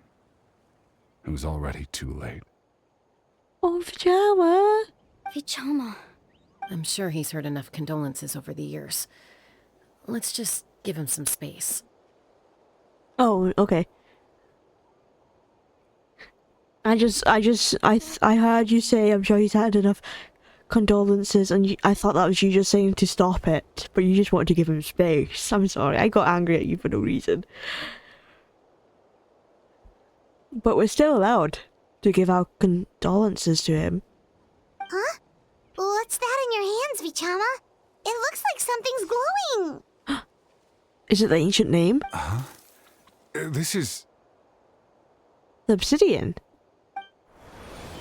it was already too late. Oh, Vichama. Vichama. I'm sure he's heard enough condolences over the years. Let's just give him some space. Oh, okay. I heard you say I'm sure he's had enough condolences, and I thought that was you just saying to stop it, but you just wanted to give him space. I'm sorry, I got angry at you for no reason. But we're still allowed to give our condolences to him. Huh? What's that in your hands, Vichama? It looks like something's glowing. Is it the ancient name? Huh? This is... The obsidian?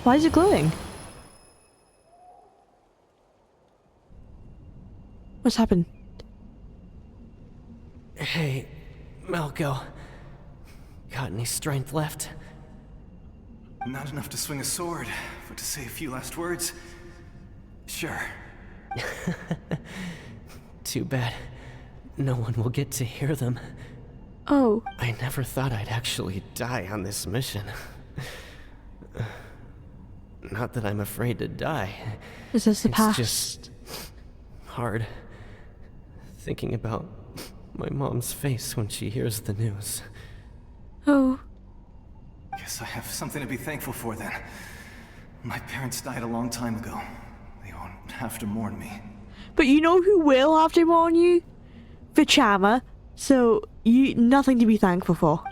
Why is it glowing? What's happened? Hey, Malko. Got any strength left? Not enough to swing a sword, but to say a few last words? Sure. Too bad. No one will get to hear them. Oh. I never thought I'd actually die on this mission. Not that I'm afraid to die. Is this the past? It's just hard thinking about my mom's face when she hears the news. Oh. Guess I have something to be thankful for then. My parents died a long time ago. They won't have to mourn me. But you know who will have to mourn you? Vichama. So, nothing to be thankful for.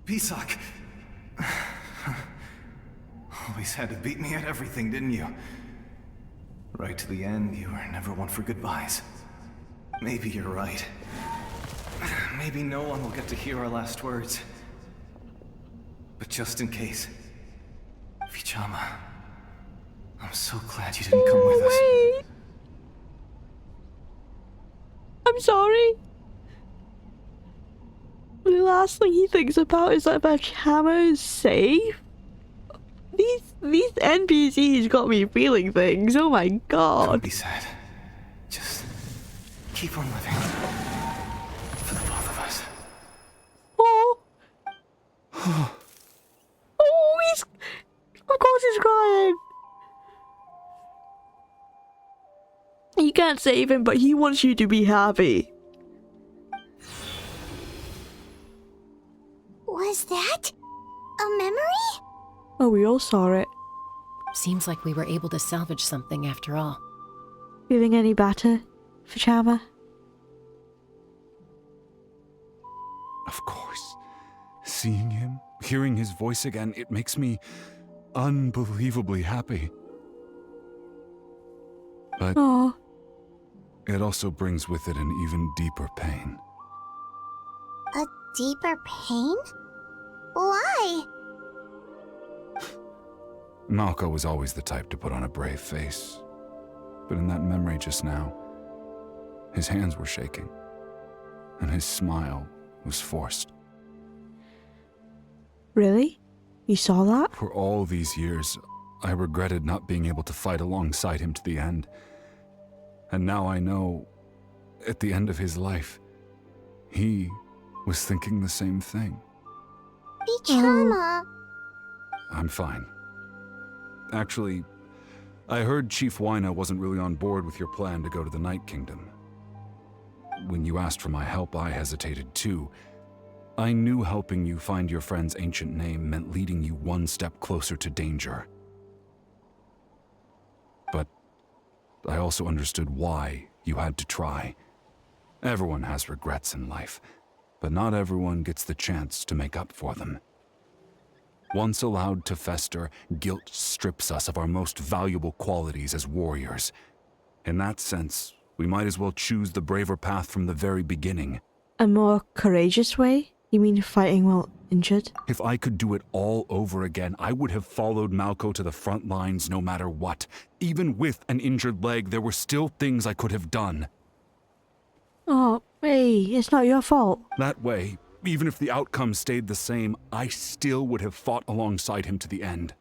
Pisak! Always had to beat me at everything, didn't you? Right to the end, you were never one for goodbyes. Maybe you're right. Maybe no one will get to hear our last words. But just in case... Vichama... I'm so glad you didn't come with us. Wait. I'm sorry. The last thing he thinks about is that Vichama is safe. These NPCs got me feeling things. Oh my god. Don't be sad. Just keep on living. For the both of us. Oh. Oh, of course he's crying. You can't save him, but he wants you to be happy. Was that a memory? Oh, we all saw it. Seems like we were able to salvage something after all. Feeling any better, Vichama? Of course. Seeing him, hearing his voice again, it makes me unbelievably happy. But Oh. It also brings with it an even deeper pain. A deeper pain? Why? Malko was always the type to put on a brave face. But in that memory just now, his hands were shaking, and his smile was forced. Really? You saw that? For all these years, I regretted not being able to fight alongside him to the end. And now I know, at the end of his life, he was thinking the same thing. Vichama. I'm fine. Actually, I heard Chief Wyna wasn't really on board with your plan to go to the Night Kingdom. When you asked for my help, I hesitated too. I knew helping you find your friend's ancient name meant leading you one step closer to danger. But I also understood why you had to try. Everyone has regrets in life, but not everyone gets the chance to make up for them. Once allowed to fester, guilt strips us of our most valuable qualities as warriors. In that sense, We might as well choose the braver path from the very beginning. A more courageous way? You mean fighting while injured? If I could do it all over again, I would have followed Malco to the front lines no matter what. Even with an injured leg, there were still things I could have done. Oh, hey, it's not your fault. That way, even if the outcome stayed the same, I still would have fought alongside him to the end.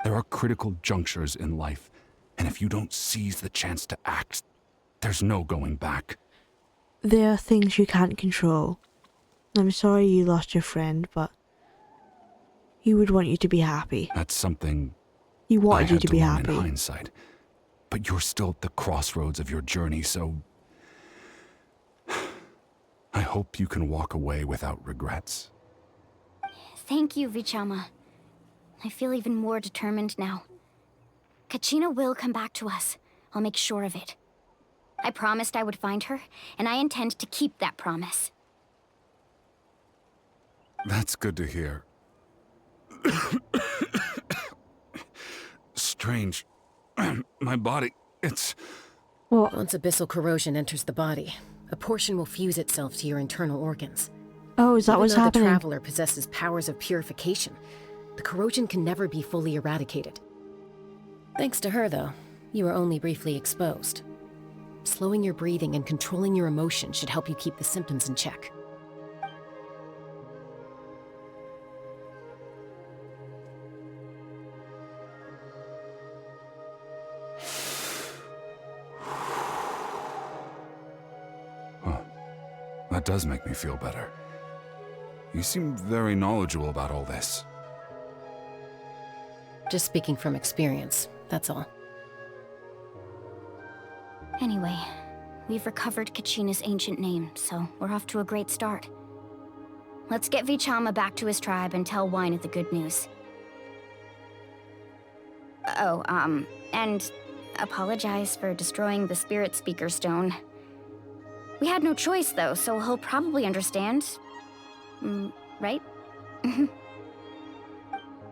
There are critical junctures in life, and if you don't seize the chance to act, there's no going back. There are things you can't control. I'm sorry you lost your friend, but he would want you to be happy. That's something He I wanted you had to be learn happy. in hindsight. But you're still at the crossroads of your journey, so I hope you can walk away without regrets. Thank you, Vichama. I feel even more determined now. Kachina will come back to us. I'll make sure of it. I promised I would find her, and I intend to keep that promise. That's good to hear. Strange. My body, it's... What? Once abyssal corrosion enters the body, a portion will fuse itself to your internal organs. Oh, is that Even what's though happening? the Traveler possesses powers of purification, the corrosion can never be fully eradicated. Thanks to her, though, you are only briefly exposed. Slowing your breathing and controlling your emotions should help you keep the symptoms in check. That does make me feel better. You seem very knowledgeable about all this. Just speaking from experience, that's all. Anyway, we've recovered Kachina's ancient name, so we're off to a great start. Let's get Vichama back to his tribe and tell Wyneth the good news. Oh, and apologize for destroying the Spirit Speaker Stone. We had no choice, though, so he'll probably understand. Right?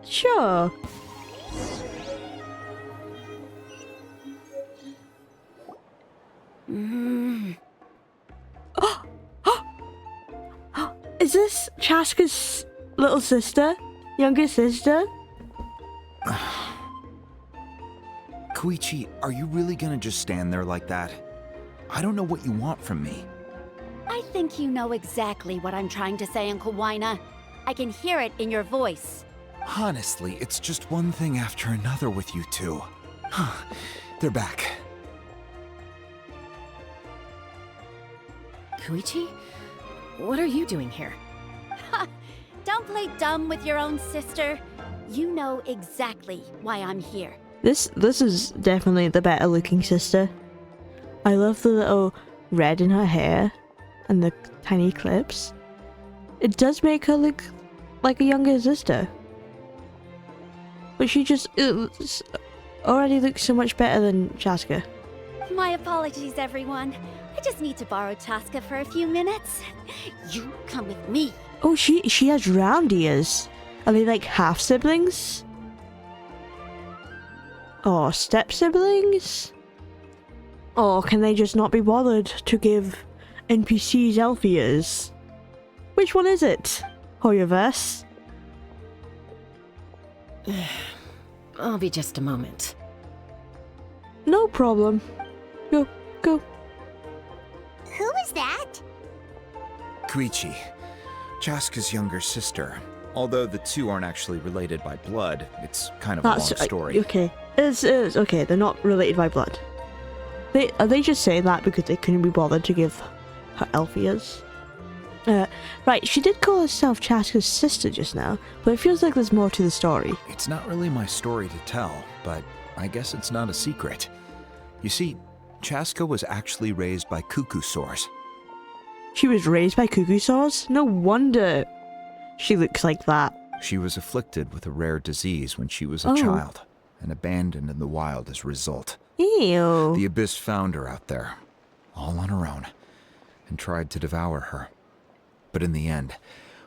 Sure. Is this Chaska's little sister? Younger sister? Koichi, are you really gonna just stand there like that? I don't know what you want from me. I think you know exactly what I'm trying to say, Uncle Wyna. I can hear it in your voice. Honestly, it's just one thing after another with you two. They're back. Koichi? What are you doing here? Don't play dumb with your own sister. You know exactly why I'm here. This is definitely the better looking sister. I love the little red in her hair and the tiny clips. It does make her look like a younger sister. But she just already looks so much better than Chaska. My apologies, everyone. I just need to borrow Chaska for a few minutes. You come with me. Oh, she has round ears. Are they like half siblings? Or step siblings? Or can they just not be bothered to give NPCs elf ears? Which one is it? Hoyoverse? I'll be just a moment. No problem. Go. Who was that? Koichi, Chaska's younger sister. Although the two aren't actually related by blood, it's kind of a long story. Okay. It's okay, they're not related by blood. Are they just saying that because they couldn't be bothered to give her elf ears? Right, she did call herself Chaska's sister just now, but it feels like there's more to the story. It's not really my story to tell, but I guess it's not a secret. You see, Chaska was actually raised by cuckoo sores. She was raised by cuckoo sores? No wonder she looks like that. She was afflicted with a rare disease when she was a child, and abandoned in the wild as a result. Ew. The Abyss found her out there, all on her own, and tried to devour her. But in the end,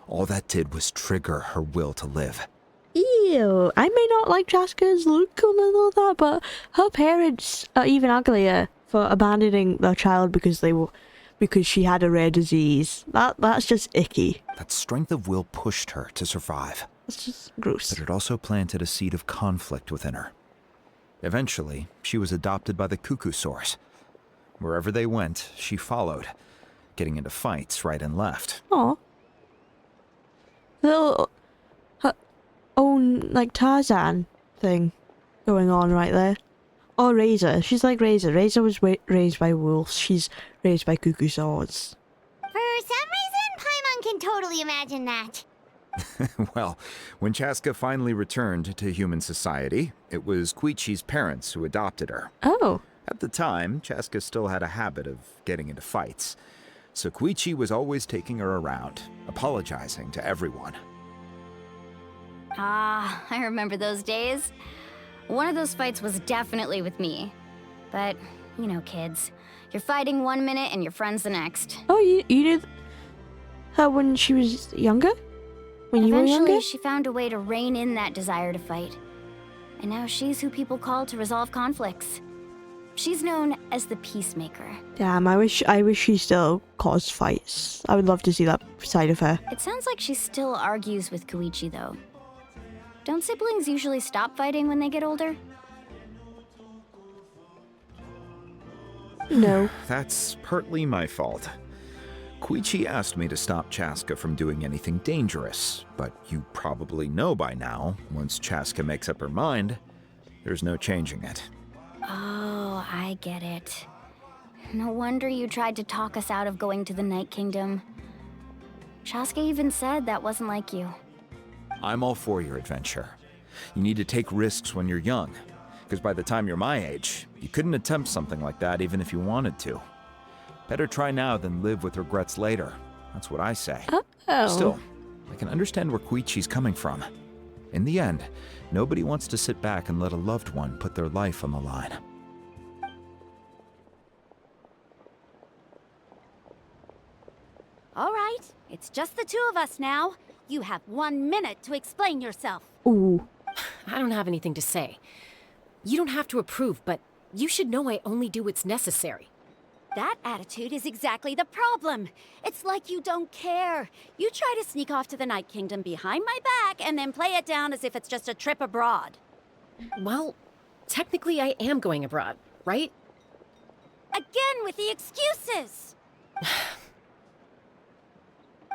all that did was trigger her will to live. Ew. Ew. I may not like Chaska's look and all that, but her parents are even uglier for abandoning their child because she had a rare disease. That's just icky. That strength of will pushed her to survive. It's just gross. But it also planted a seed of conflict within her. Eventually, she was adopted by the Cuckoo Source. Wherever they went, she followed, getting into fights right and left. Aw. Little her own like Tarzan thing going on right there. Or Razor. She's like Razor. Razor was raised by wolves. She's raised by cuckoo swords. For some reason, Paimon can totally imagine that. Well, when Chaska finally returned to human society, it was Koichi's parents who adopted her. Oh. At the time, Chaska still had a habit of getting into fights. So Koichi was always taking her around, apologizing to everyone. Ah, I remember those days. One of those fights was definitely with me. But, you know, kids. You're fighting one minute and your friend's the next. Oh, you knew her when she was younger? When you were younger? Eventually, she found a way to rein in that desire to fight. And now she's who people call to resolve conflicts. She's known as the Peacemaker. Damn, I wish she still caused fights. I would love to see that side of her. It sounds like she still argues with Koichi, though. Don't siblings usually stop fighting when they get older? No. That's partly my fault. Koichi asked me to stop Chaska from doing anything dangerous, but you probably know by now, once Chaska makes up her mind, there's no changing it. Oh, I get it. No wonder you tried to talk us out of going to the Night Kingdom. Chaska even said that wasn't like you. I'm all for your adventure. You need to take risks when you're young, because by the time you're my age, you couldn't attempt something like that even if you wanted to. Better try now than live with regrets later. That's what I say. Uh-oh. Still, I can understand where Koichi's coming from. In the end, nobody wants to sit back and let a loved one put their life on the line. All right, it's just the two of us now. You have 1 minute to explain yourself. Ooh. I don't have anything to say. You don't have to approve, but you should know I only do what's necessary. That attitude is exactly the problem. It's like you don't care. You try to sneak off to the Night Kingdom behind my back and then play it down as if it's just a trip abroad. Well, technically I am going abroad, right? Again with the excuses!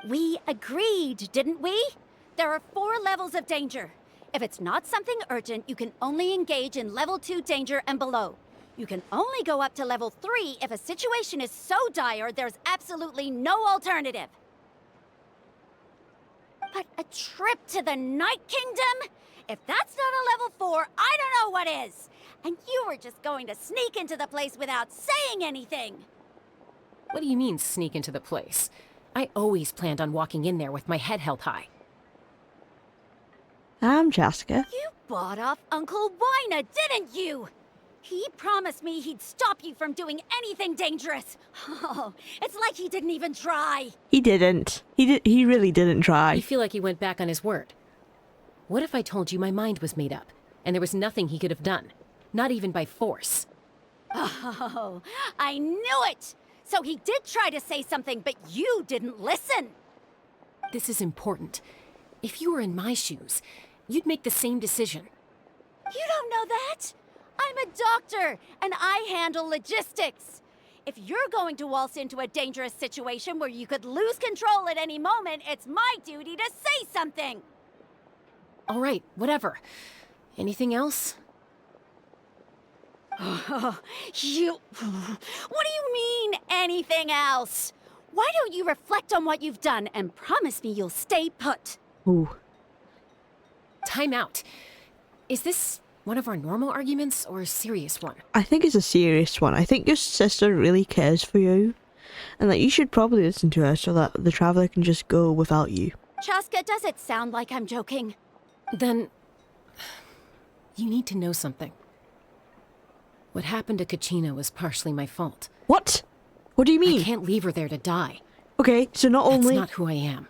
We agreed, didn't we? There are 4 levels of danger. If it's not something urgent, you can only engage in level 2 danger and below. You can only go up to level 3 if a situation is so dire there's absolutely no alternative. But a trip to the Night Kingdom? If that's not a level 4, I don't know what is. And you were just going to sneak into the place without saying anything. What do you mean, sneak into the place? I always planned on walking in there with my head held high. I'm Chaska. You bought off Uncle Wina, didn't you? He promised me he'd stop you from doing anything dangerous. Oh, it's like he didn't even try. He didn't. He really didn't try. I feel like he went back on his word. What if I told you my mind was made up, and there was nothing he could have done? Not even by force. Oh, I knew it! So he did try to say something, but you didn't listen. This is important. If you were in my shoes, you'd make the same decision. You don't know that? I'm a doctor, and I handle logistics. If you're going to waltz into a dangerous situation where you could lose control at any moment, it's my duty to say something. All right, whatever. Anything else? What do you mean, anything else? Why don't you reflect on what you've done and promise me you'll stay put? Ooh. Time out. Is this one of our normal arguments or a serious one? I think it's a serious one. I think your sister really cares for you. And that you should probably listen to her so that the traveler can just go without you. Chaska, does it sound like I'm joking? Then you need to know something. What happened to Kachina was partially my fault. What? What do you mean? I can't leave her there to die. Okay, so not only... That's not who I am.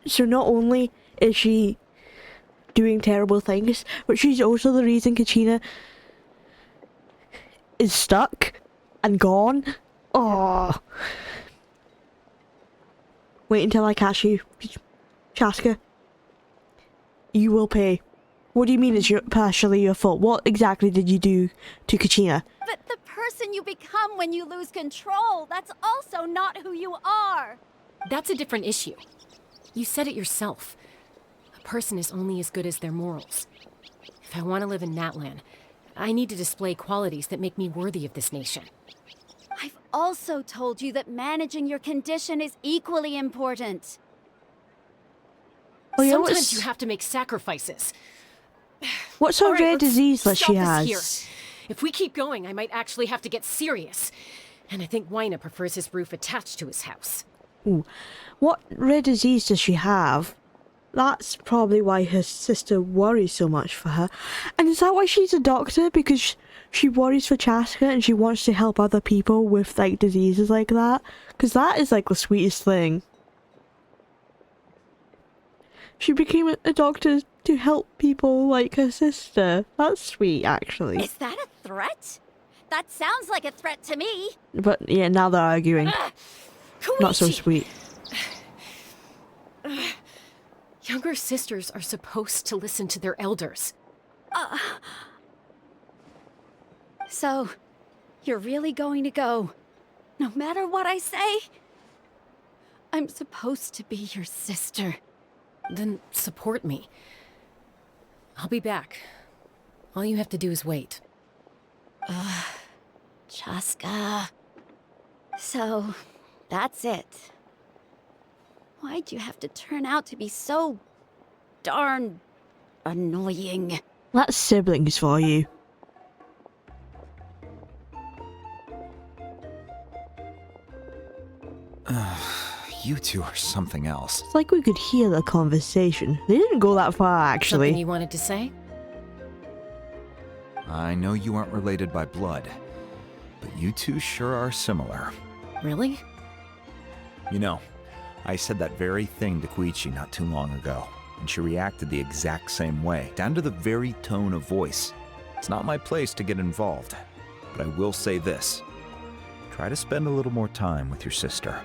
So not only is she doing terrible things, but she's also the reason Kachina is stuck and gone. Oh. Wait until I catch you, Chaska. You will pay. What do you mean it's partially your fault? What exactly did you do to Kachina? But the person you become when you lose control, that's also not who you are. That's a different issue. You said it yourself. A person is only as good as their morals. If I want to live in Natlan, I need to display qualities that make me worthy of this nation. I've also told you that managing your condition is equally important. Oh, yeah, Sometimes you have to make sacrifices. What's her rare disease that she has? Here. If we keep going, I might actually have to get serious. And I think Wyna prefers his roof attached to his house. Ooh. What rare disease does she have? That's probably why her sister worries so much for her. And is that why she's a doctor? Because she worries for Chaska and she wants to help other people with like diseases like that? Because that is like the sweetest thing. She became a doctor to help people like her sister. That's sweet, actually. Is that a threat? That sounds like a threat to me. But yeah, now they're arguing. Not so sweet. Younger sisters are supposed to listen to their elders. So, you're really going to go, no matter what I say? I'm supposed to be your sister. Then support me. I'll be back. All you have to do is wait. Chaska. So, that's it. Why'd you have to turn out to be so darn annoying? That's siblings for you. You two are something else. It's like we could hear the conversation. They didn't go that far, actually. Something you wanted to say? I know you aren't related by blood, but you two sure are similar. Really? You know, I said that very thing to Koichi not too long ago, and she reacted the exact same way, down to the very tone of voice. It's not my place to get involved, but I will say this. Try to spend a little more time with your sister.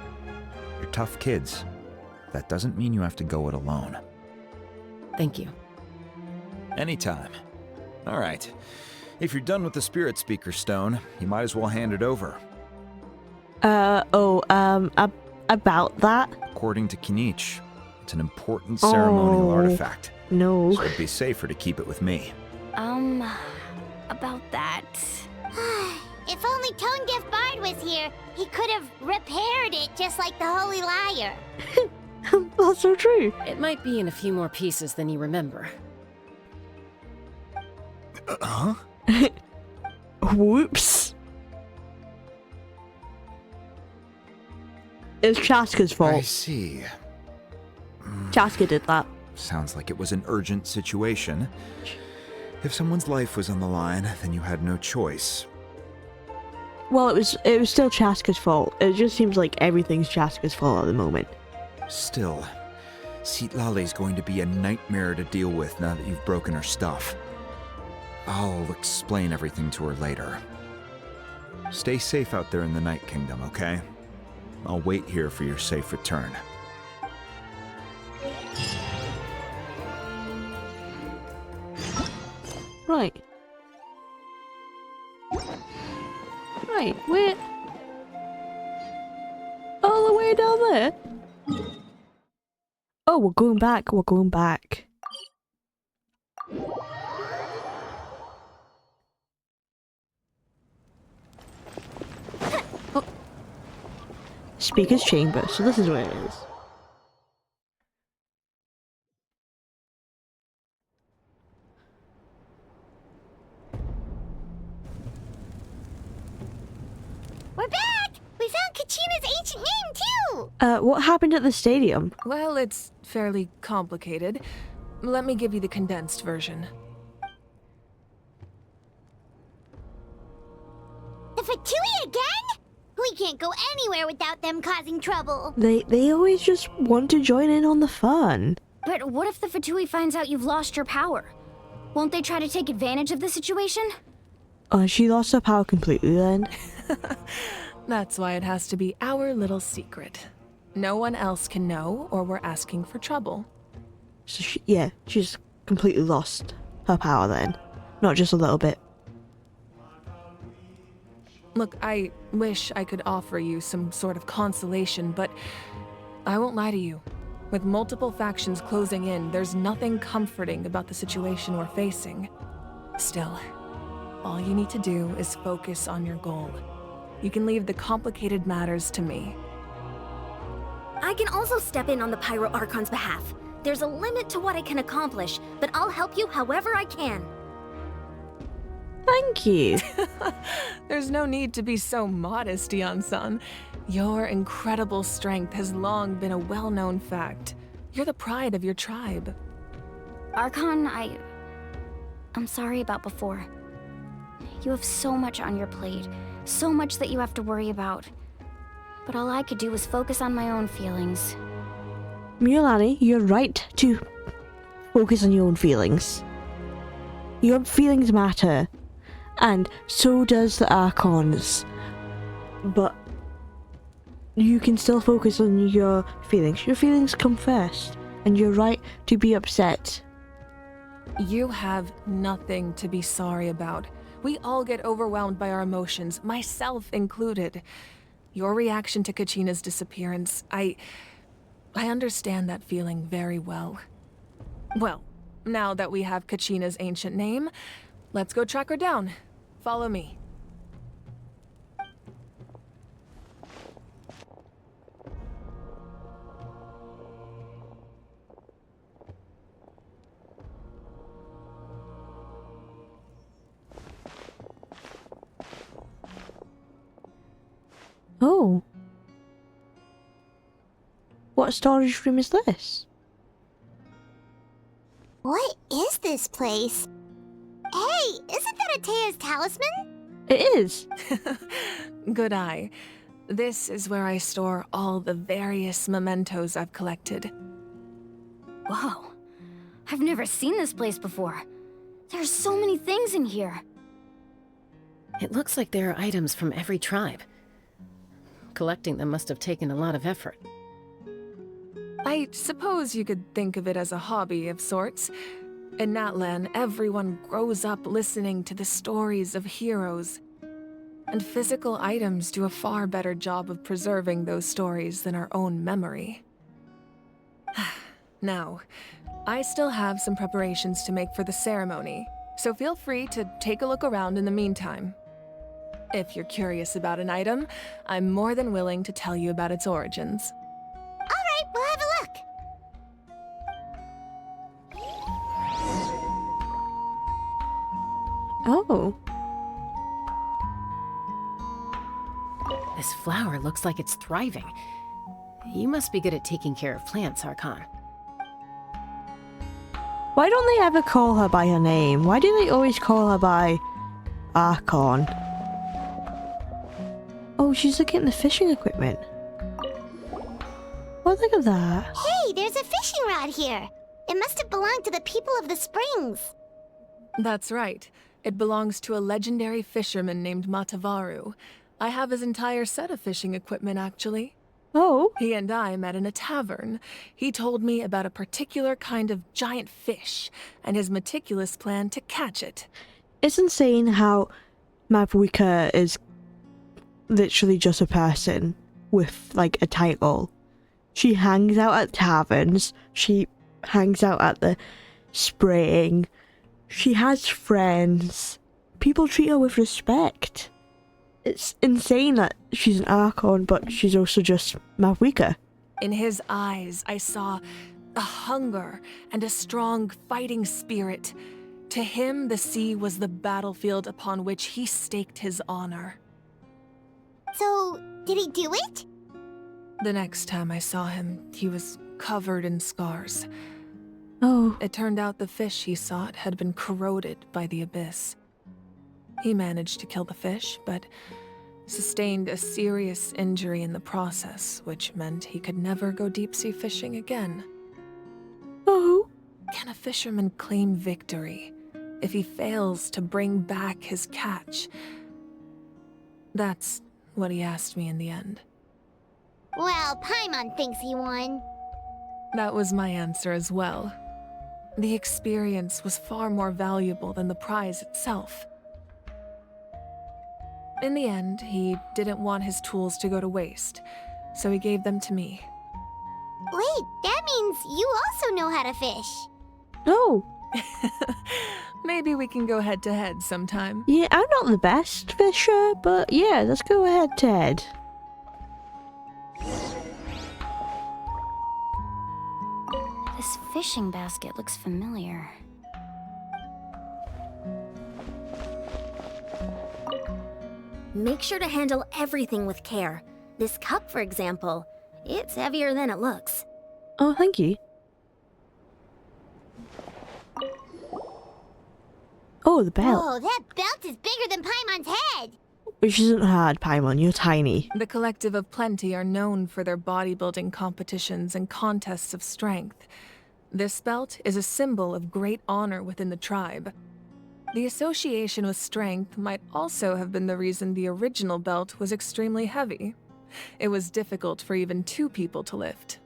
You're tough kids. That doesn't mean you have to go it alone. Thank you. Anytime. All right. If you're done with the spirit speaker stone, you might as well hand it over. About that? According to Kinich, it's an important ceremonial artifact. No. So it'd be safer to keep it with me. About that. If only Tone Deaf Bard was here, he could have repaired it just like the Holy Liar. That's so true. It might be in a few more pieces than you remember. Huh? Whoops. It's Chaska's fault. I see. Chaska did that. Sounds like it was an urgent situation. If someone's life was on the line, then you had no choice. Well, it was still Chaska's fault. It just seems like everything's Chaska's fault at the moment. Still, Citlali's going to be a nightmare to deal with now that you've broken her stuff. I'll explain everything to her later. Stay safe out there in the Night Kingdom, okay? I'll wait here for your safe return. Right. Right, where? All the way down there? Oh, we're going back, we're going back. Oh. Speaker's chamber, so this is where it is. We're back! We found Kachina's ancient name, too! What happened at the stadium? Well, it's fairly complicated. Let me give you the condensed version. The Fatui again? We can't go anywhere without them causing trouble. They always just want to join in on the fun. But what if the Fatui finds out you've lost your power? Won't they try to take advantage of the situation? She lost her power completely then. That's why it has to be our little secret. No one else can know, or we're asking for trouble. So she's completely lost her power then. Not just a little bit. Look, I wish I could offer you some sort of consolation, but I won't lie to you. With multiple factions closing in, there's nothing comforting about the situation we're facing. Still, all you need to do is focus on your goal. You can leave the complicated matters to me. I can also step in on the Pyro Archon's behalf. There's a limit to what I can accomplish, but I'll help you however I can. Thank you. There's no need to be so modest, Yan-san. Your incredible strength has long been a well-known fact. You're the pride of your tribe. Archon, I'm sorry about before. You have so much on your plate, so much that you have to worry about. But all I could do was focus on my own feelings. Mualani, you're right to focus on your own feelings. Your feelings matter, and so does the Archons. But you can still focus on your feelings. Your feelings come first, and you're right to be upset. You have nothing to be sorry about. We all get overwhelmed by our emotions, myself included. Your reaction to Kachina's disappearance, I understand that feeling very well. Well, now that we have Kachina's ancient name, let's go track her down. Follow me. Oh. What storage room is this? What is this place? Hey, isn't that Atea's talisman? It is. Good eye. This is where I store all the various mementos I've collected. Whoa. I've never seen this place before. There's so many things in here. It looks like there are items from every tribe. Collecting them must have taken a lot of effort. I suppose you could think of it as a hobby of sorts. In Natlan, everyone grows up listening to the stories of heroes. And physical items do a far better job of preserving those stories than our own memory. Now, I still have some preparations to make for the ceremony, so feel free to take a look around in the meantime. If you're curious about an item, I'm more than willing to tell you about its origins. All right, we'll have a look. Oh. This flower looks like it's thriving. You must be good at taking care of plants, Archon. Why don't they ever call her by her name? Why do they always call her by Archon? Oh, she's looking at the fishing equipment. Oh, look at that. Hey, there's a fishing rod here. It must have belonged to the people of the springs. That's right. It belongs to a legendary fisherman named Matavaru. I have his entire set of fishing equipment, actually. Oh? He and I met in a tavern. He told me about a particular kind of giant fish, and his meticulous plan to catch it. It's insane how Mavuika is literally just a person with, like, a title. She hangs out at taverns. She hangs out at the spring. She has friends. People treat her with respect. It's insane that she's an Archon, but she's also just Mavuika. In his eyes, I saw a hunger and a strong fighting spirit. To him, the sea was the battlefield upon which he staked his honor. So, did he do it? The next time I saw him, he was covered in scars. Oh. It turned out the fish he sought had been corroded by the abyss. He managed to kill the fish, but sustained a serious injury in the process, which meant he could never go deep-sea fishing again. Oh. can a fisherman claim victory if he fails to bring back his catch? That's what he asked me in the end. Well, Paimon thinks he won. That was my answer as well. The experience was far more valuable than the prize itself. In the end, he didn't want his tools to go to waste, so he gave them to me. Wait, that means you also know how to fish. Oh. Maybe we can go head to head sometime. Yeah, I'm not the best fisher, but yeah, let's go head to head. This fishing basket looks familiar. Make sure to handle everything with care. This cup, for example, it's heavier than it looks. Oh, thank you. Oh, the belt. Whoa, that belt is bigger than Paimon's head! Which isn't hard, Paimon, you're tiny. The Collective of Plenty are known for their bodybuilding competitions and contests of strength. This belt is a symbol of great honor within the tribe. The association with strength might also have been the reason the original belt was extremely heavy. It was difficult for even 2 people to lift.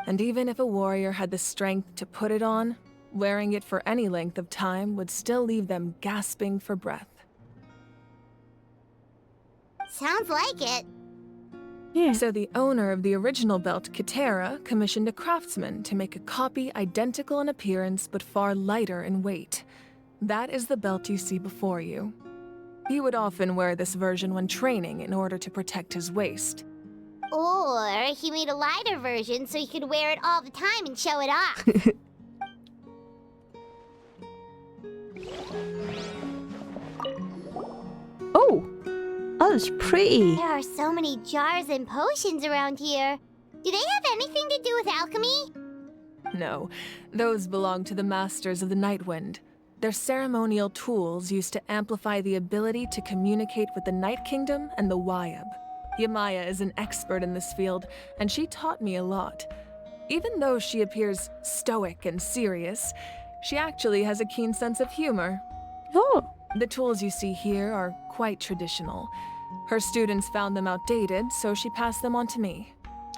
And even if a warrior had the strength to put it on, wearing it for any length of time would still leave them gasping for breath. Sounds like it. Yeah. So the owner of the original belt, Katera, commissioned a craftsman to make a copy identical in appearance but far lighter in weight. That is the belt you see before you. He would often wear this version when training in order to protect his waist. Or he made a lighter version so he could wear it all the time and show it off. Oh, that's pretty. There are so many jars and potions around here. Do they have anything to do with alchemy? No, those belong to the Masters of the Nightwind. They're ceremonial tools used to amplify the ability to communicate with the Night Kingdom and the Wyab. Yamaya is an expert in this field, and she taught me a lot. Even though she appears stoic and serious, she actually has a keen sense of humor. Oh. The tools you see here are quite traditional. Her students found them outdated, so she passed them on to me.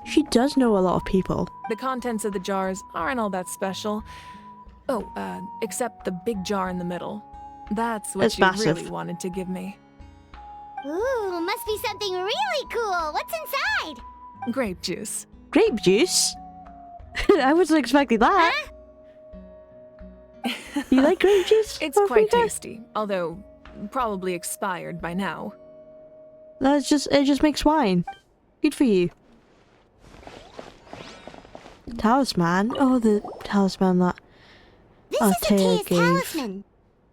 She does know a lot of people. The contents of the jars aren't all that special. Oh, except the big jar in the middle. That's what It's she massive. really wanted to give me. Ooh, must be something really cool. What's inside? Grape juice. Grape juice? I wasn't expecting that. You like grape juice? It's quite Africa? tasty, although probably expired by now. It just makes wine. Good for you. Talisman? Oh, the talisman that This is Altea Atea's gave. talisman.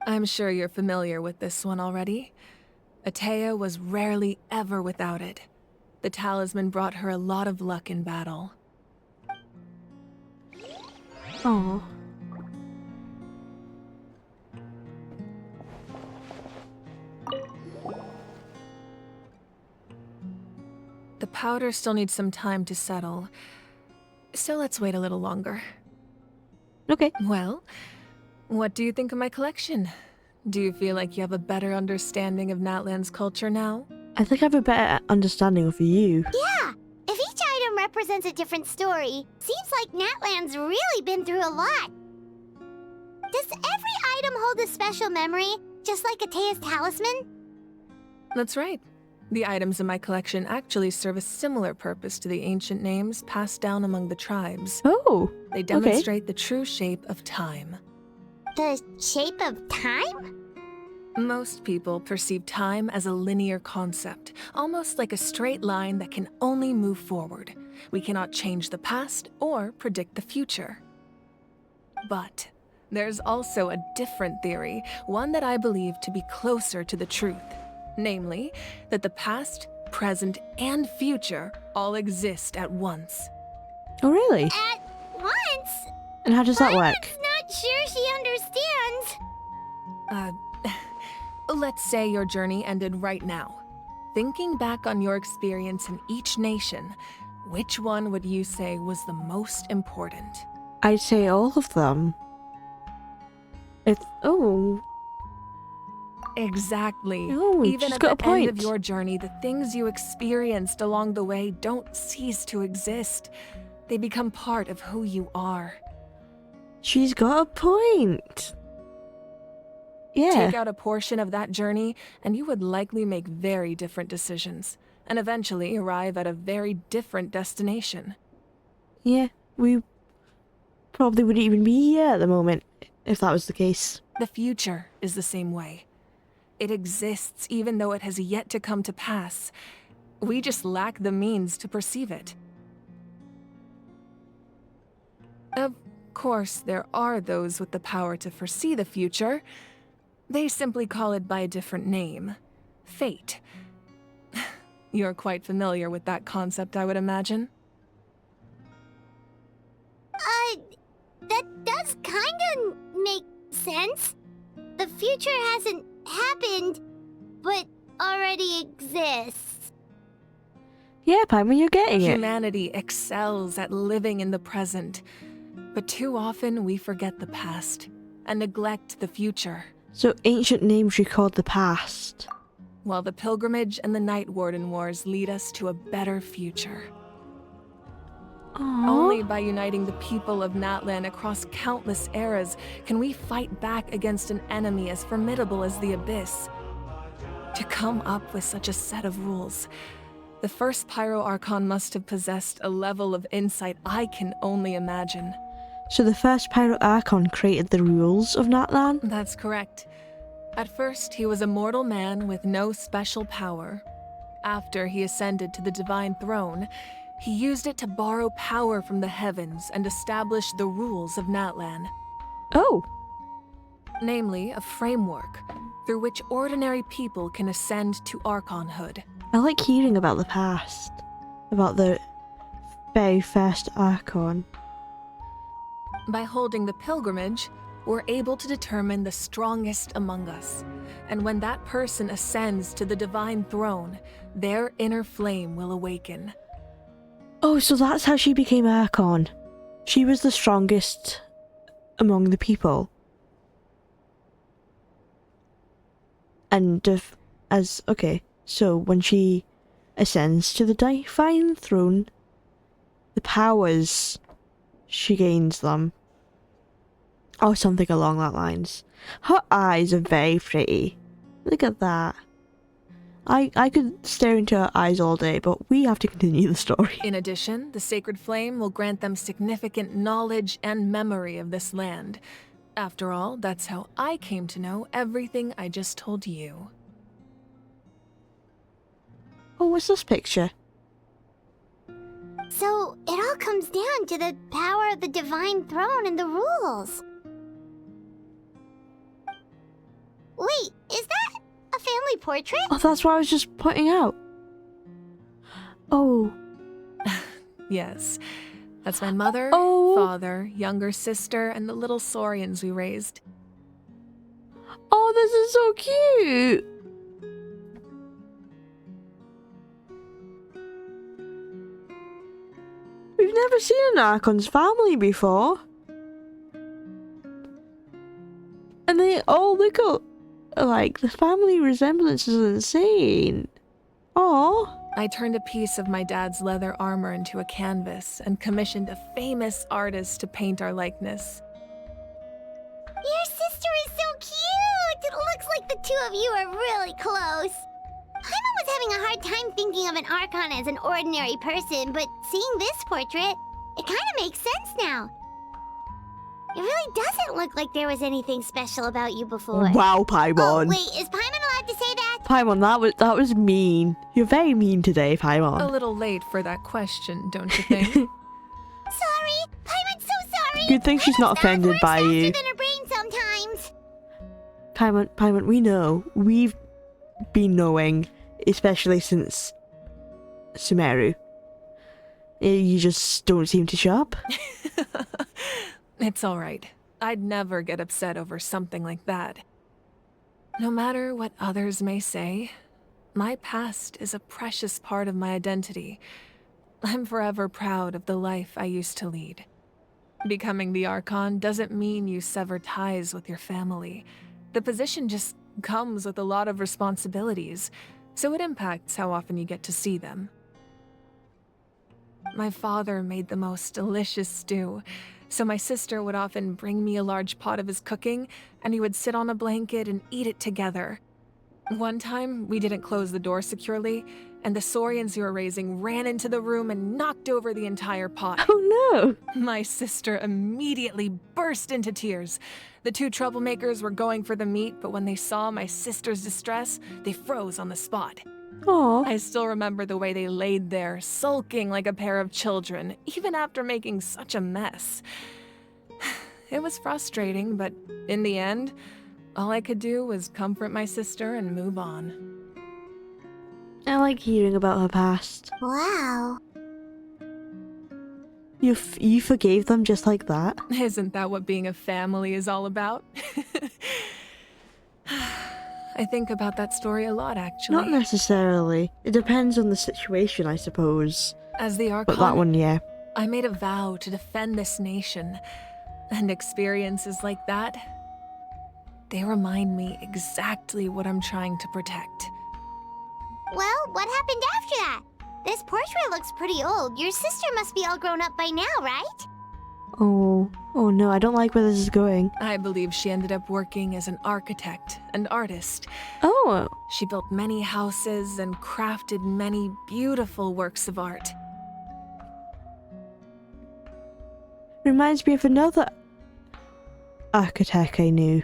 I'm sure you're familiar with this one already. Atea was rarely ever without it. The talisman brought her a lot of luck in battle. Oh. The powder still needs some time to settle, so let's wait a little longer. Okay. Well, what do you think of my collection? Do you feel like you have a better understanding of Natlan's culture now? I think I have a better understanding of you. Yeah, if each item represents a different story, seems like Natlan's really been through a lot. Does every item hold a special memory, just like Atea's talisman? That's right. The items in my collection actually serve a similar purpose to the ancient names passed down among the tribes. Oh, They demonstrate the true shape of time. The shape of time? Most people perceive time as a linear concept, almost like a straight line that can only move forward. We cannot change the past or predict the future. But there's also a different theory, one that I believe to be closer to the truth. Namely, that the past, present, and future all exist at once. Oh, really? At once? And how does that work? Not sure she understands. Let's say your journey ended right now. Thinking back on your experience in each nation, which one would you say was the most important? I'd say all of them. Oh. Exactly. Oh, Even she's at got the a end of point. your journey, the things you experienced along the way don't cease to exist. They become part of who you are. She's got a point. Yeah. Take out a portion of that journey, and you would likely make very different decisions, and eventually arrive at a very different destination. Yeah, we probably wouldn't even be here at the moment if that was the case. The future is the same way. It exists even though it has yet to come to pass. We just lack the means to perceive it. Of course, there are those with the power to foresee the future. They simply call it by a different name. Fate. You're quite familiar with that concept, I would imagine. That does kinda make sense. The future hasn't happened, but already exists. Yeah, Paimon, you're getting it. Humanity excels at living in the present, but too often we forget the past and neglect the future. So ancient names record the past. While the pilgrimage and the Night Warden Wars lead us to a better future. Aww. Only by uniting the people of Natlan across countless eras can we fight back against an enemy as formidable as the Abyss. To come up with such a set of rules, the first Pyro Archon must have possessed a level of insight I can only imagine. So the first Pyro Archon created the rules of Natlan? That's correct. At first, he was a mortal man with no special power. After he ascended to the Divine Throne, he used it to borrow power from the heavens and establish the rules of Natlan. Oh. Namely, a framework through which ordinary people can ascend to Archonhood. I like hearing about the past. About the very first Archon. By holding the pilgrimage, we're able to determine the strongest among us. And when that person ascends to the Divine Throne, their inner flame will awaken. Oh, so that's how she became Archon. She was the strongest among the people. And okay, so when she ascends to the Divine Throne, the powers, she gains them. Or something along that lines. Her eyes are very pretty. Look at that. I could stare into her eyes all day, but we have to continue the story. In addition, the Sacred Flame will grant them significant knowledge and memory of this land. After all, that's how I came to know everything I just told you. Oh, what's this picture? So, it all comes down to the power of the Divine Throne and the rules. Wait, is that a family portrait? Oh, that's what I was just pointing out. Oh. Yes. That's my mother, father, younger sister, and the little saurians we raised. Oh, this is so cute! We've never seen an Archon's family before. And they all look like the family resemblance is insane. Aww. I turned a piece of my dad's leather armor into a canvas and commissioned a famous artist to paint our likeness. Your sister is so cute! It looks like the two of you are really close. Paimon was having a hard time thinking of an Archon as an ordinary person, but seeing this portrait, it kind of makes sense now. It really doesn't look like there was anything special about you before. Wow, Paimon. Oh, wait, is Paimon allowed to say that? Paimon, that was mean. You're very mean today, Paimon. A little late for that question, don't you think? Sorry! Paimon's so sorry! Good thing she's not offended by you. Than her brain sometimes. Paimon, we know. We've been knowing, especially since Sumeru. You just don't seem to show up. It's all right. I'd never get upset over something like that. No matter what others may say, my past is a precious part of my identity. I'm forever proud of the life I used to lead. Becoming the Archon doesn't mean you sever ties with your family. The position just comes with a lot of responsibilities, so it impacts how often you get to see them. My father made the most delicious stew, so my sister would often bring me a large pot of his cooking, and we would sit on a blanket and eat it together. One time, we didn't close the door securely, and the Saurians who were raising ran into the room and knocked over the entire pot. Oh no! My sister immediately burst into tears. The two troublemakers were going for the meat, but when they saw my sister's distress, they froze on the spot. Aww. I still remember the way they laid there, sulking like a pair of children, even after making such a mess. It was frustrating, but in the end, all I could do was comfort my sister and move on. I like hearing about her past. Wow. You forgave them just like that? Isn't that what being a family is all about? I think about that story a lot, actually. Not necessarily. It depends on the situation, I suppose. As the Archon, But that one, yeah. I made a vow to defend this nation. And experiences like that, they remind me exactly what I'm trying to protect. Well, what happened after that? This portrait looks pretty old. Your sister must be all grown up by now, right? Oh no, I don't like where this is going. I believe she ended up working as an architect and artist. Oh. She built many houses and crafted many beautiful works of art. Reminds me of another architect I knew.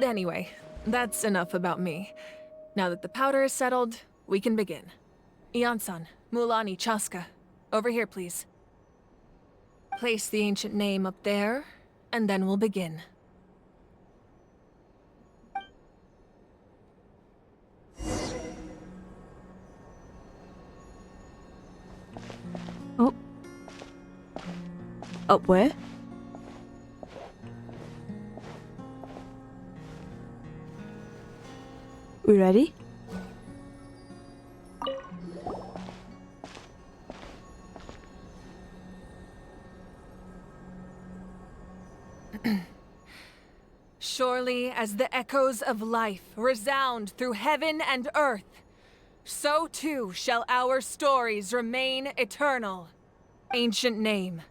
Anyway, that's enough about me. Now that the powder is settled, we can begin. Ian-san, Mulani, Chaska, over here, please. Place the ancient name up there, and then we'll begin. Oh. Up where? We ready? Surely as the echoes of life resound through heaven and earth, so too shall our stories remain eternal. Ancient name,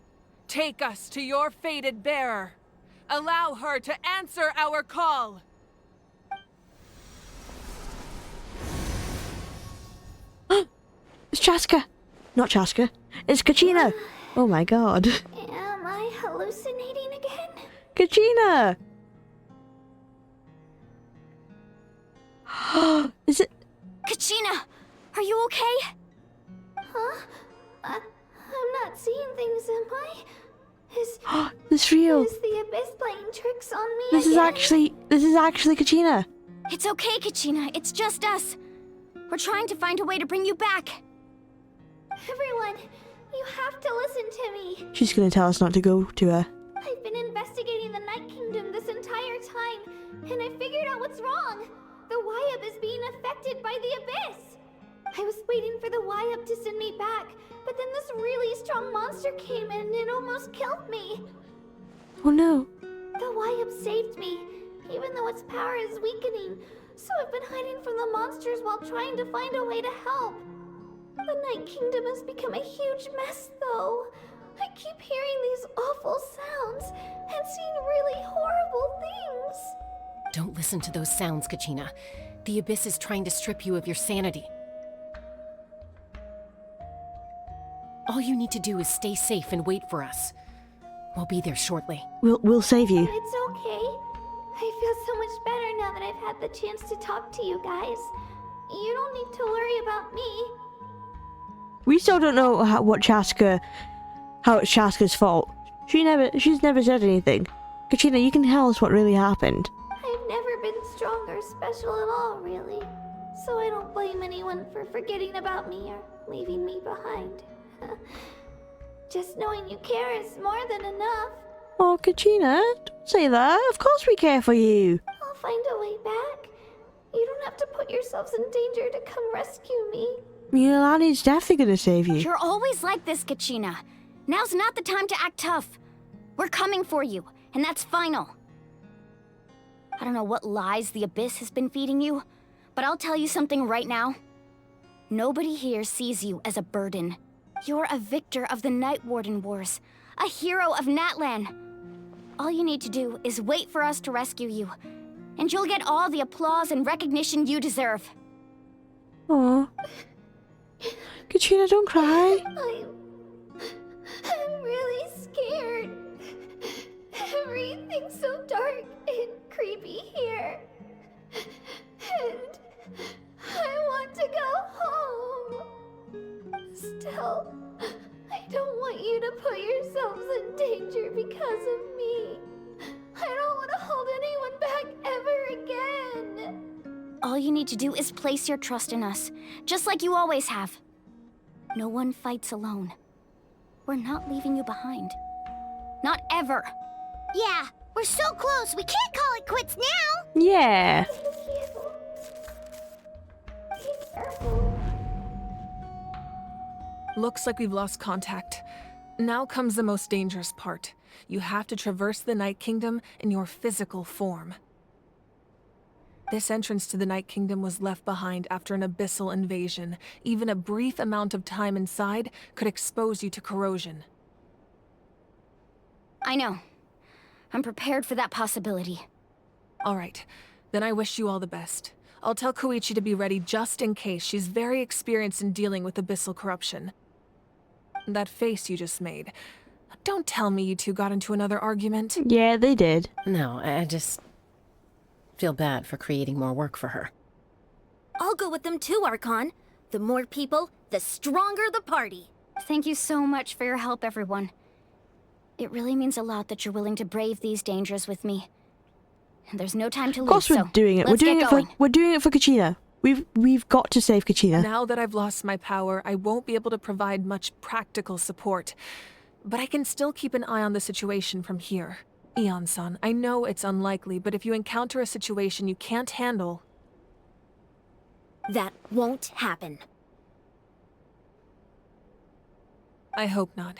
take us to your fated bearer. Allow her to answer our call. It's Chaska! Not Chaska. It's Kachina! Oh my god. Am I hallucinating again? Kachina! Is it? Kachina! Are you okay? Huh? I'm not seeing things, am I? It's real! Is the Abyss playing tricks on me This is actually Kachina! It's okay, Kachina. It's just us. We're trying to find a way to bring you back. Everyone, you have to listen to me. She's gonna tell us not to go to her. I've been investigating the Night Kingdom this entire time, and I figured out what's wrong. The Y-Up is being affected by the Abyss. I was waiting for the Y-Up to send me back, but then this really strong monster came in and it almost killed me. Oh no. The Y-Up saved me, even though its power is weakening, so I've been hiding from the monsters while trying to find a way to help. The Night Kingdom has become a huge mess, though. I keep hearing these awful sounds and seeing really horrible things. Don't listen to those sounds, Kachina. The Abyss is trying to strip you of your sanity. All you need to do is stay safe and wait for us. We'll be there shortly. We'll save you. It's okay. I feel so much better now that I've had the chance to talk to you guys. You don't need to worry about me. We still don't know how it's Chaska's fault. She's never said anything. Kachina, you can tell us what really happened. I've never been strong or special at all, really. So I don't blame anyone for forgetting about me or leaving me behind. Just knowing you care is more than enough. Oh, Kachina, don't say that. Of course we care for you. I'll find a way back. You don't have to put yourselves in danger to come rescue me. Milani's definitely gonna save you. You're always like this, Kachina. Now's not the time to act tough. We're coming for you, and that's final. I don't know what lies the Abyss has been feeding you, but I'll tell you something right now. Nobody here sees you as a burden. You're a victor of the Night Warden Wars, a hero of Natlan. All you need to do is wait for us to rescue you, and you'll get all the applause and recognition you deserve. Aw. Katrina, don't cry. I'm really scared. Everything's so dark and creepy here. And I want to go home. Still, I don't want you to put yourselves in danger because of me. I don't want to hold anyone back ever again. All you need to do is place your trust in us, just like you always have. No one fights alone. We're not leaving you behind. Not ever. Yeah, we're so close. We can't call it quits now. Yeah. Looks like we've lost contact. Now comes the most dangerous part. You have to traverse the Night Kingdom in your physical form. This entrance to the Night Kingdom was left behind after an abyssal invasion. Even a brief amount of time inside could expose you to corrosion. I know. I'm prepared for that possibility. All right, then I wish you all the best. I'll tell Koichi to be ready just in case. She's very experienced in dealing with abyssal corruption. That face you just made. Don't tell me you two got into another argument. Yeah, they did. No, I just feel bad for creating more work for her. I'll go with them too, Archon. The more people, the stronger the party. Thank you so much for your help, everyone. It really means a lot that you're willing to brave these dangers with me. And there's no time to lose, Of course we're doing it. We're doing it for Kachina. We've got to save Kachina. Now that I've lost my power, I won't be able to provide much practical support. But I can still keep an eye on the situation from here. Eon-san, I know it's unlikely, but if you encounter a situation you can't handle... That won't happen. I hope not.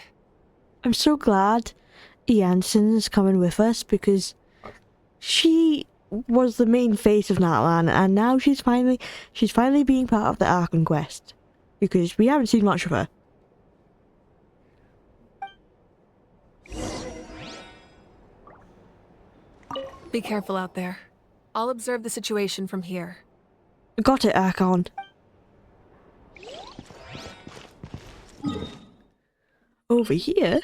I'm so glad Ianson's coming with us because she was the main face of Natlan, and now she's finally being part of the Archon quest because we haven't seen much of her. Be careful out there. I'll observe the situation from here. Got it, Archon. Over here?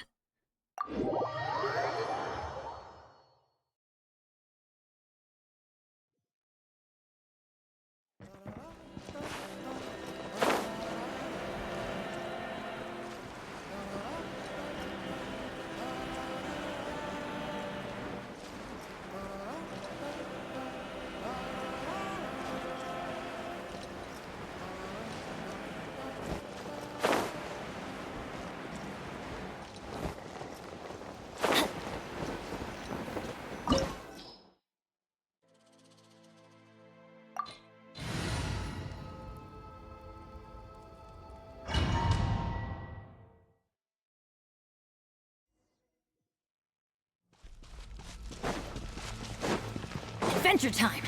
Adventure time!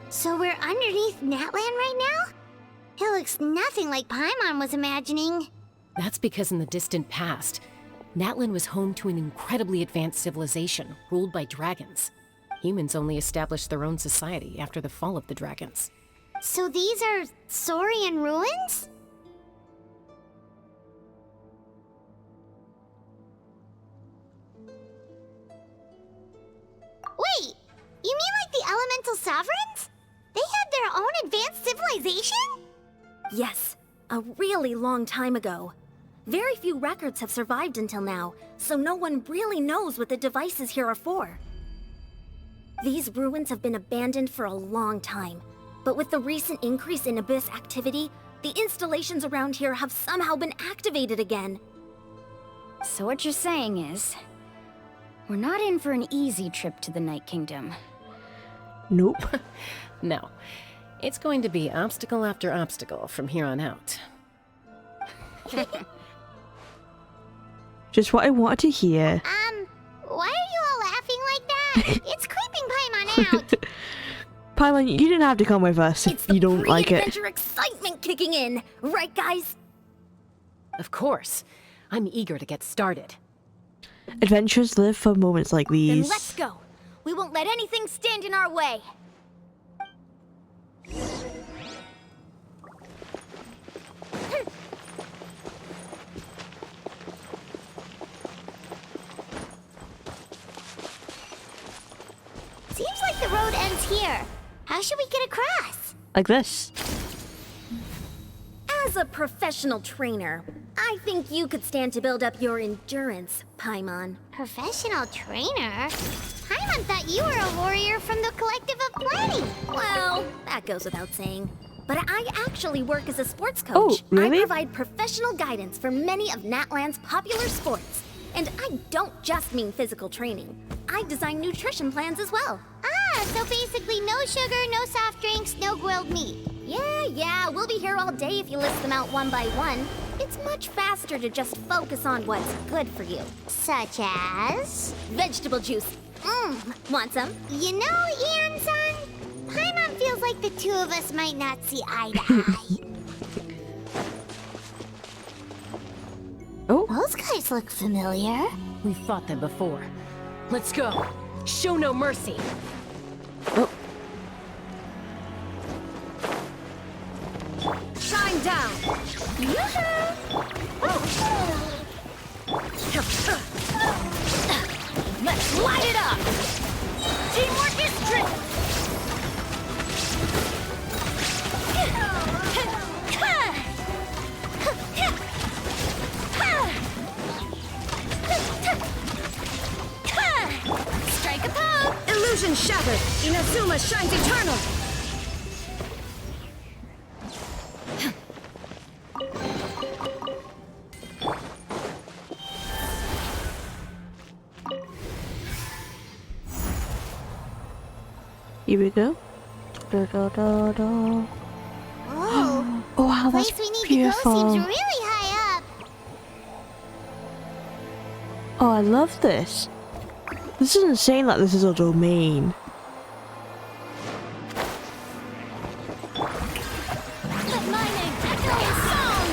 So we're underneath Natlan right now? It looks nothing like Paimon was imagining. That's because in the distant past, Natlan was home to an incredibly advanced civilization ruled by dragons. Humans only established their own society after the fall of the dragons. So these are Saurian ruins? Wait, you mean like the elemental sovereigns? They had their own advanced civilization? Yes, a really long time ago. Very few records have survived until now, so no one really knows what the devices here are for. These ruins have been abandoned for a long time, but with the recent increase in Abyss activity, the installations around here have somehow been activated again. So what you're saying is, We're not in for an easy trip to the Night Kingdom. Nope. No. It's going to be obstacle after obstacle from here on out. Just what I wanted to hear. Why are you all laughing like that? It's creeping Paimon out. Paimon, you didn't have to come with us if you don't like it. Pre-adventure excitement kicking in, right, guys? Of course. I'm eager to get started. Adventures live for moments like Then these. let's go. We won't let anything stand in our way. Seems like the road ends here. How should we get across? Like this. As a professional trainer, I think you could stand to build up your endurance, Paimon. Professional trainer? Paimon thought you were a warrior from the Collective of Planning. Well, that goes without saying. But I actually work as a sports coach. Oh, really? I provide professional guidance for many of Natland's popular sports. And I don't just mean physical training. I design nutrition plans as well. Ah, so basically no sugar, no soft drinks, no grilled meat. Yeah, we'll be here all day if you list them out one by one. It's much faster to just focus on what's good for you. Such as? Vegetable juice. Want some? You know, Ian-san, Paimon feels like the two of us might not see eye to eye. Oh. Those guys look familiar. We've fought them before. Let's go. Show no mercy. Oh. Shine down. Let's light it up! Teamwork is tricky! Strike a pose! Illusion shattered. Inazuma shines eternal. Here we go. Da, da, da, da. Whoa. Oh wow, The that's place we need beautiful. to go seems really high up. Oh, I love this. This isn't saying that this is a domain. Let my name echo in song!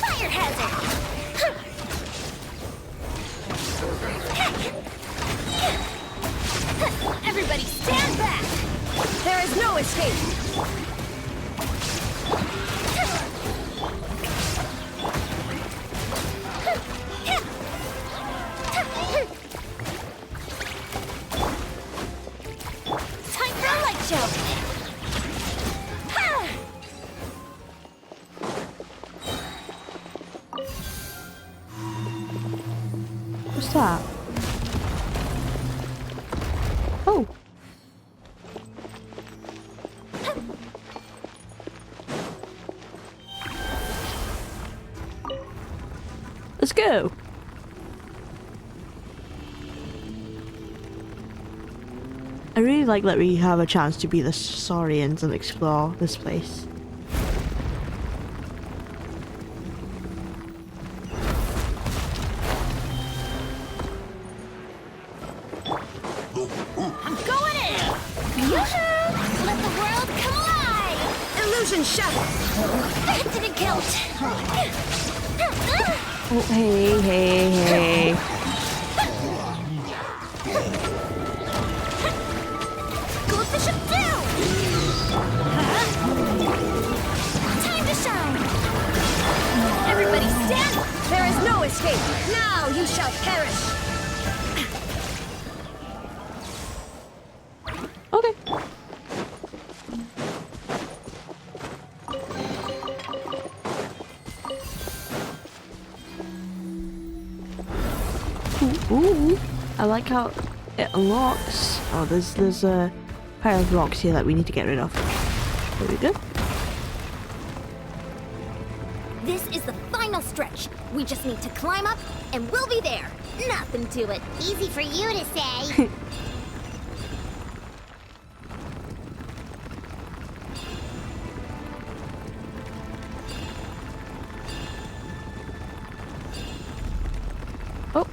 Fire hazard! Everybody stand back! There is no escape. Time for a light show! What's that? Oh. Let's go. I really like that we have a chance to be the Saurians and explore this place. I'm going in! Yoo-hoo! Let the world come alive! Illusion shattered. That didn't count! Oh, hey, hey, hey. Goldfish up down! Time to shine! Everybody stand! There is no escape. Now you shall perish. Okay. Ooh, I like how it unlocks. Oh, there's a pile of rocks here that we need to get rid of. There we go. This is the final stretch. We just need to climb up, and we'll be there. Nothing to it. Easy for you to say. Oh.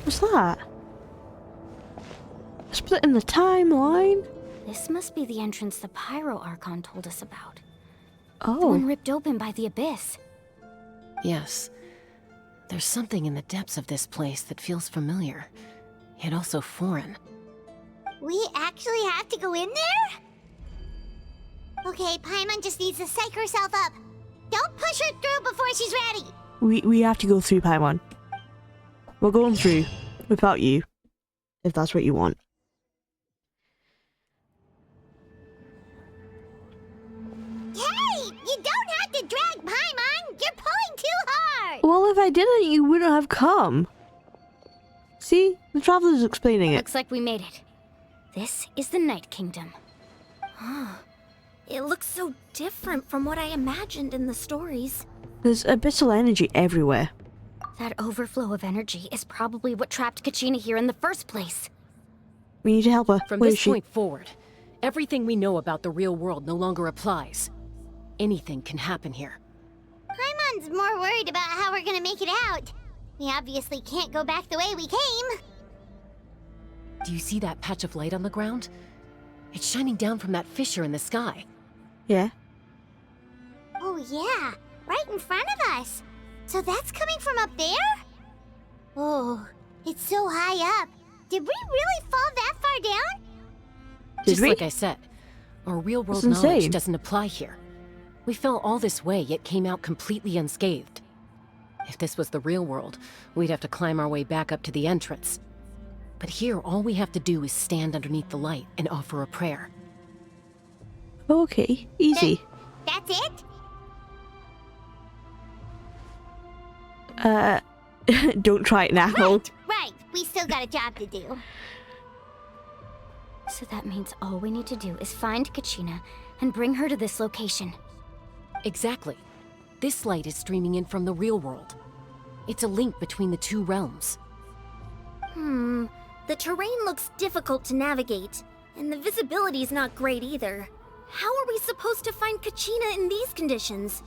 What's that? A split in the timeline? This must be the entrance the Pyro Archon told us about. Oh. The one ripped open by the Abyss. Yes. There's something in the depths of this place that feels familiar, yet also foreign. We actually have to go in there? Okay, Paimon just needs to psych herself up. Don't push her through before she's ready. We have to go through, Paimon. We're going through without you, if that's what you want. Hey, you don't have to drag Paimon. You're pulling too hard. Well, if I didn't, you wouldn't have come. See? The Traveler's explaining it. Looks like we made it. This is the Night Kingdom. It looks so different from what I imagined in the stories. There's abyssal energy everywhere. That overflow of energy is probably what trapped Kachina here in the first place. We need to help her. From Where is this she? point forward, everything we know about the real world no longer applies. Anything can happen here. Paimon's more worried about how we're gonna make it out. We obviously can't go back the way we came. Do you see that patch of light on the ground? It's shining down from that fissure in the sky. Yeah. Oh yeah, right in front of us. So that's coming from up there? Oh, it's so high up. Did we really fall that far down? Just like I said, our real-world That's knowledge insane. doesn't apply here. We fell all this way, yet came out completely unscathed. If this was the real world, we'd have to climb our way back up to the entrance. But here, all we have to do is stand underneath the light and offer a prayer. Okay, easy. That's it? Don't try it now. Right, we still got a job to do. So that means all we need to do is find Kachina and bring her to this location. Exactly. This light is streaming in from the real world. It's a link between the two realms. The terrain looks difficult to navigate, and the visibility's not great either. How are we supposed to find Kachina in these conditions?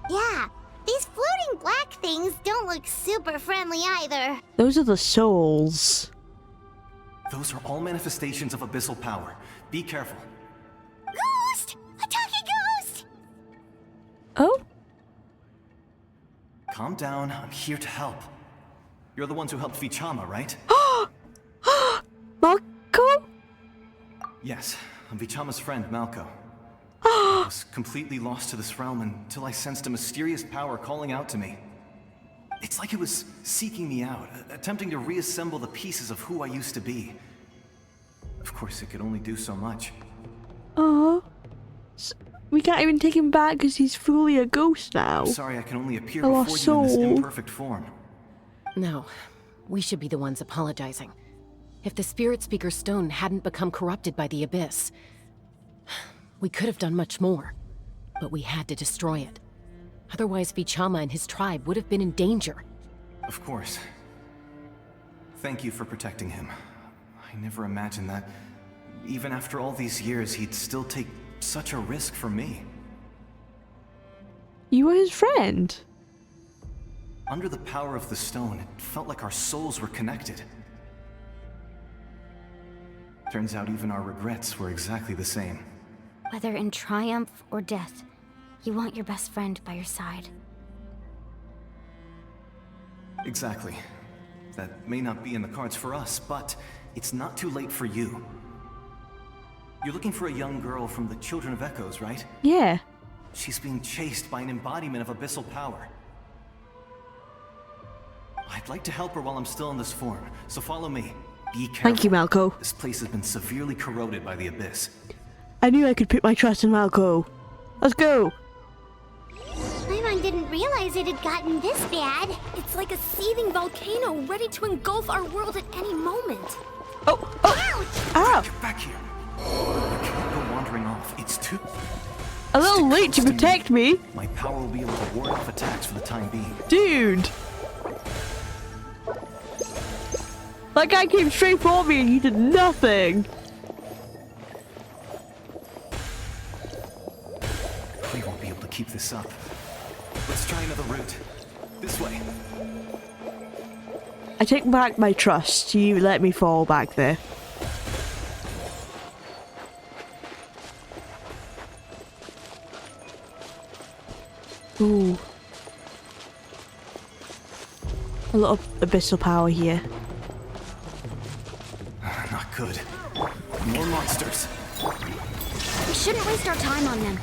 Yeah, these floating black things don't look super friendly either. Those are the souls. Those are all manifestations of abyssal power. Be careful. Ghost! A talking ghost! Oh? Calm down, I'm here to help. You're the ones who helped Vichama, right? Malco? Yes, I'm Vichama's friend, Malco. I was completely lost to this realm until I sensed a mysterious power calling out to me. It's like it was seeking me out, attempting to reassemble the pieces of who I used to be. Of course, it could only do so much. Oh. We can't even take him back because he's fully a ghost now. I'm sorry I can only appear A before lost you in this soul. imperfect form. No, we should be the ones apologizing. If the Spirit Speaker Stone hadn't become corrupted by the Abyss, we could have done much more. But we had to destroy it. Otherwise, Vichama and his tribe would have been in danger. Of course. Thank you for protecting him. I never imagined that, even after all these years, he'd still take such a risk for me. You were his friend. Under the power of the stone, it felt like our souls were connected. Turns out even our regrets were exactly the same. Whether in triumph or death, you want your best friend by your side. Exactly. That may not be in the cards for us, but it's not too late for you. You're looking for a young girl from the Children of Echoes, right? Yeah. She's being chased by an embodiment of abyssal power. I'd like to help her while I'm still in this form, so follow me. Be careful. Thank you, Malco. This place has been severely corroded by the Abyss. I knew I could put my trust in Malco. Let's go. Paimon didn't realize it had gotten this bad. It's like a seething volcano ready to engulf our world at any moment. Oh! Ouch! Ow! Get back here. You It's too... A little late to protect me. My power will be able to ward off attacks for the time being. Dude! That guy came straight for me and you did nothing. We won't be able to keep this up. Let's try another route. This way. I take back my trust. You let me fall back there. Ooh. A lot of abyssal power here. Not good. More monsters. We shouldn't waste our time on them.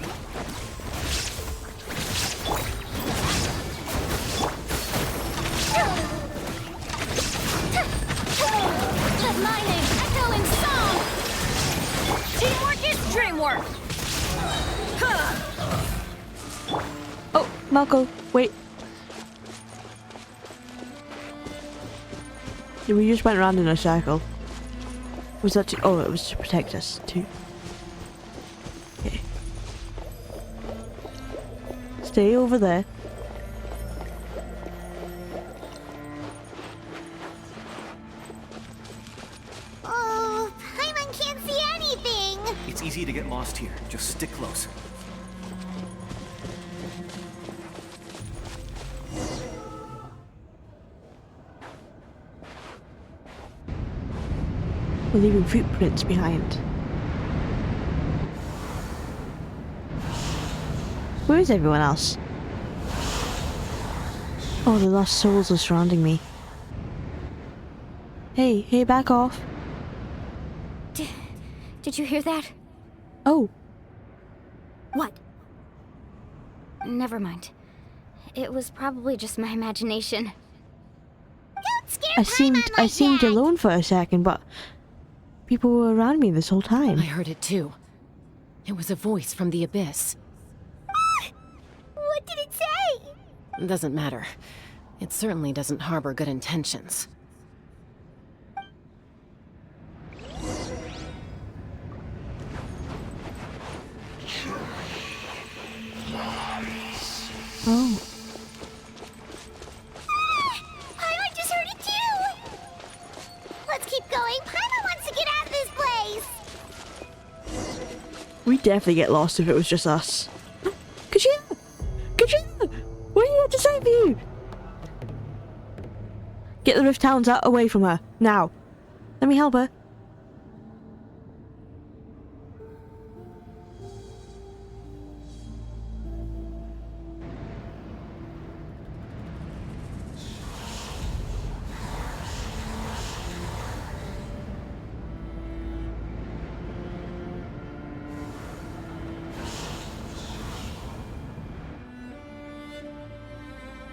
Let my name echo in song! Teamwork is dreamwork! Oh, Malco, wait. We just went around in a circle. Was that to, oh, it was to protect us too. Okay. Stay over there. Oh, Paimon can't see anything! It's easy to get lost here. Just stick close. We're leaving footprints behind. Where is everyone else? Oh, the lost souls are surrounding me. Hey, back off. Did you hear that? Oh. What? Never mind. It was probably just my imagination. Don't scare I seemed alone for a second, but people were around me this whole time. I heard it too. It was a voice from the abyss. What did it say? Doesn't matter. It certainly doesn't harbor good intentions. Oh. Paimon just heard it too! Let's keep going. Paimon wants to get out of this place! We'd definitely get lost if it was just us. Kachina! Kachina! We're here to save you! Get the Rift Hounds out away from her. Now. Let me help her.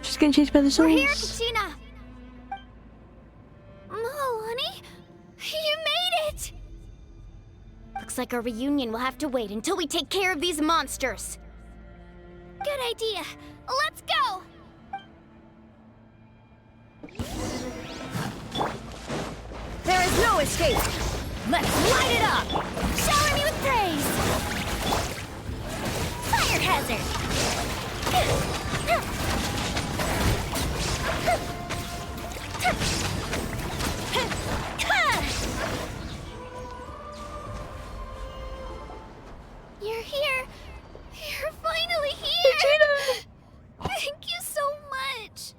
She's getting chased by the souls. We're here, Kachina! Honey, you made it! Looks like our reunion will have to wait until we take care of these monsters. Good idea. Let's go! There is no escape! Let's light it up! Shower me with praise! Fire hazard! You're here! You're finally here! Thank you so much!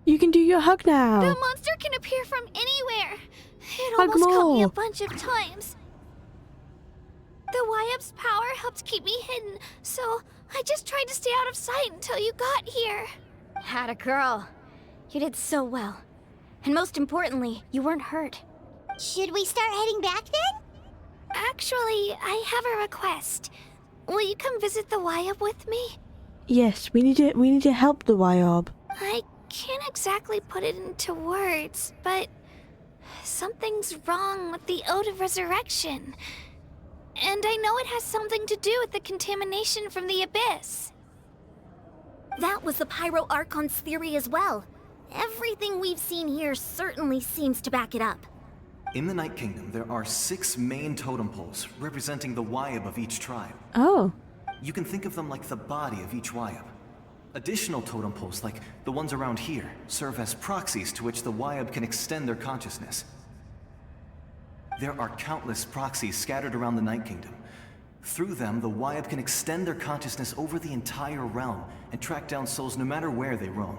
You can do your hug now. The monster can appear from anywhere. It Hug almost caught me a more. bunch of times. The YUP's power helped keep me hidden, so I just tried to stay out of sight until you got here. Had a girl. You did so well. And most importantly, you weren't hurt. Should we start heading back then? Actually, I have a request. Will you come visit the YUP with me? Yes, we need to help the YOB. I can't exactly put it into words, but something's wrong with the Ode of Resurrection. And I know it has something to do with the contamination from the Abyss. That was the Pyro Archon's theory as well. Everything we've seen here certainly seems to back it up. In the Night Kingdom, there are 6 main totem poles representing the Wayab of each tribe. Oh. You can think of them like the body of each Wayab. Additional totem poles, like the ones around here, serve as proxies to which the Wayab can extend their consciousness. There are countless proxies scattered around the Night Kingdom. Through them, the Wayab can extend their consciousness over the entire realm and track down souls no matter where they roam.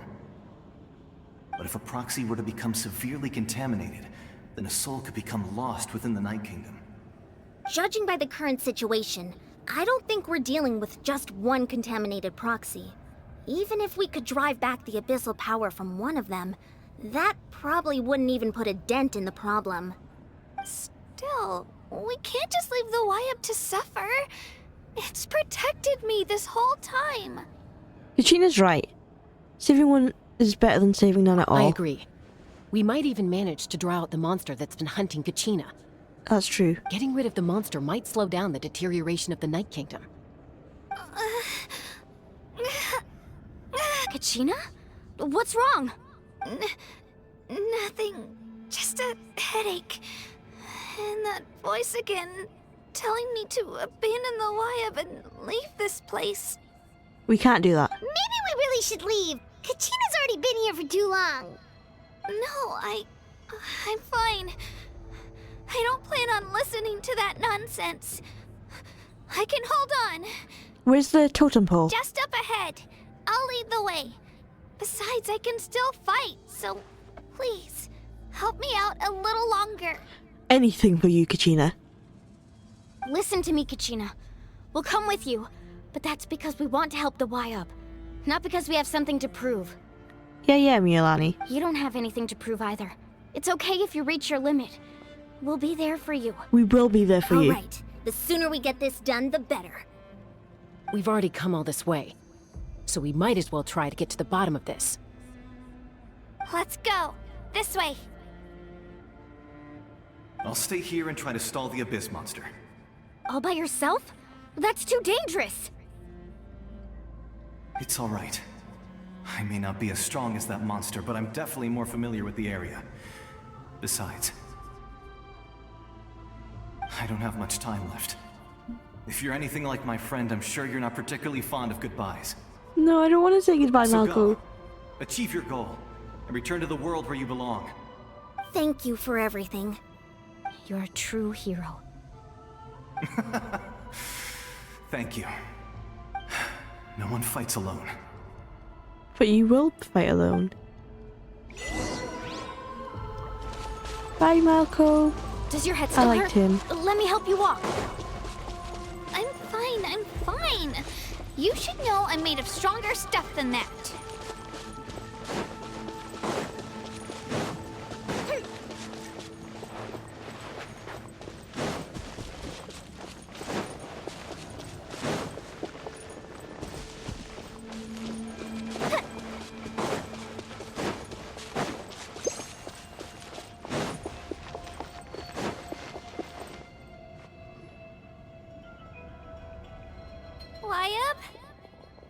But if a proxy were to become severely contaminated, then a soul could become lost within the Night Kingdom. Judging by the current situation, I don't think we're dealing with just one contaminated proxy. Even if we could drive back the abyssal power from one of them, that probably wouldn't even put a dent in the problem. Still, we can't just leave the Wayab to suffer. It's protected me this whole time. Kachina's right. Saving one is better than saving none at all. I agree. We might even manage to draw out the monster that's been hunting Kachina. That's true. Getting rid of the monster might slow down the deterioration of the Night Kingdom. Kachina? What's wrong? Nothing. Just a headache. And that voice again, telling me to abandon the Wayab and leave this place. We can't do that. Maybe we really should leave. Kachina's already been here for too long. No, I'm fine. I don't plan on listening to that nonsense. I can hold on. Where's the totem pole? Just up ahead. I'll lead the way. Besides, I can still fight, so please, help me out a little longer. Anything for you, Kachina. Listen to me, Kachina. We'll come with you, but that's because we want to help the Wayab, not because we have something to prove. Yeah, Miolani. You don't have anything to prove either. It's okay if you reach your limit. We'll be there for you. We will be there for you. All right. The sooner we get this done, the better. We've already come all this way, so we might as well try to get to the bottom of this. Let's go. This way. I'll stay here and try to stall the Abyss monster. All by yourself? That's too dangerous. It's all right. I may not be as strong as that monster, but I'm definitely more familiar with the area. Besides, I don't have much time left. If you're anything like my friend, I'm sure you're not particularly fond of goodbyes. No, I don't want to say goodbye, So Malco. go. Achieve your goal, and return to the world where you belong. Thank you for everything. You're a true hero. Thank you. No one fights alone. But you will fight alone. Bye, Malco. Does your head still I liked hurt? him. Let me help you walk. I'm fine. You should know I'm made of stronger stuff than that.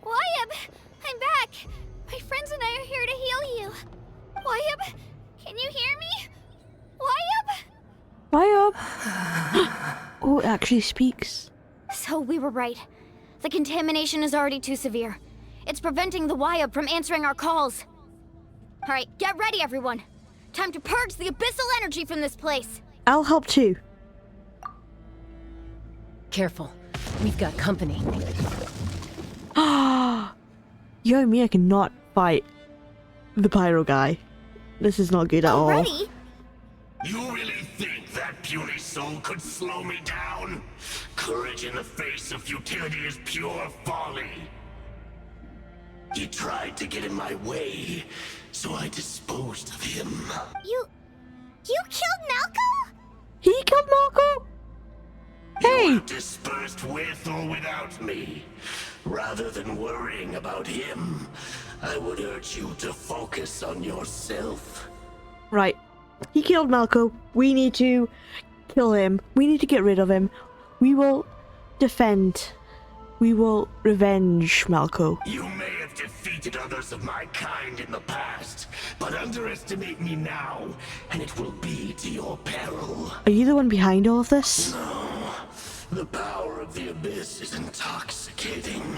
Wayab! I'm back! My friends and I are here to heal you. Wayab, can you hear me? Wayab? Oh, it actually speaks. So we were right. The contamination is already too severe. It's preventing the Wayab from answering our calls. All right, get ready, everyone. Time to purge the abyssal energy from this place. I'll help too. Careful. We've got company. Yo, me, I cannot fight the pyro guy. This is not good at all. Already? You really think that puny soul could slow me down? Courage in the face of futility is pure folly. He tried to get in my way, so I disposed of him. You killed Malco? He killed Malco? Hey! You were dispersed with or without me. Rather than worrying about him, I would urge you to focus on yourself. Right. He killed Malco. We need to kill him. We need to get rid of him. We will defend. We will revenge Malco. You may have defeated defeated others of my kind in the past, but underestimate me now, and it will be to your peril. Are you the one behind all of this? No. The power of the Abyss is intoxicating.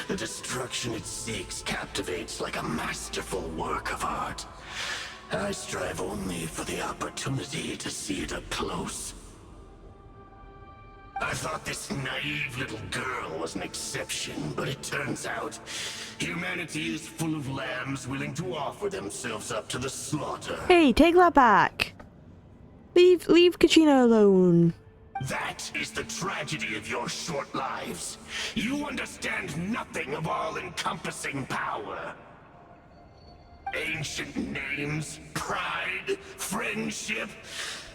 The destruction it seeks captivates like a masterful work of art. I strive only for the opportunity to see it up close. I thought this naive little girl was an exception, but it turns out humanity is full of lambs willing to offer themselves up to the slaughter. Hey, take that back. Leave Kachina alone. That is the tragedy of your short lives. You understand nothing of all-encompassing power. Ancient names, pride, friendship,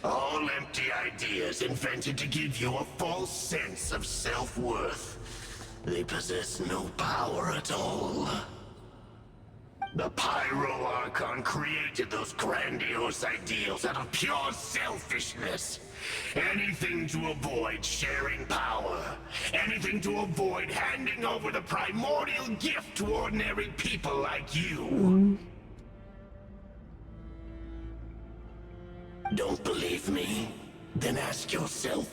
all empty ideas invented to give you a false sense of self-worth. They possess no power at all. The Pyro Archon created those grandiose ideals out of pure selfishness. Anything to avoid sharing power. Anything to avoid handing over the primordial gift to ordinary people like you. Don't believe me? Then ask yourself,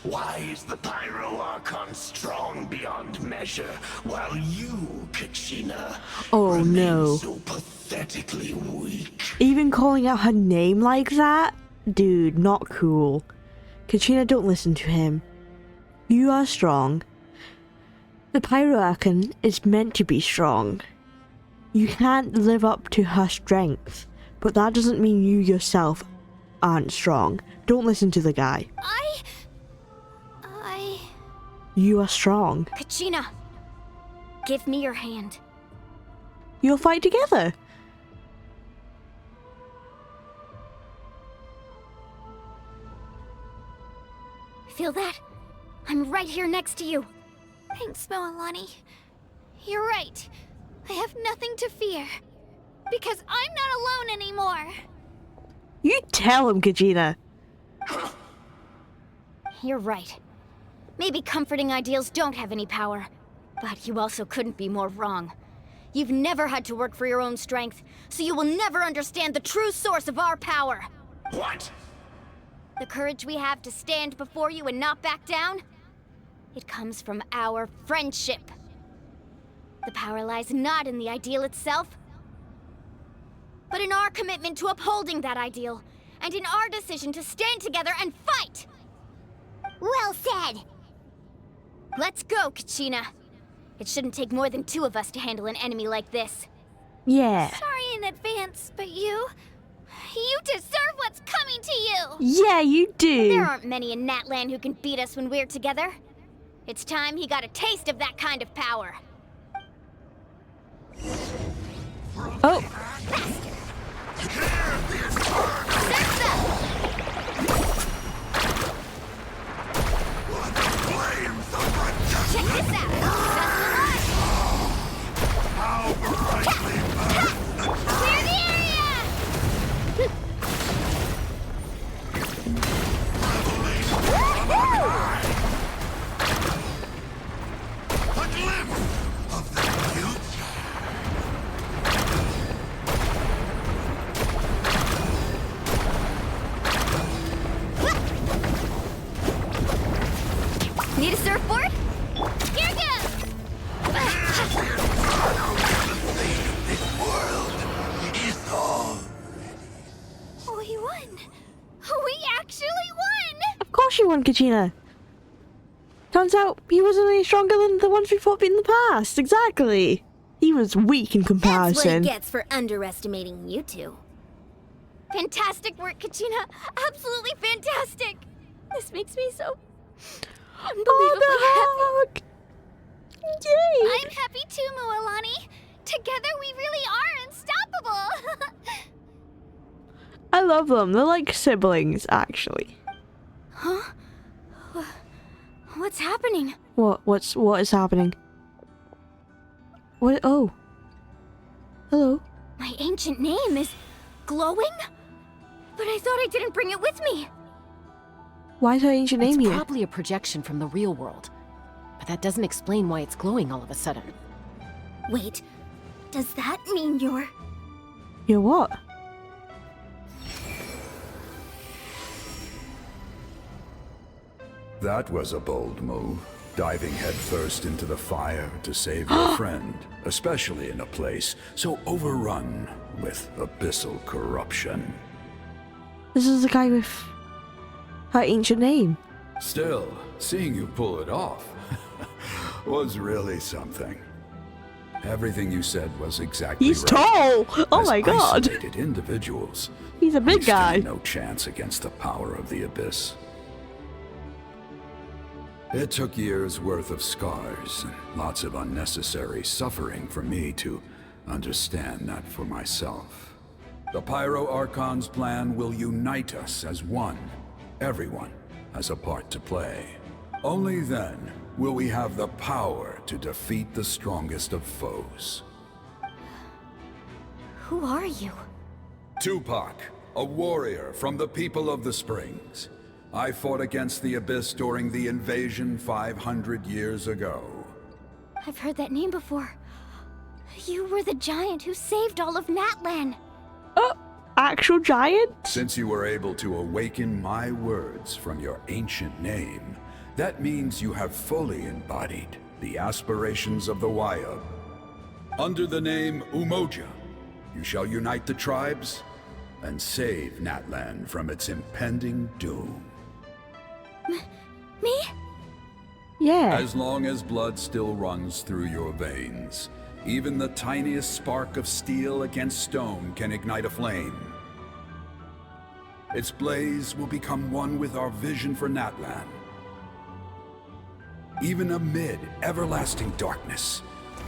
why is the Pyro Archon strong beyond measure, while you, Kachina, remain so pathetically weak? Even calling out her name like that? Dude, not cool. Kachina, don't listen to him. You are strong. The Pyro Archon is meant to be strong. You can't live up to her strength, but that doesn't mean you yourself aren't strong. Don't listen to the guy. You are strong. Kachina, give me your hand. You'll fight together. Feel that? I'm right here next to you. Thanks, Moalani. You're right. I have nothing to fear. Because I'm not alone anymore. You tell him, Kachina. You're right. Maybe comforting ideals don't have any power. But you also couldn't be more wrong. You've never had to work for your own strength, so you will never understand the true source of our power. What? The courage we have to stand before you and not back down? It comes from our friendship. The power lies not in the ideal itself, but in our commitment to upholding that ideal, and in our decision to stand together and fight! Well said! Let's go, Kachina. It shouldn't take more than two of us to handle an enemy like this. Yeah. Sorry in advance, but you deserve what's coming to you! Yeah, you do. There aren't many in Natlan who can beat us when we're together. It's time he got a taste of that kind of power. Oh. Check this out! Clear the area! A glimpse of the future. Need a surfboard? Here goes! We won! We actually won! Of course you won, Kachina. Turns out he wasn't any stronger than the ones we fought in the past. Exactly. He was weak in comparison. That's what he gets for underestimating you two. Fantastic work, Kachina. Absolutely fantastic. This makes me so unbelievably happy. Yay! I'm happy too, Moalani. Together we really are unstoppable. I love them. They're like siblings, actually. Huh? What's happening? What is happening? What? Oh. Hello. My ancient name is glowing? But I thought I didn't bring it with me. Why is her ancient name here? It's probably a projection from the real world. But that doesn't explain why it's glowing all of a sudden. Wait, Does that mean you're... You're what? That was a bold move, diving headfirst into the fire to save your friend, especially in a place so overrun with abyssal corruption. This is the guy with her ancient name. Still, seeing you pull it off was really something. Everything you said was exactly He's right. tall! Oh As my god! isolated individuals, He's a big we guy. stand no chance against the power of the Abyss. It took years' worth of scars and lots of unnecessary suffering for me to understand that for myself. The Pyro Archon's plan will unite us as one. Everyone has a part to play. Only then will we have the power to defeat the strongest of foes. Who are you? Tupac, a warrior from the people of the Springs. I fought against the Abyss during the invasion 500 years ago. I've heard that name before. You were the giant who saved all of Natlan. Actual giant? Since you were able to awaken my words from your ancient name, that means you have fully embodied the aspirations of the Wayub. Under the name Umoja, you shall unite the tribes and save Natlan from its impending doom. Me? Yeah. As long as blood still runs through your veins, even the tiniest spark of steel against stone can ignite a flame. Its blaze will become one with our vision for Natlan. Even amid everlasting darkness,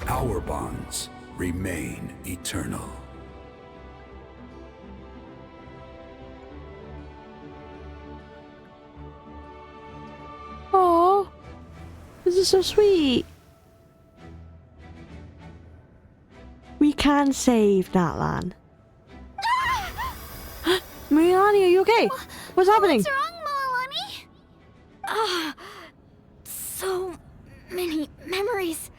our bonds remain eternal. Oh, this is so sweet. We can save Natlan. Mualani, are you okay? What's happening? What's wrong, Mualani? So many memories.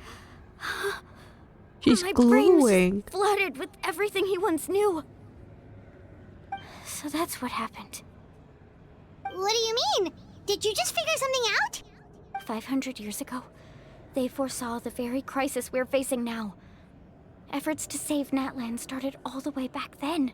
She's My glowing. brain's just flooded with everything he once knew. So that's what happened. What do you mean? Did you just figure something out? 500 years ago, they foresaw the very crisis we're facing now. Efforts to save Natlan started all the way back then.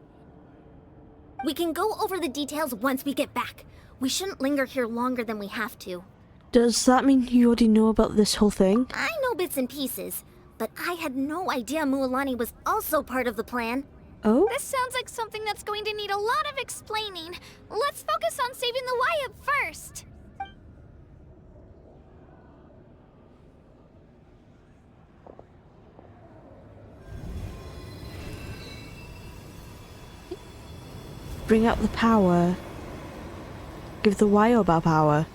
We can go over the details once we get back. We shouldn't linger here longer than we have to. Does that mean you already know about this whole thing? I know bits and pieces, but I had no idea Mualani was also part of the plan. Oh? This sounds like something that's going to need a lot of explaining. Let's focus on saving the Wayub first. Bring up the power. Give the Wayub our power.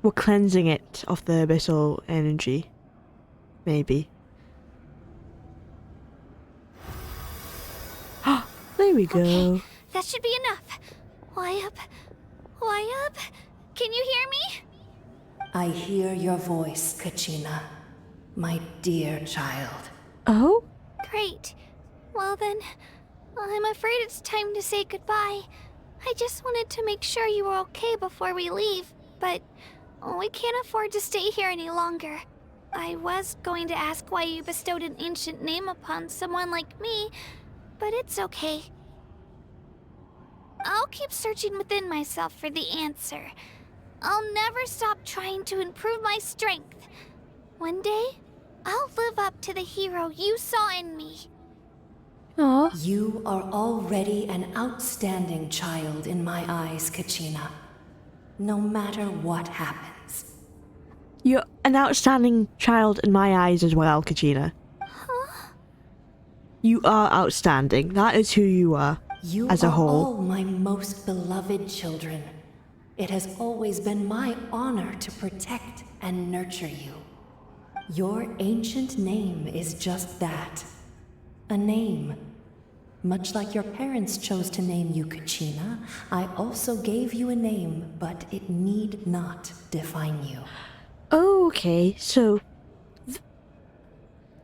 We're cleansing it of the abyssal energy. Maybe. There we go. Okay, that should be enough. Wayub? Wayub? Can you hear me? I hear your voice, Kachina, my dear child. Oh? Great. Well then, I'm afraid it's time to say goodbye. I just wanted to make sure you were okay before we leave, but we can't afford to stay here any longer. I was going to ask why you bestowed an ancient name upon someone like me, but it's okay. I'll keep searching within myself for the answer. I'll never stop trying to improve my strength. One day, I'll live up to the hero you saw in me. Aww. You are already an outstanding child in my eyes, Kachina. No matter what happens. You're an outstanding child in my eyes as well, Kachina. Huh? You are outstanding. That is who you are. You as a are whole. all my most beloved children. It has always been my honor to protect and nurture you. Your ancient name is just that. A name. Much like your parents chose to name you Kachina, I also gave you a name, but it need not define you. Okay, so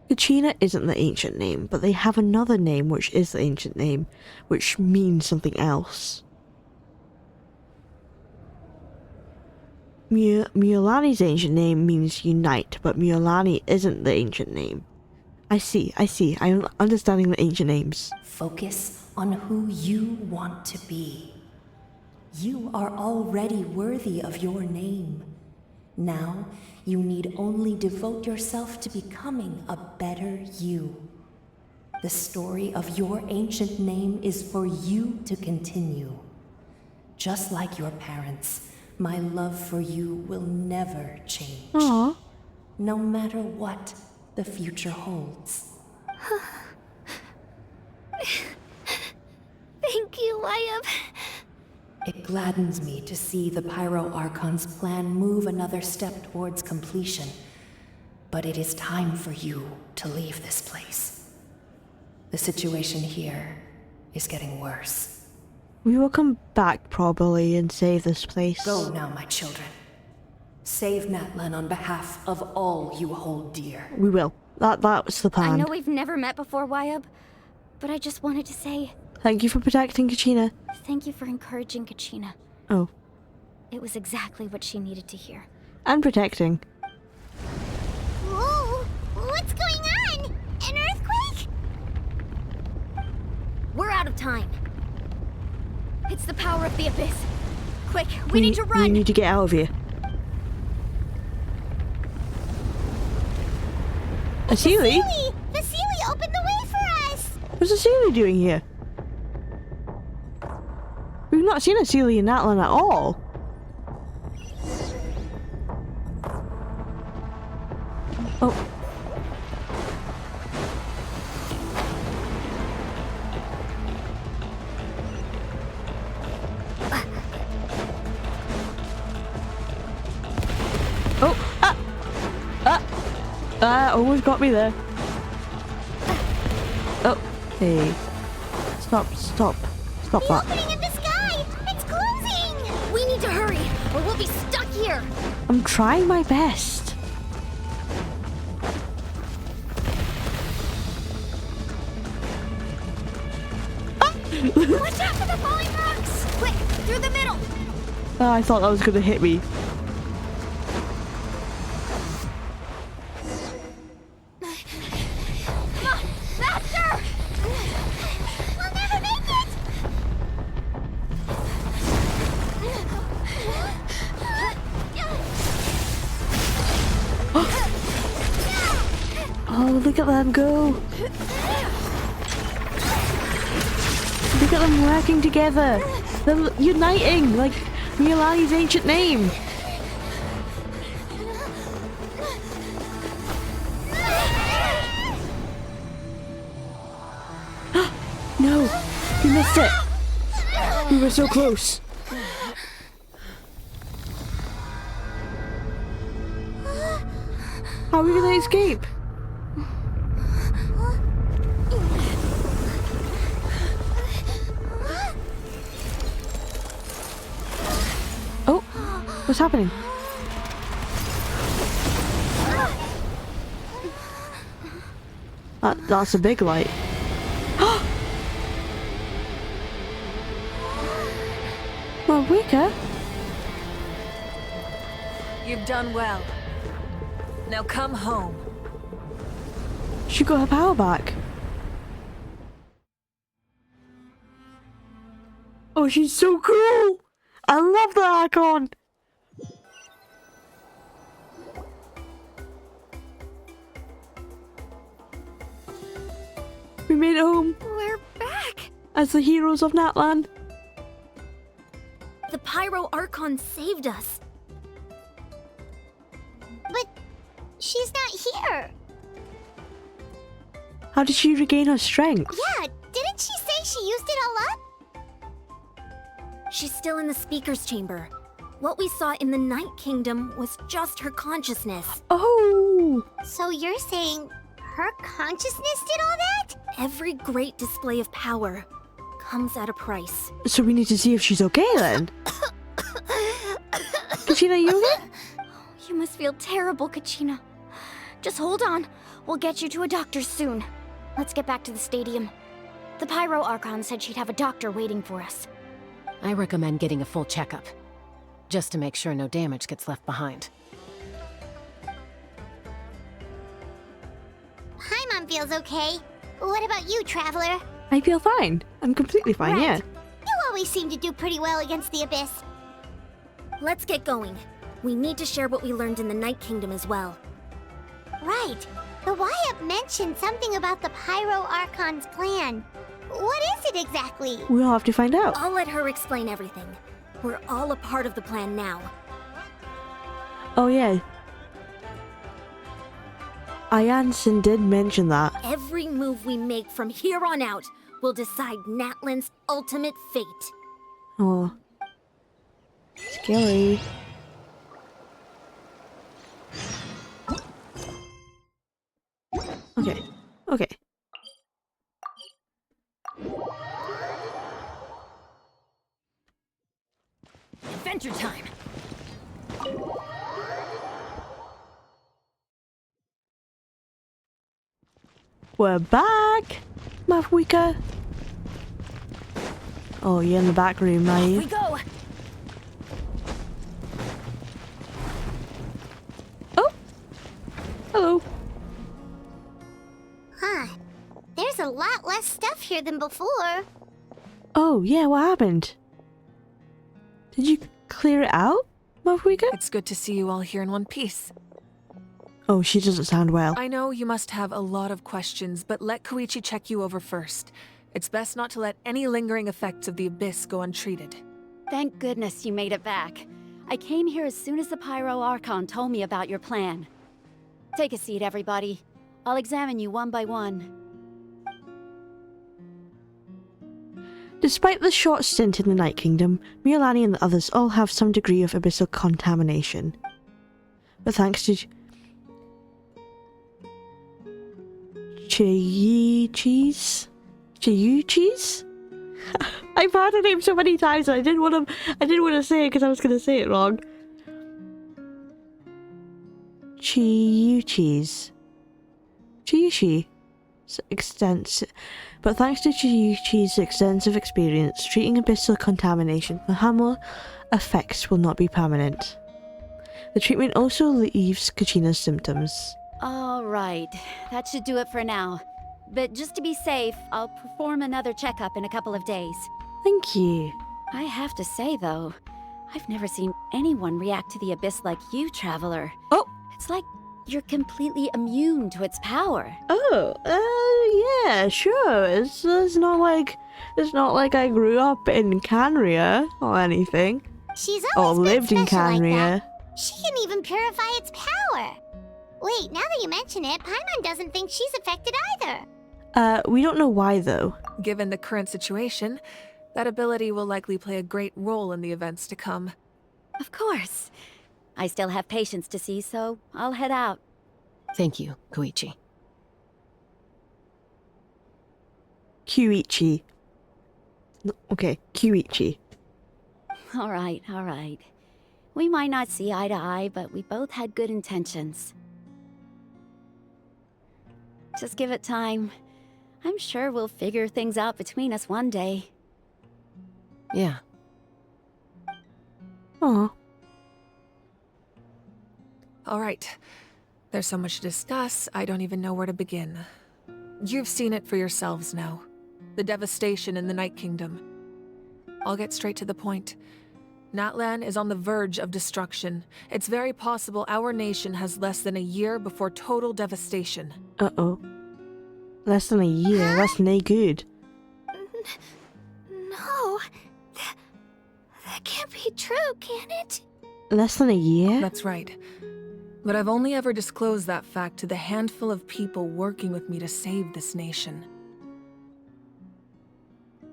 Kachina isn't the ancient name, but they have another name which is the ancient name, which means something else. Mualani's ancient name means unite, but Mualani isn't the ancient name. I see. I'm understanding the ancient names. Focus on who you want to be. You are already worthy of your name. Now, you need only devote yourself to becoming a better you. The story of your ancient name is for you to continue. Just like your parents, my love for you will never change. Aww. No matter what the future holds. Thank you, Wyatt. It gladdens me to see the Pyro Archon's plan move another step towards completion. But it is time for you to leave this place. The situation here is getting worse. We will come back probably and save this place. Go now, my children. Save Natlan on behalf of all you hold dear. We will. That was the plan. I know we've never met before, Wyatt, but I just wanted to say... Thank you for protecting Kachina. Thank you for encouraging Kachina. Oh. It was exactly what she needed to hear. And protecting. Whoa! What's going on? An earthquake? We're out of time. It's the power of the Abyss. Quick, we need to run! We need to get out of here. Asili? Vasili opened the way for us! What's Asili doing here? We've not seen Asili in Natlan at all. Oh. Almost got me there. Oh, hey. Stop The that. opening in the sky! It's closing! We need to hurry, or we'll be stuck here! I'm trying my best. Watch out for the falling rocks! Quick, through the middle! Oh, I thought that was gonna hit me. Oh, look at them go! Look at them working together! They're uniting, like Mualani's ancient name! No! We missed it! We were so close! How are we gonna escape? Oh, what's happening? That's a big light. Well, Wicca? You've done well. Now come home. She got her power back. Oh, she's so cool! I love the Archon! We made it home. We're back! As the heroes of Natlan. The Pyro Archon saved us. But she's not here. How did she regain her strength? Yeah, didn't she say she used it all up? She's still in the Speaker's Chamber. What we saw in the Night Kingdom was just her consciousness. Oh! So you're saying her consciousness did all that? Every great display of power comes at a price. So we need to see if she's okay then. Kachina, you okay? You must feel terrible, Kachina. Just hold on. We'll get you to a doctor soon. Let's get back to the stadium. The Pyro Archon said she'd have a doctor waiting for us. I recommend getting a full checkup, just to make sure no damage gets left behind. Paimon feels okay. What about you, Traveler? I feel fine. I'm completely fine, yeah. You always seem to do pretty well against the Abyss. Let's get going. We need to share what we learned in the Night Kingdom as well. Right. The Wyatt mentioned something about the Pyro Archon's plan. What is it exactly? We'll have to find out. I'll let her explain everything. We're all a part of the plan now. Oh yeah. Ayanson did mention that. Every move we make from here on out will decide Natlan's ultimate fate. Oh. Scary. Okay. Okay. Adventure time! We're back, Mavwika. Oh, you're in the back room, are you? We go! Oh! Hello. Huh. There's a lot less stuff here than before. Oh, yeah, what happened? Did you clear it out, Mavwika? It's good to see you all here in one piece. Oh, she doesn't sound well. I know you must have a lot of questions, but let Koichi check you over first. It's best not to let any lingering effects of the Abyss go untreated. Thank goodness you made it back. I came here as soon as the Pyro Archon told me about your plan. Take a seat, everybody. I'll examine you one by one. Despite the short stint in the Night Kingdom, Miolani and the others all have some degree of abyssal contamination. But thanks to Chiyuchi's? I've heard her name so many times and I didn't want to say it because I was going to say it wrong. Chiyuchi's extensive. But thanks to Chiyuchi's extensive experience treating abyssal contamination, the harmful effects will not be permanent. The treatment also leaves Kachina's symptoms. All right, that should do it for now. But just to be safe, I'll perform another checkup in a couple of days. Thank you. I have to say, though, I've never seen anyone react to the Abyss like you, Traveler. Oh! It's like you're completely immune to its power. Oh, yeah, sure. It's not like I grew up in Canria or anything. She's or always been lived in special like Canria. that. She can even purify its power. Wait, now that you mention it, Paimon doesn't think she's affected either. We don't know why though. Given the current situation, that ability will likely play a great role in the events to come. Of course. I still have patients to see, so I'll head out. Thank you, Koichi. Kyuichi. Okay, Kyuichi. All right. We might not see eye to eye, but we both had good intentions. Just give it time. I'm sure we'll figure things out between us one day. Yeah. Aw. All right. There's so much to discuss, I don't even know where to begin. You've seen it for yourselves now. The devastation in the Night Kingdom. I'll get straight to the point. Natlan is on the verge of destruction. It's very possible our nation has less than a year before total devastation. Uh-oh. Less than a year, that's no good. No. That can't be true, can it? Less than a year? That's right. But I've only ever disclosed that fact to the handful of people working with me to save this nation.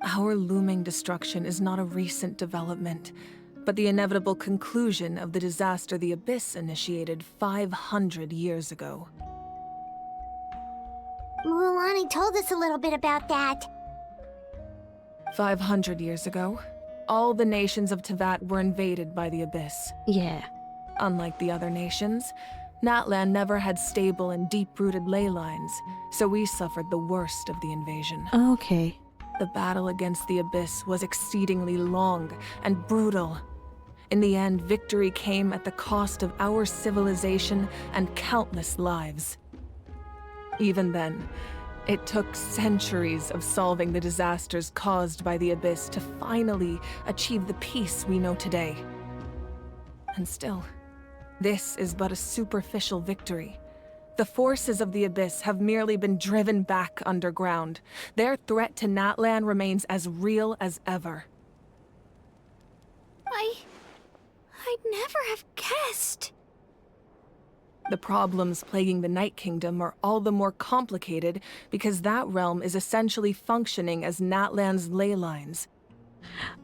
Our looming destruction is not a recent development, but the inevitable conclusion of the disaster the Abyss initiated 500 years ago. Mualani told us a little bit about that. 500 years ago, all the nations of Tevat were invaded by the Abyss. Yeah. Unlike the other nations, Natlan never had stable and deep-rooted ley lines, so we suffered the worst of the invasion. Okay. The battle against the Abyss was exceedingly long and brutal. In the end, victory came at the cost of our civilization and countless lives. Even then, it took centuries of solving the disasters caused by the Abyss to finally achieve the peace we know today. And still, this is but a superficial victory. The forces of the Abyss have merely been driven back underground. Their threat to Natlan remains as real as ever. I'd never have guessed. The problems plaguing the Night Kingdom are all the more complicated because that realm is essentially functioning as Natlan's ley lines.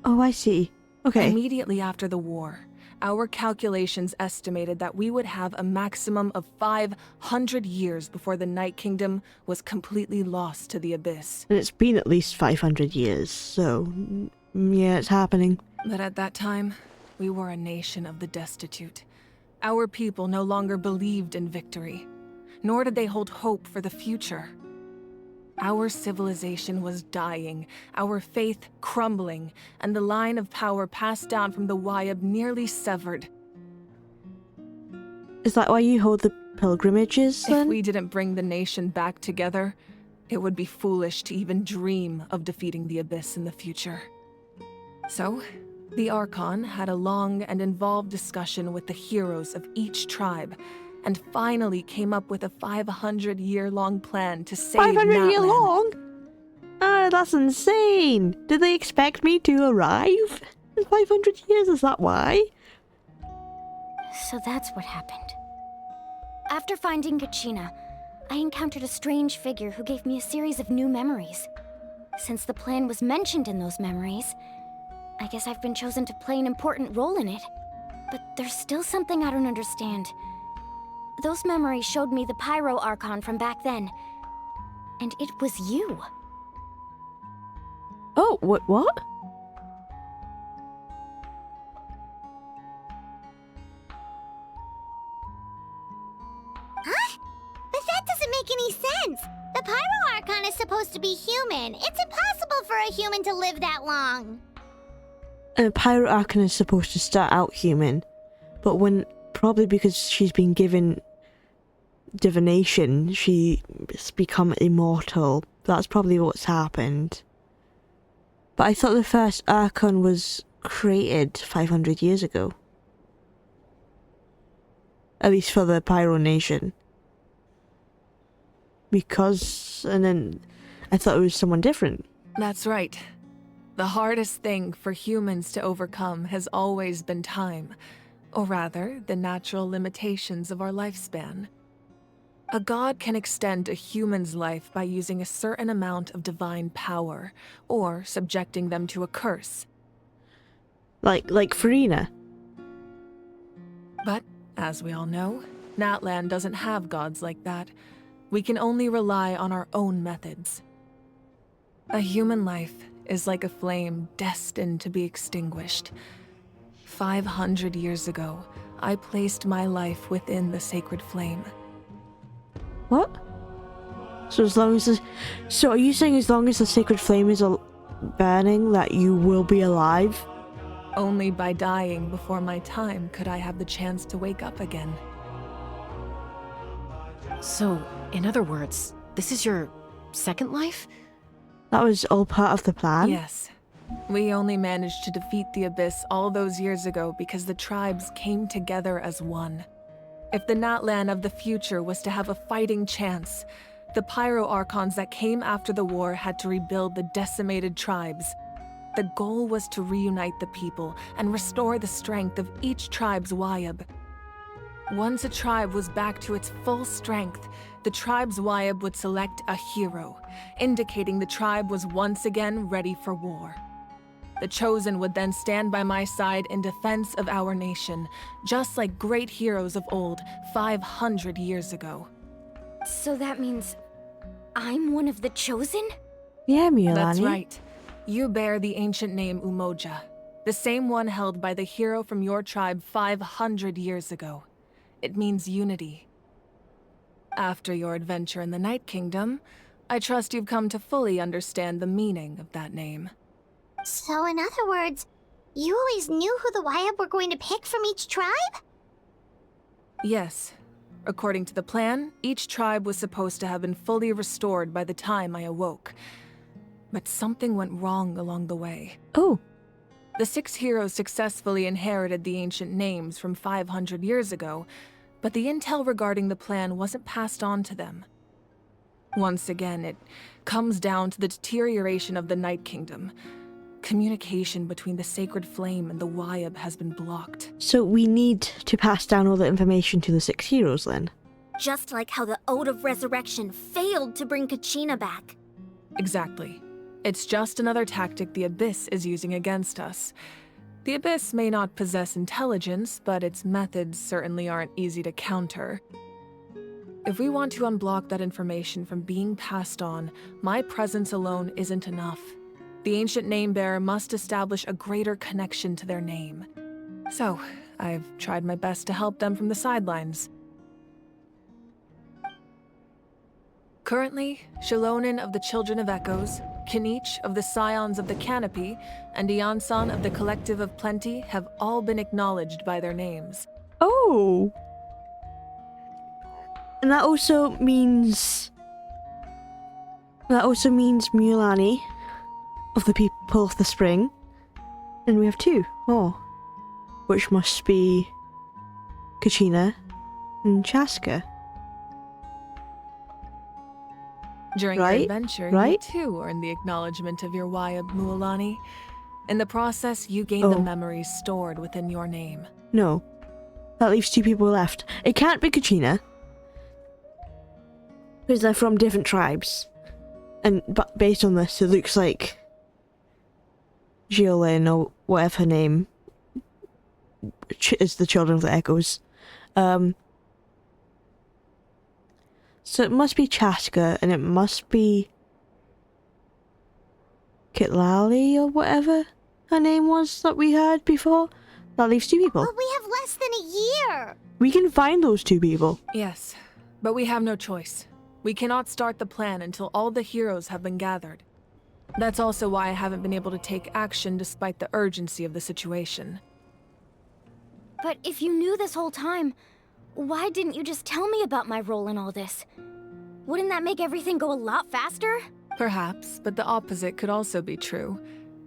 Oh, I see. Okay. Immediately after the war, our calculations estimated that we would have a maximum of 500 years before the Night Kingdom was completely lost to the Abyss. And it's been at least 500 years, so yeah, it's happening. But at that time, we were a nation of the destitute. Our people no longer believed in victory, nor did they hold hope for the future. Our civilization was dying, our faith crumbling, and the line of power passed down from the Wayab nearly severed. Is that why you hold the pilgrimages, then? If we didn't bring the nation back together, it would be foolish to even dream of defeating the Abyss in the future. So, the Archon had a long and involved discussion with the heroes of each tribe, and finally came up with a 500-year-long plan to save 500 year Natlan. long? That's insane. Did they expect me to arrive in 500 years? Is that why? So that's what happened. After finding Kachina, I encountered a strange figure who gave me a series of new memories. Since the plan was mentioned in those memories, I guess I've been chosen to play an important role in it. But there's still something I don't understand. Those memories showed me the Pyro Archon from back then. And it was you. Oh, what? Huh? But that doesn't make any sense. The Pyro Archon is supposed to be human. It's impossible for a human to live that long. A Pyro Archon is supposed to start out human, but probably because she's been given divination, she's become immortal. That's probably what's happened. But I thought the first Archon was created 500 years ago. At least for the Pyro Nation. And then I thought it was someone different. That's right. The hardest thing for humans to overcome has always been time, or rather, the natural limitations of our lifespan. A god can extend a human's life by using a certain amount of divine power, or subjecting them to a curse. Like Farina. But, as we all know, Natlan doesn't have gods like that. We can only rely on our own methods. A human life is like a flame destined to be extinguished. 500 years ago, I placed my life within the sacred flame. What? So are you saying as long as the sacred flame is burning, that you will be alive? Only by dying before my time could I have the chance to wake up again. So, in other words, this is your second life? That was all part of the plan? Yes. We only managed to defeat the Abyss all those years ago because the tribes came together as one. If the Natlan of the future was to have a fighting chance, the Pyro Archons that came after the war had to rebuild the decimated tribes. The goal was to reunite the people and restore the strength of each tribe's Wayab. Once a tribe was back to its full strength, the tribe's Wayab would select a hero, indicating the tribe was once again ready for war. The Chosen would then stand by my side in defense of our nation, just like great heroes of old 500 years ago. So that means I'm one of the Chosen? Yeah, Milani. That's right. You bear the ancient name Umoja, the same one held by the hero from your tribe 500 years ago. it means unity. After your adventure in the Night Kingdom, I trust you've come to fully understand the meaning of that name. So in other words, you always knew who the Wyatt were going to pick from each tribe? Yes. According to the plan, each tribe was supposed to have been fully restored by the time I awoke. But something went wrong along the way. Oh. The 6 heroes successfully inherited the ancient names from 500 years ago, but the intel regarding the plan wasn't passed on to them. Once again, it comes down to the deterioration of the Night Kingdom. Communication between the Sacred Flame and the Wyatt has been blocked. So we need to pass down all the information to the 6 heroes then? Just like how the Ode of Resurrection failed to bring Kachina back. Exactly. It's just another tactic the Abyss is using against us. The Abyss may not possess intelligence, but its methods certainly aren't easy to counter. If we want to unblock that information from being passed on, my presence alone isn't enough. The ancient name-bearer must establish a greater connection to their name. So, I've tried my best to help them from the sidelines. Currently, Shilonin of the Children of Echoes, Kinich of the Scions of the Canopy, and Iansan of the Collective of Plenty have all been acknowledged by their names. Oh! And that also means... Mulani of the People of the Spring. And we have 2 more. Which must be... Kachina and Chaska. During your adventure, you too earned the acknowledgement of your Wyatt Mualani. In the process, you gained the memories stored within your name. No. That leaves 2 people left. It can't be Kachina. Because they're from different tribes. But based on this, it looks like Jiolin, or whatever her name is, the Children of the Echoes. So it must be Chaska, and it must be Kitlali, or whatever her name was that we heard before. That leaves 2 people. But we have less than a year! We can find those 2 people. Yes, but we have no choice. We cannot start the plan until all the heroes have been gathered. That's also why I haven't been able to take action despite the urgency of the situation. But if you knew this whole time, why didn't you just tell me about my role in all this? Wouldn't that make everything go a lot faster? Perhaps, but the opposite could also be true.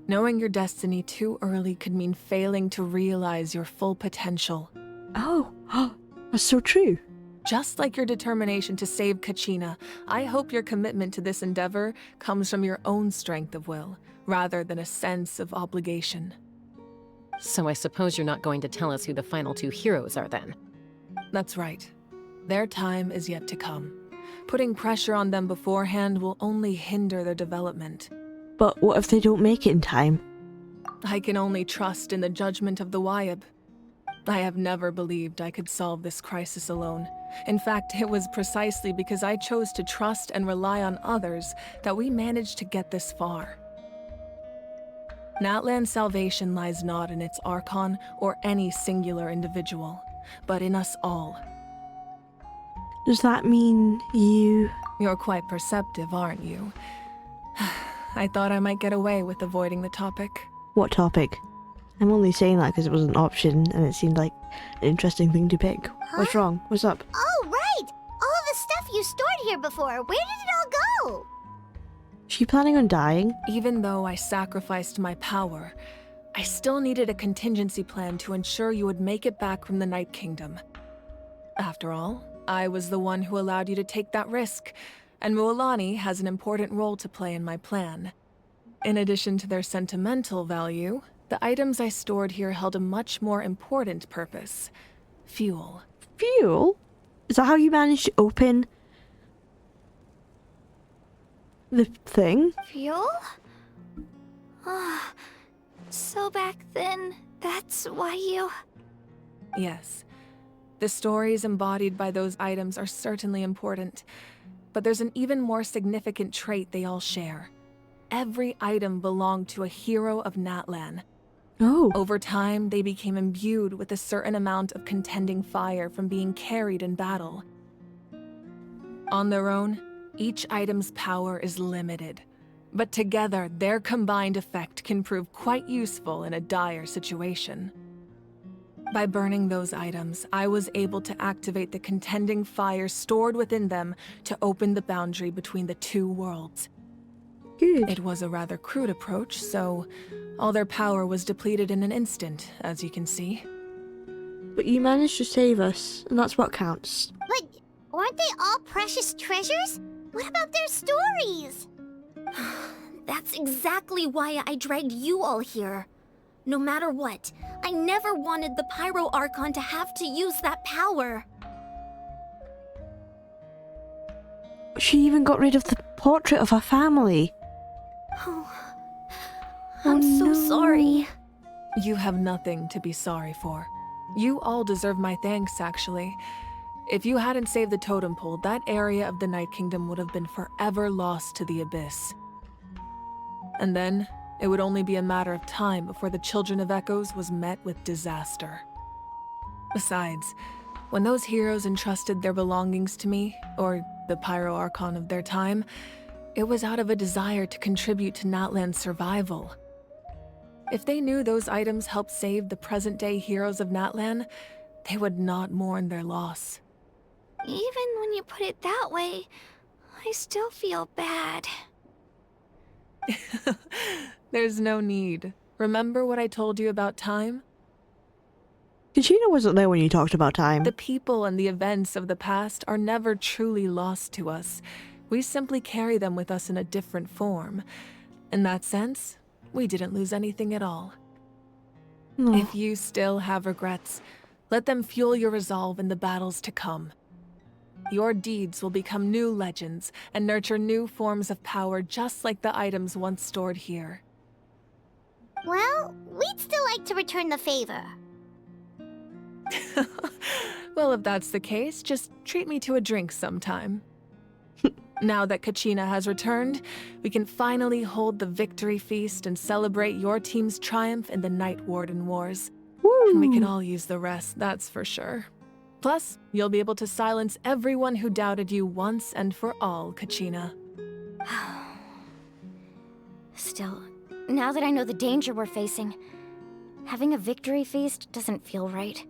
Knowing your destiny too early could mean failing to realize your full potential. Oh, that's so true. Just like your determination to save Kachina, I hope your commitment to this endeavor comes from your own strength of will, rather than a sense of obligation. So I suppose you're not going to tell us who the final 2 heroes are then? That's right. Their time is yet to come. Putting pressure on them beforehand will only hinder their development. But what if they don't make it in time? I can only trust in the judgment of the Wyatt. I have never believed I could solve this crisis alone. In fact, it was precisely because I chose to trust and rely on others that we managed to get this far. Natlan's salvation lies not in its Archon or any singular individual, but in us all. Does that mean you... You're quite perceptive, aren't you? I thought I might get away with avoiding the topic. What topic? I'm only saying that because it was an option and it seemed like an interesting thing to pick. Huh? What's wrong? What's up? Oh, right! All of the stuff you stored here before, where did it all go? Is she planning on dying? Even though I sacrificed my power, I still needed a contingency plan to ensure you would make it back from the Night Kingdom. After all, I was the one who allowed you to take that risk, and Mualani has an important role to play in my plan. In addition to their sentimental value, the items I stored here held a much more important purpose. Fuel. Fuel? Is that how you managed to open the thing? Fuel? Ah, so back then, that's why you... Yes. The stories embodied by those items are certainly important, but there's an even more significant trait they all share. Every item belonged to a hero of Natlan. Oh. Over time, they became imbued with a certain amount of contending fire from being carried in battle. On their own, each item's power is limited, but together, their combined effect can prove quite useful in a dire situation. By burning those items, I was able to activate the contending fire stored within them to open the boundary between the two worlds. Good. It was a rather crude approach, so all their power was depleted in an instant, as you can see. But you managed to save us, and that's what counts. But aren't they all precious treasures? What about their stories? That's exactly why I dragged you all here. No matter what, I never wanted the Pyro Archon to have to use that power. She even got rid of the portrait of her family. I'm so sorry. You have nothing to be sorry for. You all deserve my thanks, actually. If you hadn't saved the totem pole, that area of the Night Kingdom would have been forever lost to the Abyss. And then, it would only be a matter of time before the Children of Echoes was met with disaster. Besides, when those heroes entrusted their belongings to me, or the Pyro Archon of their time, it was out of a desire to contribute to Natlan's survival. If they knew those items helped save the present-day heroes of Natlan, they would not mourn their loss. Even when you put it that way, I still feel bad. There's no need. Remember what I told you about time? Kachina wasn't there when you talked about time. The people and the events of the past are never truly lost to us. We simply carry them with us in a different form. In that sense, we didn't lose anything at all. No. If you still have regrets, let them fuel your resolve in the battles to come. Your deeds will become new legends and nurture new forms of power just like the items once stored here. Well, we'd still like to return the favor. Well, if that's the case, just treat me to a drink sometime. Now that Kachina has returned, we can finally hold the victory feast and celebrate your team's triumph in the Night Warden Wars. Woo. And we can all use the rest, that's for sure. Plus, you'll be able to silence everyone who doubted you once and for all, Kachina. Still, now that I know the danger we're facing, having a victory feast doesn't feel right.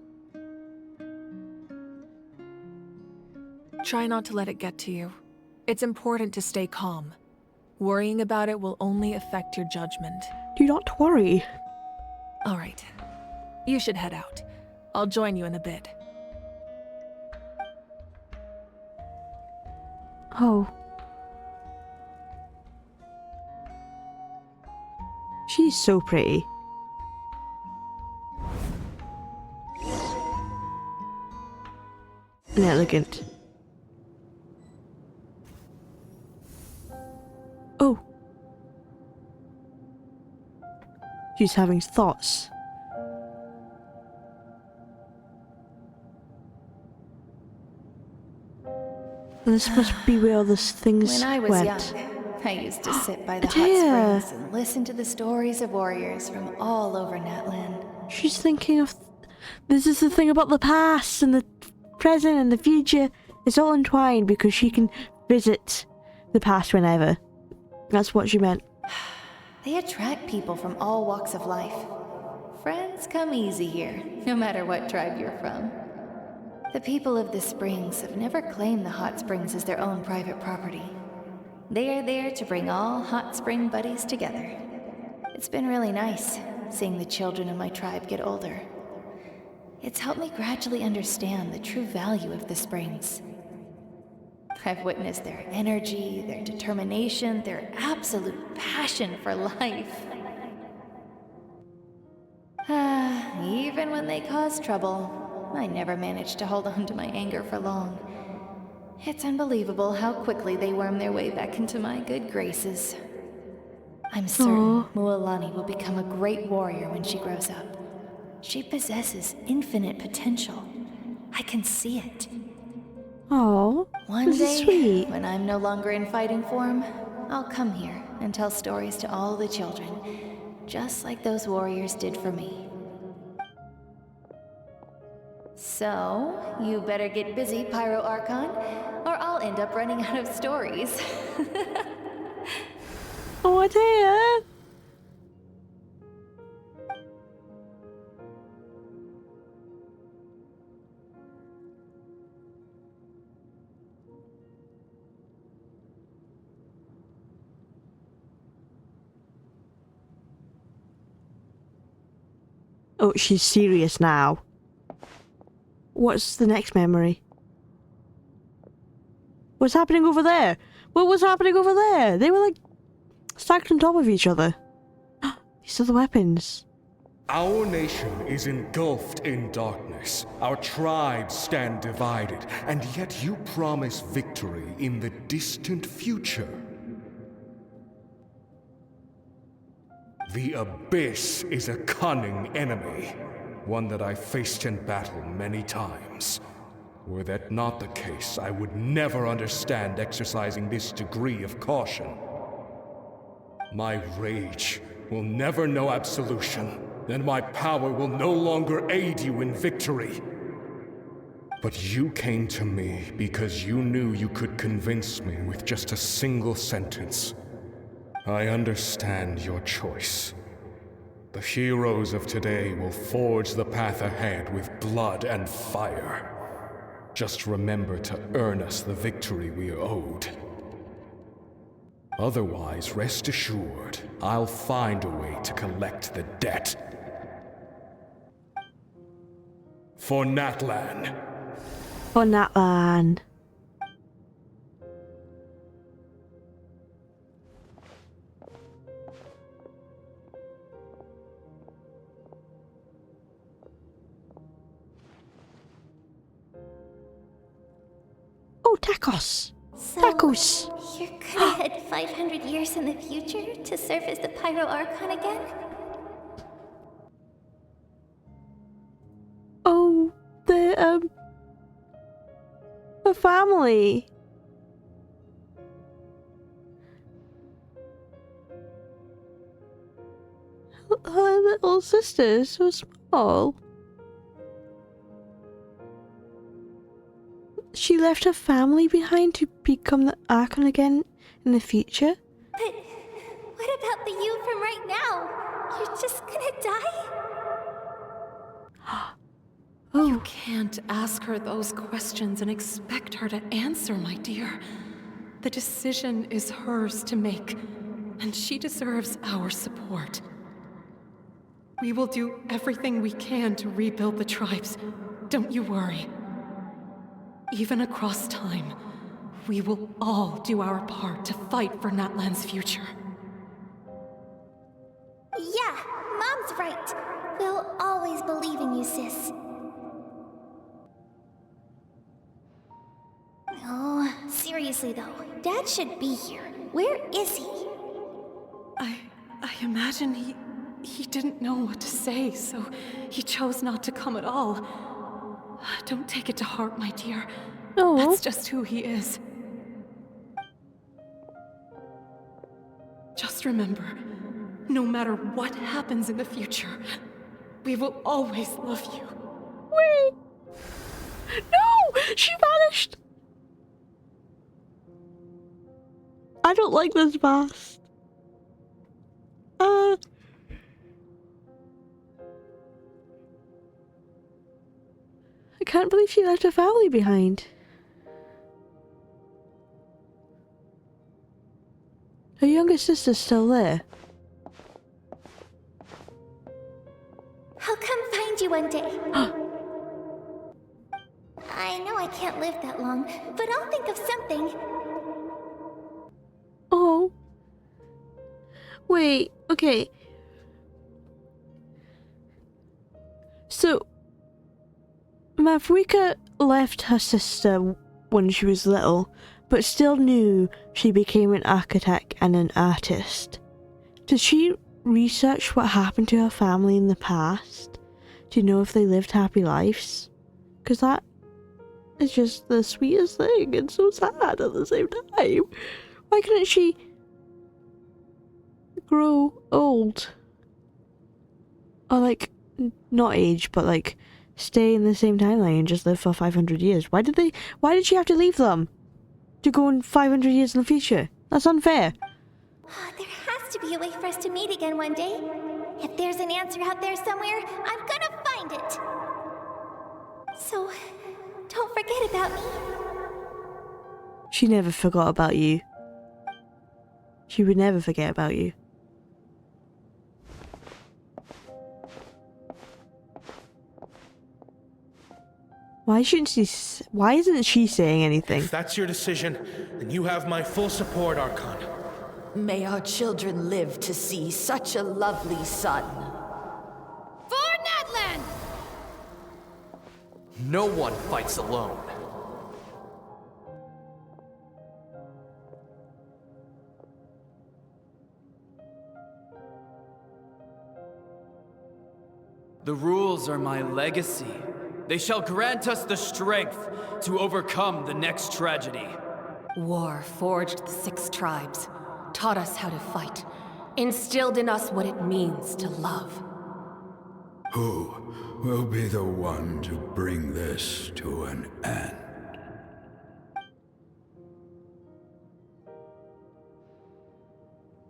Try not to let it get to you. It's important to stay calm. Worrying about it will only affect your judgment. Do not worry. All right. You should head out. I'll join you in a bit. Oh. She's so pretty. And elegant. Oh. She's having thoughts. This must be where all these things When I was went. young, I used to sit by the hot Atea. springs and listen to the stories of warriors from all over Natlan. She's thinking of... This is the thing about the past and the present and the future. It's all entwined because she can visit the past whenever. That's what she meant. They attract people from all walks of life. Friends come easy here, no matter what tribe you're from. The people of the springs have never claimed the hot springs as their own private property. They are there to bring all hot spring buddies together. It's been really nice, seeing the children of my tribe get older. It's helped me gradually understand the true value of the springs. I've witnessed their energy, their determination, their absolute passion for life. Even when they cause trouble, I never managed to hold on to my anger for long. It's unbelievable how quickly they worm their way back into my good graces. I'm certain Mualani will become a great warrior when she grows up. She possesses infinite potential. I can see it. Oh, One this is day, sweet. when I'm no longer in fighting form, I'll come here and tell stories to all the children, just like those warriors did for me. So, you better get busy, Pyro Archon, or I'll end up running out of stories. Oh dear. Oh, she's serious now. What's the next memory? What's happening over there? What was happening over there? They were like stacked on top of each other. These are the weapons. Our nation is engulfed in darkness. Our tribes stand divided, and yet you promise victory in the distant future. The Abyss is a cunning enemy, one that I faced in battle many times. Were that not the case, I would never understand exercising this degree of caution. My rage will never know absolution, and my power will no longer aid you in victory. But you came to me because you knew you could convince me with just a single sentence. I understand your choice. The heroes of today will forge the path ahead with blood and fire. Just remember to earn us the victory we are owed. Otherwise, rest assured, I'll find a way to collect the debt. For Natlan. For Natlan. Oh, tacos! So, Tacos! You're gonna head 500 years in the future to serve as the Pyro Archon again? Oh, the family. Her little sister is so small. She left her family behind to become the Archon again in the future? But what about the you from right now? You're just gonna die? You can't ask her those questions and expect her to answer, my dear. The decision is hers to make, and she deserves our support. We will do everything we can to rebuild the tribes. Don't you worry. Even across time, we will all do our part to fight for Natlan's future. Yeah, Mom's right. We'll always believe in you, sis. Oh, seriously though, Dad should be here. Where is he? I imagine he didn't know what to say, so he chose not to come at all. Don't take it to heart, my dear. No. That's just who he is. Just remember, no matter what happens in the future, we will always love you. Wait! No! She vanished! I don't like this mask. I can't believe she left her family behind. Her younger sister's still there. I'll come find you one day. I know I can't live that long, but I'll think of something. Oh. Wait, okay. So, Mavrika left her sister when she was little, but still knew she became an architect and an artist. Did she research what happened to her family in the past to know if they lived happy lives? Because that is just the sweetest thing and so sad at the same time. Why couldn't she grow old Or like, not age, but like, stay in the same timeline and just live for 500 years. Why did she have to leave them? To go in 500 years in the future? That's unfair. There has to be a way for us to meet again one day. If there's an answer out there somewhere, I'm gonna find it. So, don't forget about me. She never forgot about you. She would never forget about you. Why isn't she saying anything? If that's your decision, then you have my full support, Archon. May our children live to see such a lovely son. For Natlan! No one fights alone. The rules are my legacy. They shall grant us the strength to overcome the next tragedy. War forged the 6 tribes, taught us how to fight, instilled in us what it means to love. Who will be the one to bring this to an end?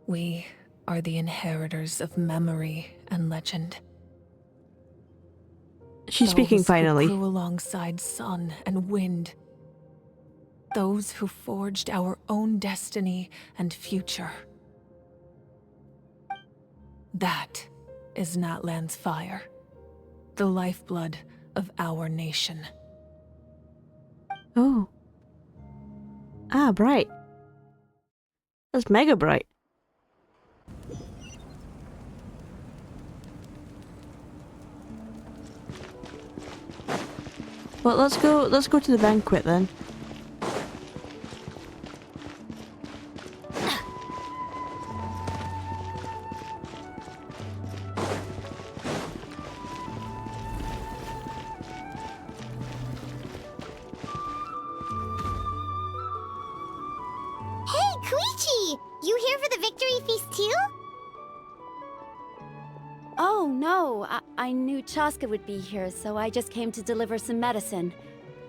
We are the inheritors of memory and legend. She's speaking finally. Those who grew alongside sun and wind. Those who forged our own destiny and future. That is Natlan's fire. The lifeblood of our nation. Oh. Ah, bright. That's mega bright. Well, let's go to the banquet then. Hey, Koichi! You here for the victory feast too? Oh, no. I knew Chaska would be here, so I just came to deliver some medicine.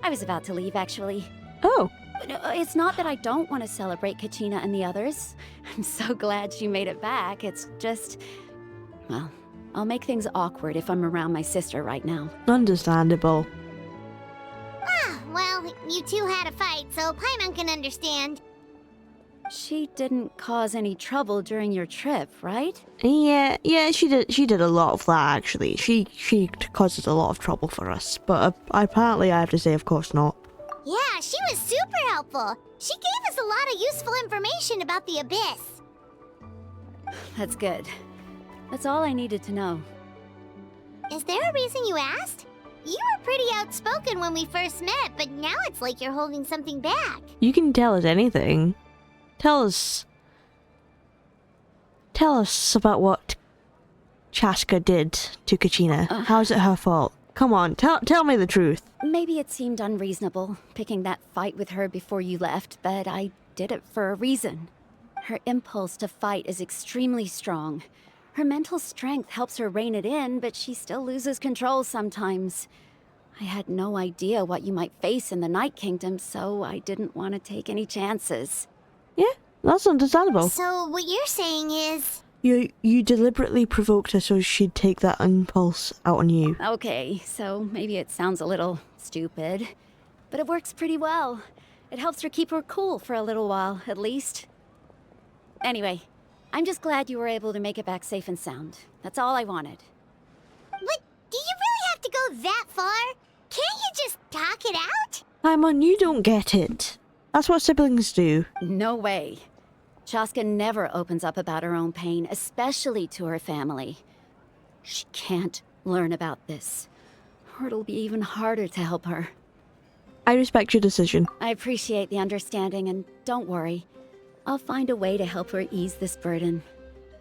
I was about to leave, actually. Oh. It's not that I don't want to celebrate Kachina and the others. I'm so glad she made it back. It's just... well, I'll make things awkward if I'm around my sister right now. Understandable. Ah, well, you two had a fight, so Paimon can understand. She didn't cause any trouble during your trip, right? Yeah, she did a lot of that, actually. She causes a lot of trouble for us, but apparently I have to say, of course not. Yeah, she was super helpful. She gave us a lot of useful information about the Abyss. That's good. That's all I needed to know. Is there a reason you asked? You were pretty outspoken when we first met, but now it's like you're holding something back. You can tell us anything. Tell us about what Chaska did to Kachina. How's it her fault? Come on, tell me the truth. Maybe it seemed unreasonable, picking that fight with her before you left, but I did it for a reason. Her impulse to fight is extremely strong. Her mental strength helps her rein it in, but she still loses control sometimes. I had no idea what you might face in the Night Kingdom, so I didn't want to take any chances. Yeah, that's understandable. So what you're saying is... You deliberately provoked her so she'd take that impulse out on you. Okay, so maybe it sounds a little stupid, but it works pretty well. It helps her keep her cool for a little while, at least. Anyway, I'm just glad you were able to make it back safe and sound. That's all I wanted. But do you really have to go that far? Can't you just talk it out? Paimon, you don't get it. That's what siblings do. No way. Chaska never opens up about her own pain, especially to her family. She can't learn about this, or it'll be even harder to help her. I respect your decision. I appreciate the understanding, and don't worry. I'll find a way to help her ease this burden.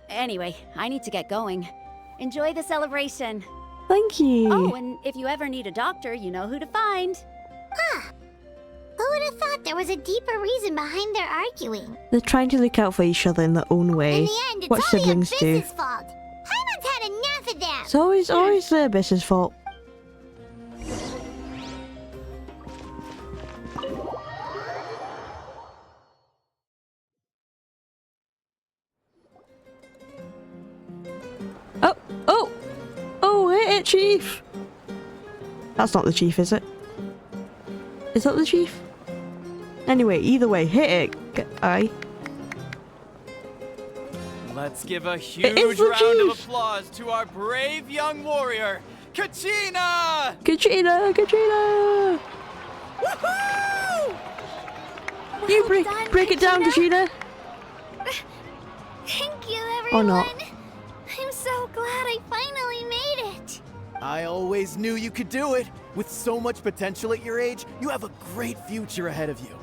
Anyway, I need to get going. Enjoy the celebration. Thank you. Oh, and if you ever need a doctor, you know who to find. Huh. Who would have thought there was a deeper reason behind their arguing? They're trying to look out for each other in their own way. In the end, it's what all siblings the do. Abyss's fault. Paimon's had enough of them. It's always the Abyss's fault. Oh, hit it, Chief! That's not the Chief, is it? Is that the Chief? Anyway, either way, hit it, aye. Let's give a huge round of applause to our brave young warrior, Kachina! Kachina! Kachina! Woohoo! You break it down, Kachina! Thank you, everyone. Or not. I'm so glad I finally made it. I always knew you could do it. With so much potential at your age, you have a great future ahead of you.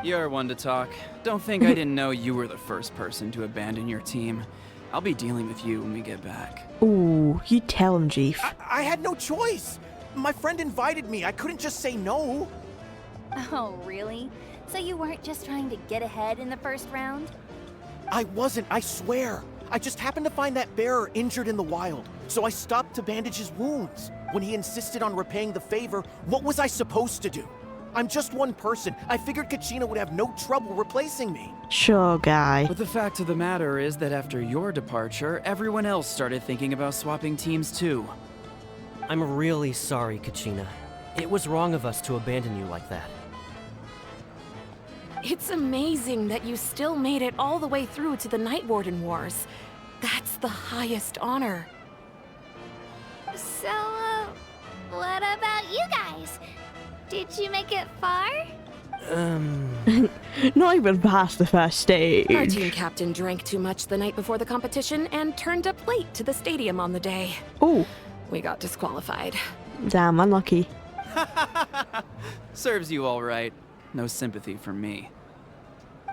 You're one to talk. Don't think I didn't know you were the first person to abandon your team. I'll be dealing with you when we get back. Ooh, you tell him, Chief. I had no choice. My friend invited me. I couldn't just say no. Oh, really? So you weren't just trying to get ahead in the first round? I wasn't, I swear. I just happened to find that bearer injured in the wild, so I stopped to bandage his wounds. When he insisted on repaying the favor, what was I supposed to do? I'm just one person. I figured Kachina would have no trouble replacing me. Sure, guy. But the fact of the matter is that after your departure, everyone else started thinking about swapping teams too. I'm really sorry, Kachina. It was wrong of us to abandon you like that. It's amazing that you still made it all the way through to the Night Warden Wars. That's the highest honor. So, what about you guys? Did you make it far? Not even past the first stage. Our team captain drank too much the night before the competition and turned up late to the stadium on the day. Oh. We got disqualified. Damn, unlucky. Serves you all right. No sympathy from me.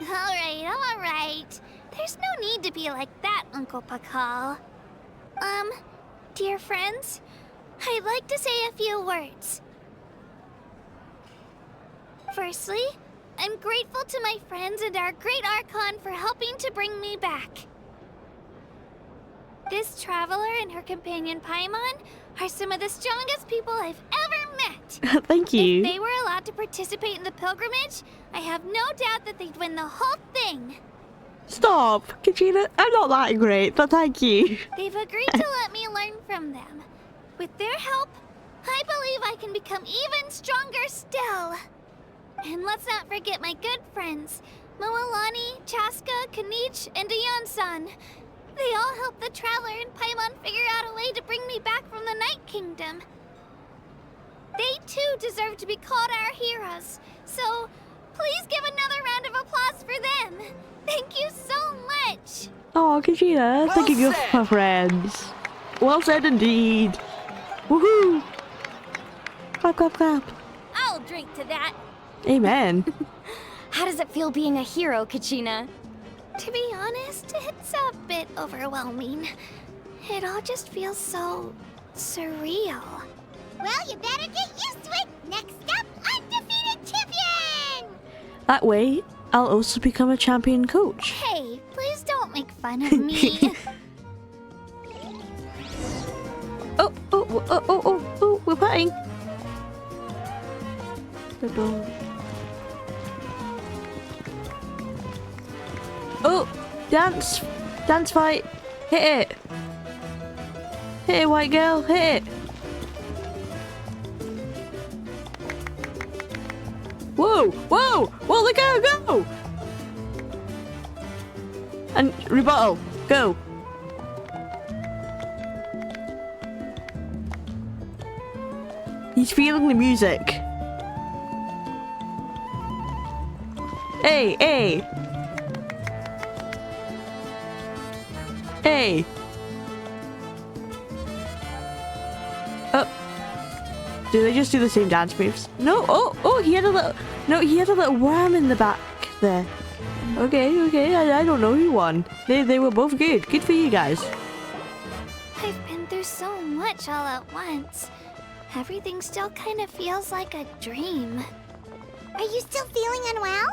Alright. There's no need to be like that, Uncle Pakal. Dear friends, I'd like to say a few words. Firstly, I'm grateful to my friends and our great Archon for helping to bring me back. This traveler and her companion Paimon are some of the strongest people I've ever met. Thank you. If they were allowed to participate in the pilgrimage, I have no doubt that they'd win the whole thing. Stop, Kachina. I'm not that great, but thank you. They've agreed to let me learn from them. With their help, I believe I can become even stronger still. And let's not forget my good friends, Moalani, Chaska, Kanich, and Ayan-san. They all helped the Traveler and Paimon figure out a way to bring me back from the Night Kingdom. They too deserve to be called our heroes, so please give another round of applause for them. Thank you so much. Oh, Kachina, thank you for friends. Well said indeed. Woohoo! Clap, clap, clap. I'll drink to that. Amen. How does it feel being a hero, Kachina? To be honest, it's a bit overwhelming. It all just feels so surreal. Well, you better get used to it. Next up, undefeated champion! That way, I'll also become a champion coach. Hey, please don't make fun of me. Oh, we're playing. Oh, dance fight. Hit it. Hit it, white girl, hit it. Whoa, look out, go. And rebuttal, go. He's feeling the music. Hey. Oh. Do they just do the same dance moves? No. Oh, he had a little worm in the back there. Okay. I don't know who won. They were both good. Good for you guys. I've been through so much all at once. Everything still kind of feels like a dream. Are you still feeling unwell?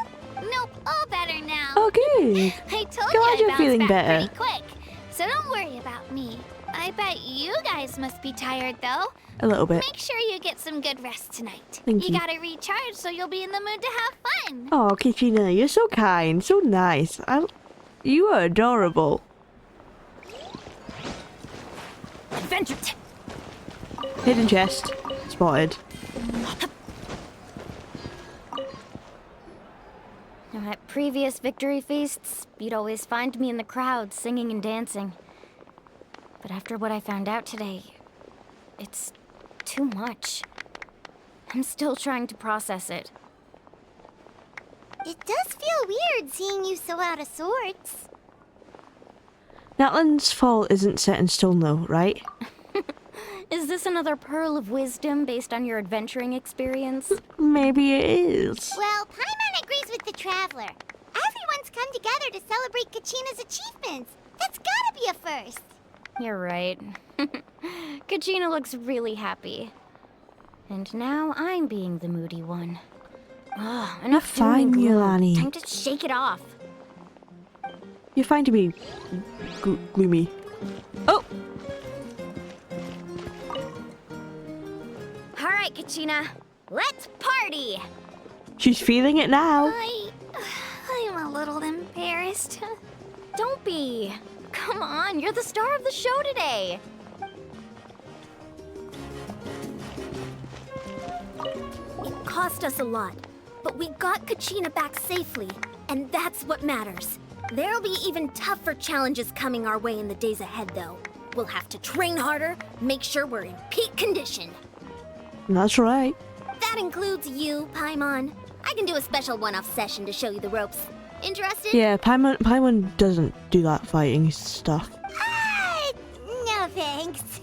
Nope, all better now. Oh, good. I told Glad you you're I feeling bounced back better. pretty quick, so don't worry about me. I bet you guys must be tired, though. A little bit. Make sure you get some good rest tonight. Thank you. Gotta recharge so you'll be in the mood to have fun. Oh, Kachina, you're so kind, so nice. You are adorable. Adventure. Hidden chest. Spotted. Now, at previous victory feasts, you'd always find me in the crowd singing and dancing. But after what I found out today, it's too much. I'm still trying to process it. It does feel weird seeing you so out of sorts. Natlan's fall isn't set in stone though, right? Is this another pearl of wisdom based on your adventuring experience? Maybe it is. Well, Paimon agrees with the Traveler. Everyone's come together to celebrate Kachina's achievements. That's gotta be a first. You're right. Kachina looks really happy. And now I'm being the moody one. Ugh, enough fine, doom and gloom. Milani. Time to shake it off. You're fine to be gloomy. Oh! All right, Kachina. Let's party! She's feeling it now. I'm a little embarrassed. Don't be. Come on, you're the star of the show today. It cost us a lot, but we got Kachina back safely, and that's what matters. There'll be even tougher challenges coming our way in the days ahead, though. We'll have to train harder, make sure we're in peak condition. That's right. That includes you, Paimon. I can do a special one-off session to show you the ropes. Interested? Yeah, Paimon doesn't do that fighting stuff. No thanks.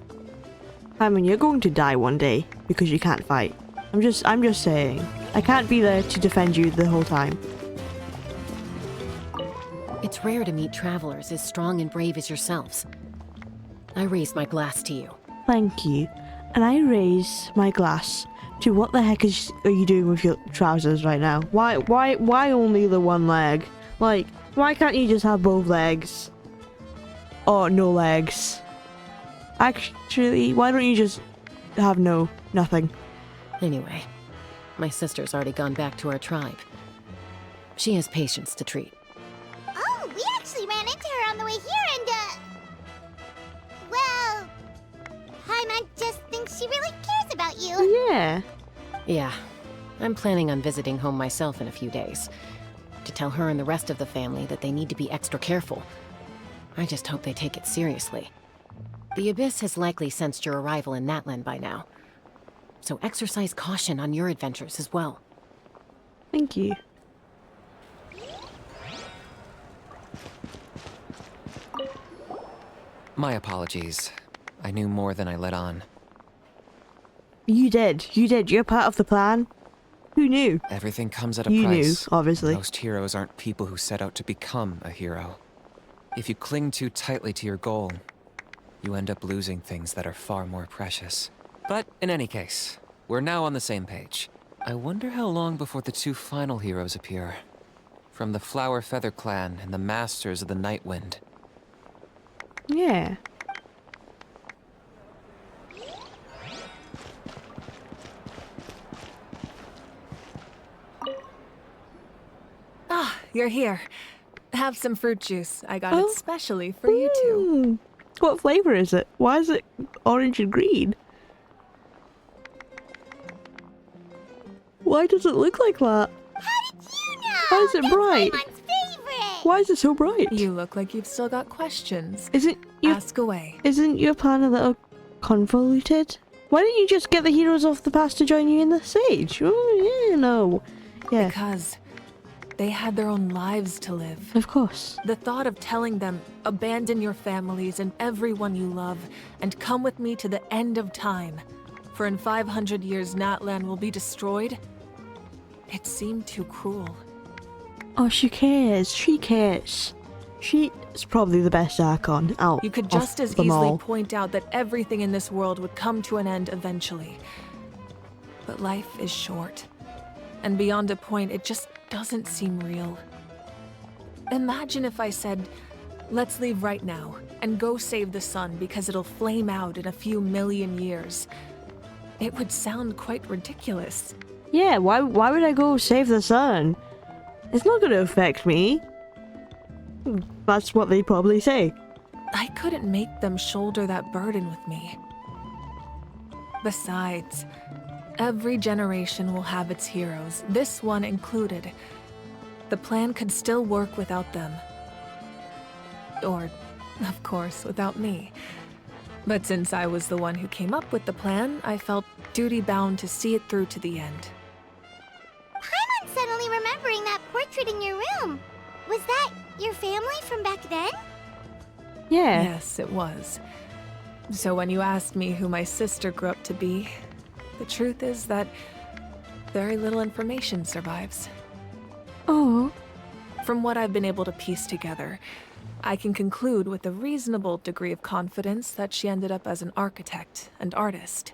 Paimon, you're going to die one day because you can't fight. I'm just saying. I can't be there to defend you the whole time. It's rare to meet travelers as strong and brave as yourselves. I raise my glass to you. Thank you. And I raise my glass to what the heck are you doing with your trousers right now? Why only the one leg? Like, why can't you just have both legs? Or no legs? Actually, why don't you just have nothing? Anyway, my sister's already gone back to her tribe. She has patients to treat. Oh, we actually ran into her on the way here and, well, Paimon just thinks she really cares about you. Yeah. Yeah. I'm planning on visiting home myself in a few days. To tell her and the rest of the family that they need to be extra careful. I just hope they take it seriously. The Abyss has likely sensed your arrival in Natlan by now. So exercise caution on your adventures as well. Thank you. My apologies. I knew more than I let on. You did. You're part of the plan. Who knew? Everything comes at a You price. knew, obviously. Most heroes aren't people who set out to become a hero. If you cling too tightly to your goal, you end up losing things that are far more precious. But in any case, we're now on the same page. I wonder how long before the two final heroes appear. From the Flower Feather Clan and the Masters of the Night Wind. Yeah. Ah, you're here. Have some fruit juice. I got it specially for you two. What flavor is it? Why is it orange and green? Why does it look like that? How did you know? Why is it bright? Paimon's favorite. Why is it so bright? You look like you've still got questions. Ask away. Isn't your plan a little convoluted? Why don't you just get the heroes off the past to join you in the sage? Oh, yeah, no. Yeah. Because they had their own lives to live. Of course. The thought of telling them, abandon your families and everyone you love, and come with me to the end of time, for in 500 years Natlan will be destroyed, it seemed too cruel. Oh, she cares. She cares. She is probably the best Archon out. You could just as them easily all. point out that everything in this world would come to an end eventually. But life is short. And beyond a point, it just doesn't seem real. Imagine if I said, Let's leave right now and go save the sun because it'll flame out in a few million years. It would sound quite ridiculous. Yeah, why would I go save the sun? It's not going to affect me. That's what they probably say. I couldn't make them shoulder that burden with me. Besides, every generation will have its heroes, this one included. The plan could still work without them. Or, of course, without me. But since I was the one who came up with the plan, I felt duty-bound to see it through to the end. Paimon's suddenly remembering that portrait in your room. Was that your family from back then? Yeah. Yes, it was. So when you asked me who my sister grew up to be, the truth is that very little information survives. Oh. From what I've been able to piece together, I can conclude with a reasonable degree of confidence that she ended up as an architect and artist.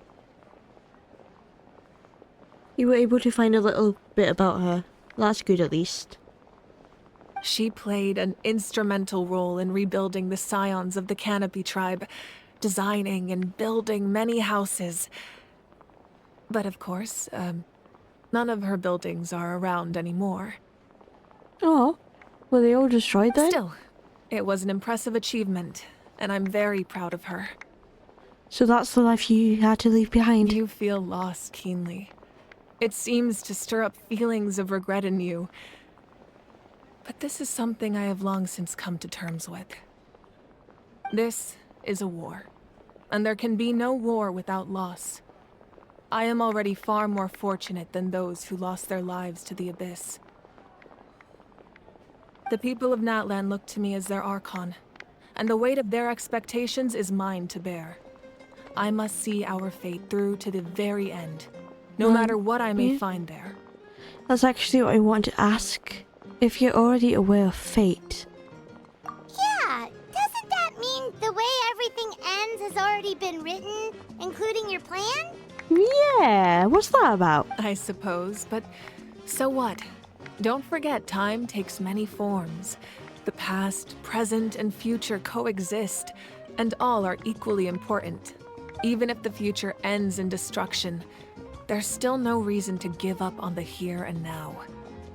You were able to find a little bit about her. That's good at least. She played an instrumental role in rebuilding the scions of the Canopy tribe, designing and building many houses. But of course, none of her buildings are around anymore. Oh, were they all destroyed then? Still, it was an impressive achievement, and I'm very proud of her. So that's the life you had to leave behind? You feel lost keenly. It seems to stir up feelings of regret in you. But this is something I have long since come to terms with. This is a war, and there can be no war without loss. I am already far more fortunate than those who lost their lives to the Abyss. The people of Natlan look to me as their Archon, and the weight of their expectations is mine to bear. I must see our fate through to the very end, no matter what I may find there. That's actually what I want to ask. If you're already aware of fate. Yeah, doesn't that mean the way everything ends has already been written, including your plan? Yeah, what's that about? I suppose, but so what? Don't forget, time takes many forms. The past, present, and future coexist, and all are equally important. Even if the future ends in destruction, there's still no reason to give up on the here and now.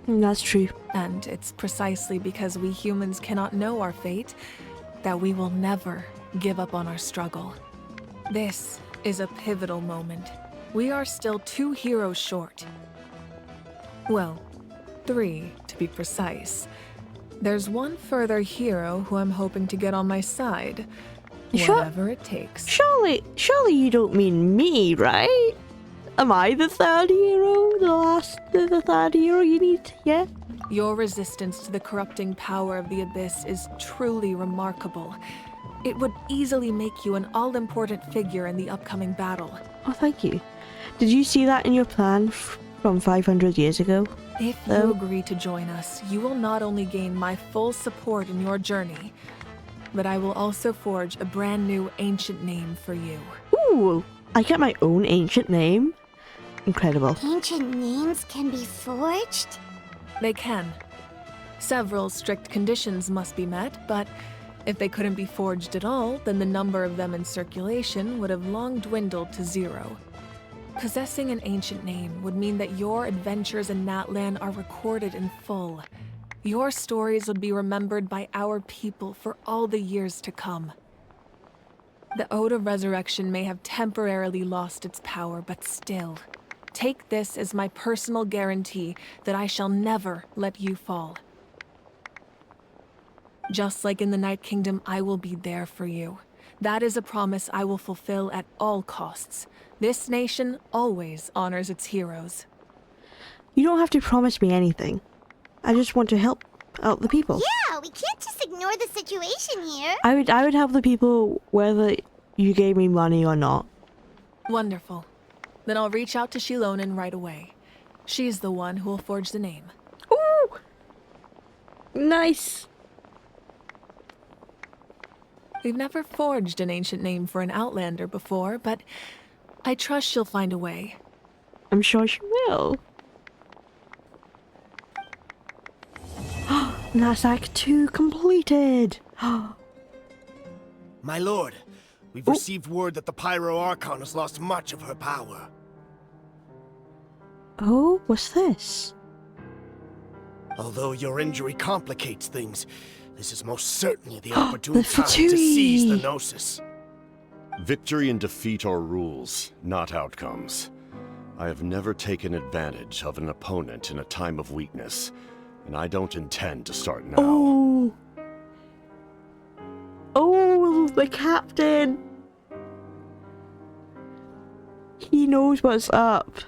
That's true. And it's precisely because we humans cannot know our fate that we will never give up on our struggle. This is a pivotal moment. We are still 2 heroes short. Well, 3 to be precise. There's one further hero who I'm hoping to get on my side. Whatever it takes. Surely you don't mean me, right? Am I the third hero? The third hero you need? Yeah? Your resistance to the corrupting power of the Abyss is truly remarkable. It would easily make you an all-important figure in the upcoming battle. Oh, thank you. Did you see that in your plan from 500 years ago? If you agree to join us, you will not only gain my full support in your journey, but I will also forge a brand new ancient name for you. Ooh, I get my own ancient name? Incredible. Ancient names can be forged? They can. Several strict conditions must be met, but if they couldn't be forged at all, then the number of them in circulation would have long dwindled to 0. Possessing an ancient name would mean that your adventures in Natlan are recorded in full. Your stories would be remembered by our people for all the years to come. The Ode of Resurrection may have temporarily lost its power, but still, take this as my personal guarantee that I shall never let you fall. Just like in the Night Kingdom, I will be there for you. That is a promise I will fulfill at all costs. This nation always honors its heroes. You don't have to promise me anything. I just want to help out the people. Yeah, we can't just ignore the situation here. I would help the people whether you gave me money or not. Wonderful. Then I'll reach out to Shilonen right away. She's the one who will forge the name. Ooh! Nice. We've never forged an ancient name for an Outlander before, but I trust she'll find a way. I'm sure she will. And that's Act 2 completed. My lord, we've received word that the Pyro Archon has lost much of her power. Oh, what's this? Although your injury complicates things, this is most certainly the The opportune time to seize the Fatui! Gnosis. Victory and defeat are rules, not outcomes. I have never taken advantage of an opponent in a time of weakness, and I don't intend to start now. Oh! Oh, the captain! He knows what's up.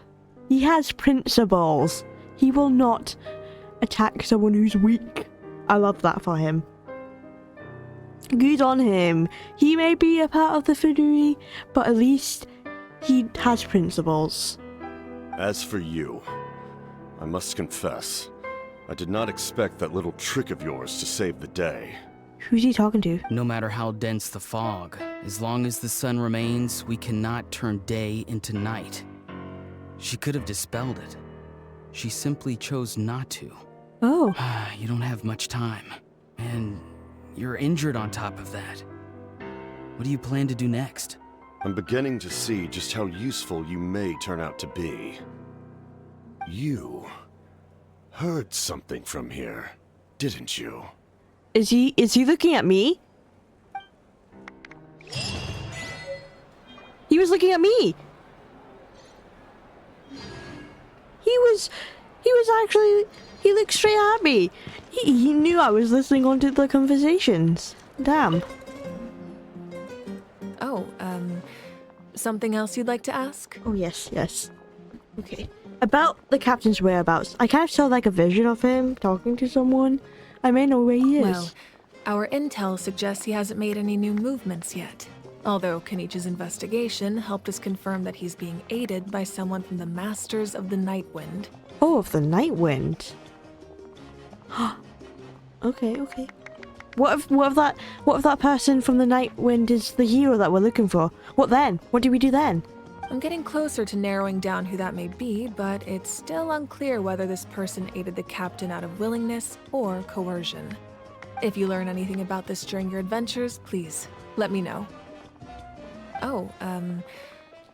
He has principles. He will not attack someone who's weak. I love that for him. Good on him. He may be a part of the Fatui, but at least he has principles. As for you, I must confess, I did not expect that little trick of yours to save the day. Who's he talking to? No matter how dense the fog, as long as the sun remains, we cannot turn day into night. She could have dispelled it. She simply chose not to. Oh. You don't have much time. And you're injured on top of that. What do you plan to do next? I'm beginning to see just how useful you may turn out to be. You heard something from here, didn't you? Is he looking at me? He was looking at me. He looked straight at me. He knew I was listening onto the conversations. Damn. Oh, something else you'd like to ask? Oh, yes. Okay. About the captain's whereabouts, I kind of saw like a vision of him talking to someone. I may know where he is. Well, our intel suggests he hasn't made any new movements yet. Although Kenichi's investigation helped us confirm that he's being aided by someone from the Masters of the Night Wind. Oh, of the Night Wind. Okay. What if that person from the Night Wind is the hero that we're looking for? What then? What do we do then? I'm getting closer to narrowing down who that may be, but it's still unclear whether this person aided the captain out of willingness or coercion. If you learn anything about this during your adventures, please let me know. Oh,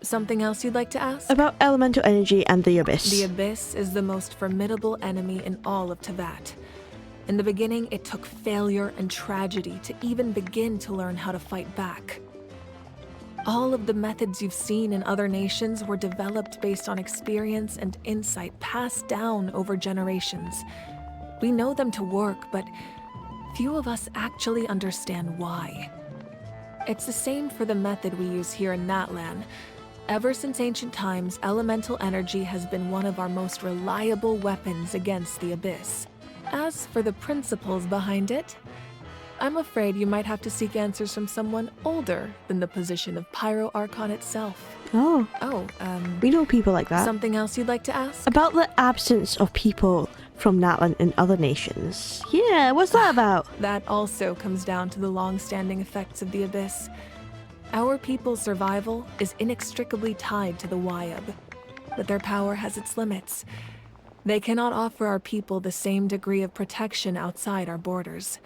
something else you'd like to ask? About elemental energy and the Abyss. The Abyss is the most formidable enemy in all of Teyvat. In the beginning, it took failure and tragedy to even begin to learn how to fight back. All of the methods you've seen in other nations were developed based on experience and insight passed down over generations. We know them to work, but few of us actually understand why. It's the same for the method we use here in Natlan. Ever since ancient times, elemental energy has been one of our most reliable weapons against the Abyss. As for the principles behind it, I'm afraid you might have to seek answers from someone older than the position of Pyro Archon itself. Oh. We know people like that. Something else you'd like to ask? About the absence of people from Natlan in other nations. Yeah, what's that about? That also comes down to the long-standing effects of the Abyss. Our people's survival is inextricably tied to the Wyab, but their power has its limits. They cannot offer our people the same degree of protection outside our borders.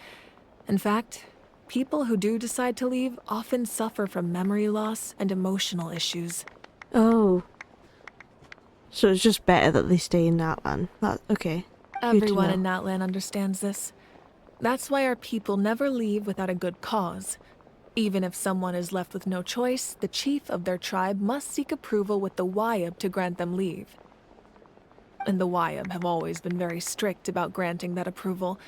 In fact, people who do decide to leave often suffer from memory loss and emotional issues. Oh. So it's just better that they stay in Natlan. Okay. Everyone in Natlan understands this. That's why our people never leave without a good cause. Even if someone is left with no choice, the chief of their tribe must seek approval with the Wyab to grant them leave. And the Wyab have always been very strict about granting that approval,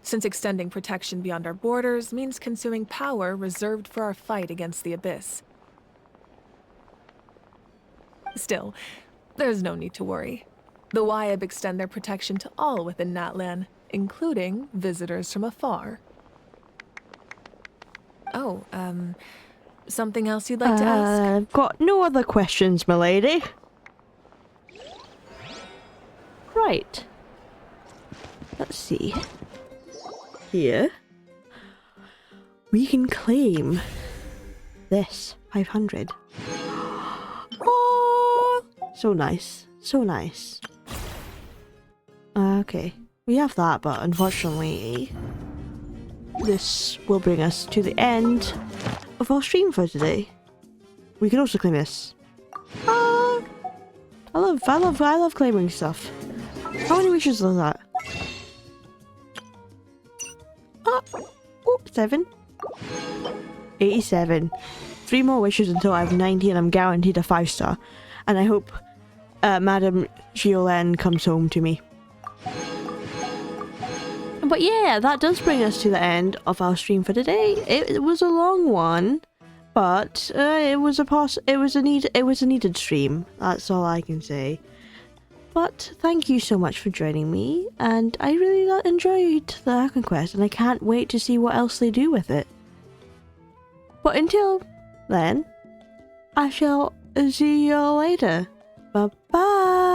since extending protection beyond our borders means consuming power reserved for our fight against the Abyss. Still, there's no need to worry. The Wyab extend their protection to all within Natlan, including visitors from afar. Oh, something else you'd like to ask? I've got no other questions, milady. Right. Let's see. Here. We can claim this 500. Oh! So nice. So nice. Okay. we have that, but unfortunately, this will bring us to the end of our stream for today. We can also claim this. I love claiming stuff. How many wishes was that? Oh, 7. 87. 3 more wishes until I have 90 and I'm guaranteed a 5-star. And I hope Madame Giolene comes home to me. But yeah, that does bring us to the end of our stream for today. It was a long one, but it was a needed stream. That's all I can say. But thank you so much for joining me, and I really enjoyed the Archon Quest, and I can't wait to see what else they do with it. But until then, I shall see you all later. Bye bye.